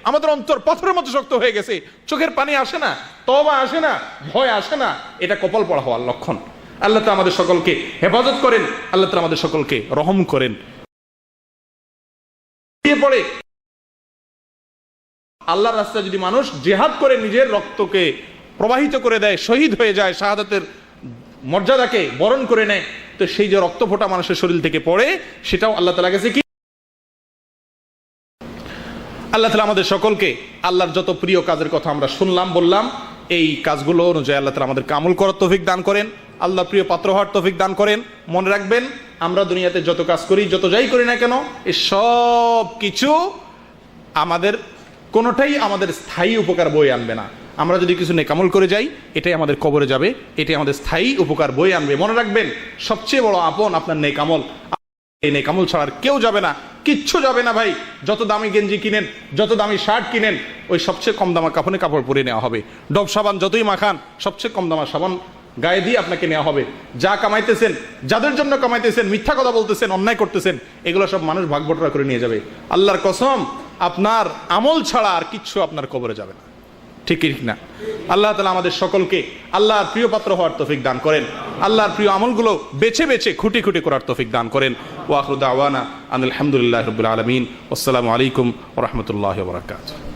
আমাদের অন্তর পাথরের মতো শক্ত হয়ে গেছে, চোখের পানি আসে না, তওবা আসে না, ভয় আসে না, এটা কপাল পড়া হওয়ার লক্ষণ। আল্লাহ তাআলা আমাদের সকলকে হেফাজত করেন, আল্লাহ তাআলা আমাদের সকলকে রহম করেন। পড়ে আল্লাহর রাস্তায় যদি মানুষ জিহাদ করে নিজের রক্তকে প্রবাহিত করে দেয়, শহীদ হয়ে যায়, শাহাদাতের মর্যাদাকে বরণ করে নেয়, তো সেই যে রক্ত ফোঁটা মানুষের শরীর থেকে পড়ে, সেটাও আল্লাহ তাআলা কাছে কি। আল্লাহ তাআলা আমাদের সকলকে আল্লাহর যত প্রিয় কাজের কথা আমরা শুনলাম, বললাম, এই কাজগুলো অনুযায়ী আল্লাহ তাআলা আমাদেরকে আমল করার তৌফিক দান করেন, আল্লাহ প্রিয় পাত্র হওয়ার তৌফিক দান করেন। মনে রাখবেন আমরা দুনিয়াতে যত কাজ করি, যত যাই করি না কেন, এই সব কিছু আমাদের কোনোটাই আমাদের স্থায়ী উপকার বয়ে আনবে না। আমরা যদি কিছু নেকামল করে যাই, এটাই আমাদের কবরে যাবে, এটাই আমাদের স্থায়ী উপকার বয়ে আনবে। মনে রাখবেন সবচেয়ে বড় আপন আপনার নেকামল, এই নেকামল ছাড়া আর কেউ যাবে না। কিচ্ছু যাবে না ভাই। যত দামি গেঞ্জি কিনেন, যত দামি শার্ট কিনেন, ওই সবচেয়ে কম দামা কাফনে কাপড় পরে নেওয়া হবে। ডব সাবান যতই মাখান, সবচেয়ে কম দামা সাবান গায়ে দিয়ে আপনাকে নেওয়া হবে। যা কামাইতেছেন, যাদের জন্য কামাইতেছেন, মিথ্যা কথা বলতেছেন, অন্যায় করতেছেন, এগুলো সব মানুষ ভাগ বটরা করে নিয়ে যাবে। আল্লাহর কসম, আপনার আমল ছাড়া আর কিচ্ছু আপনার কবরে যাবে না। ঠিক না? আল্লাহ তাআলা আমাদের সকলকে আল্লাহর প্রিয় পাত্র হওয়ার তৌফিক দান করেন। আল্লাহর প্রিয় আমলগুলো বেছে বেছে খুঁটি খুঁটি করার তৌফিক দান করেন। ওয়া আখিরু দাওয়ানা আলহামদুলিল্লাহি রাব্বিল আলামিন। আসসালামু আলাইকুম ওয়া রাহমাতুল্লাহি ওয়া বারাকাতুহু।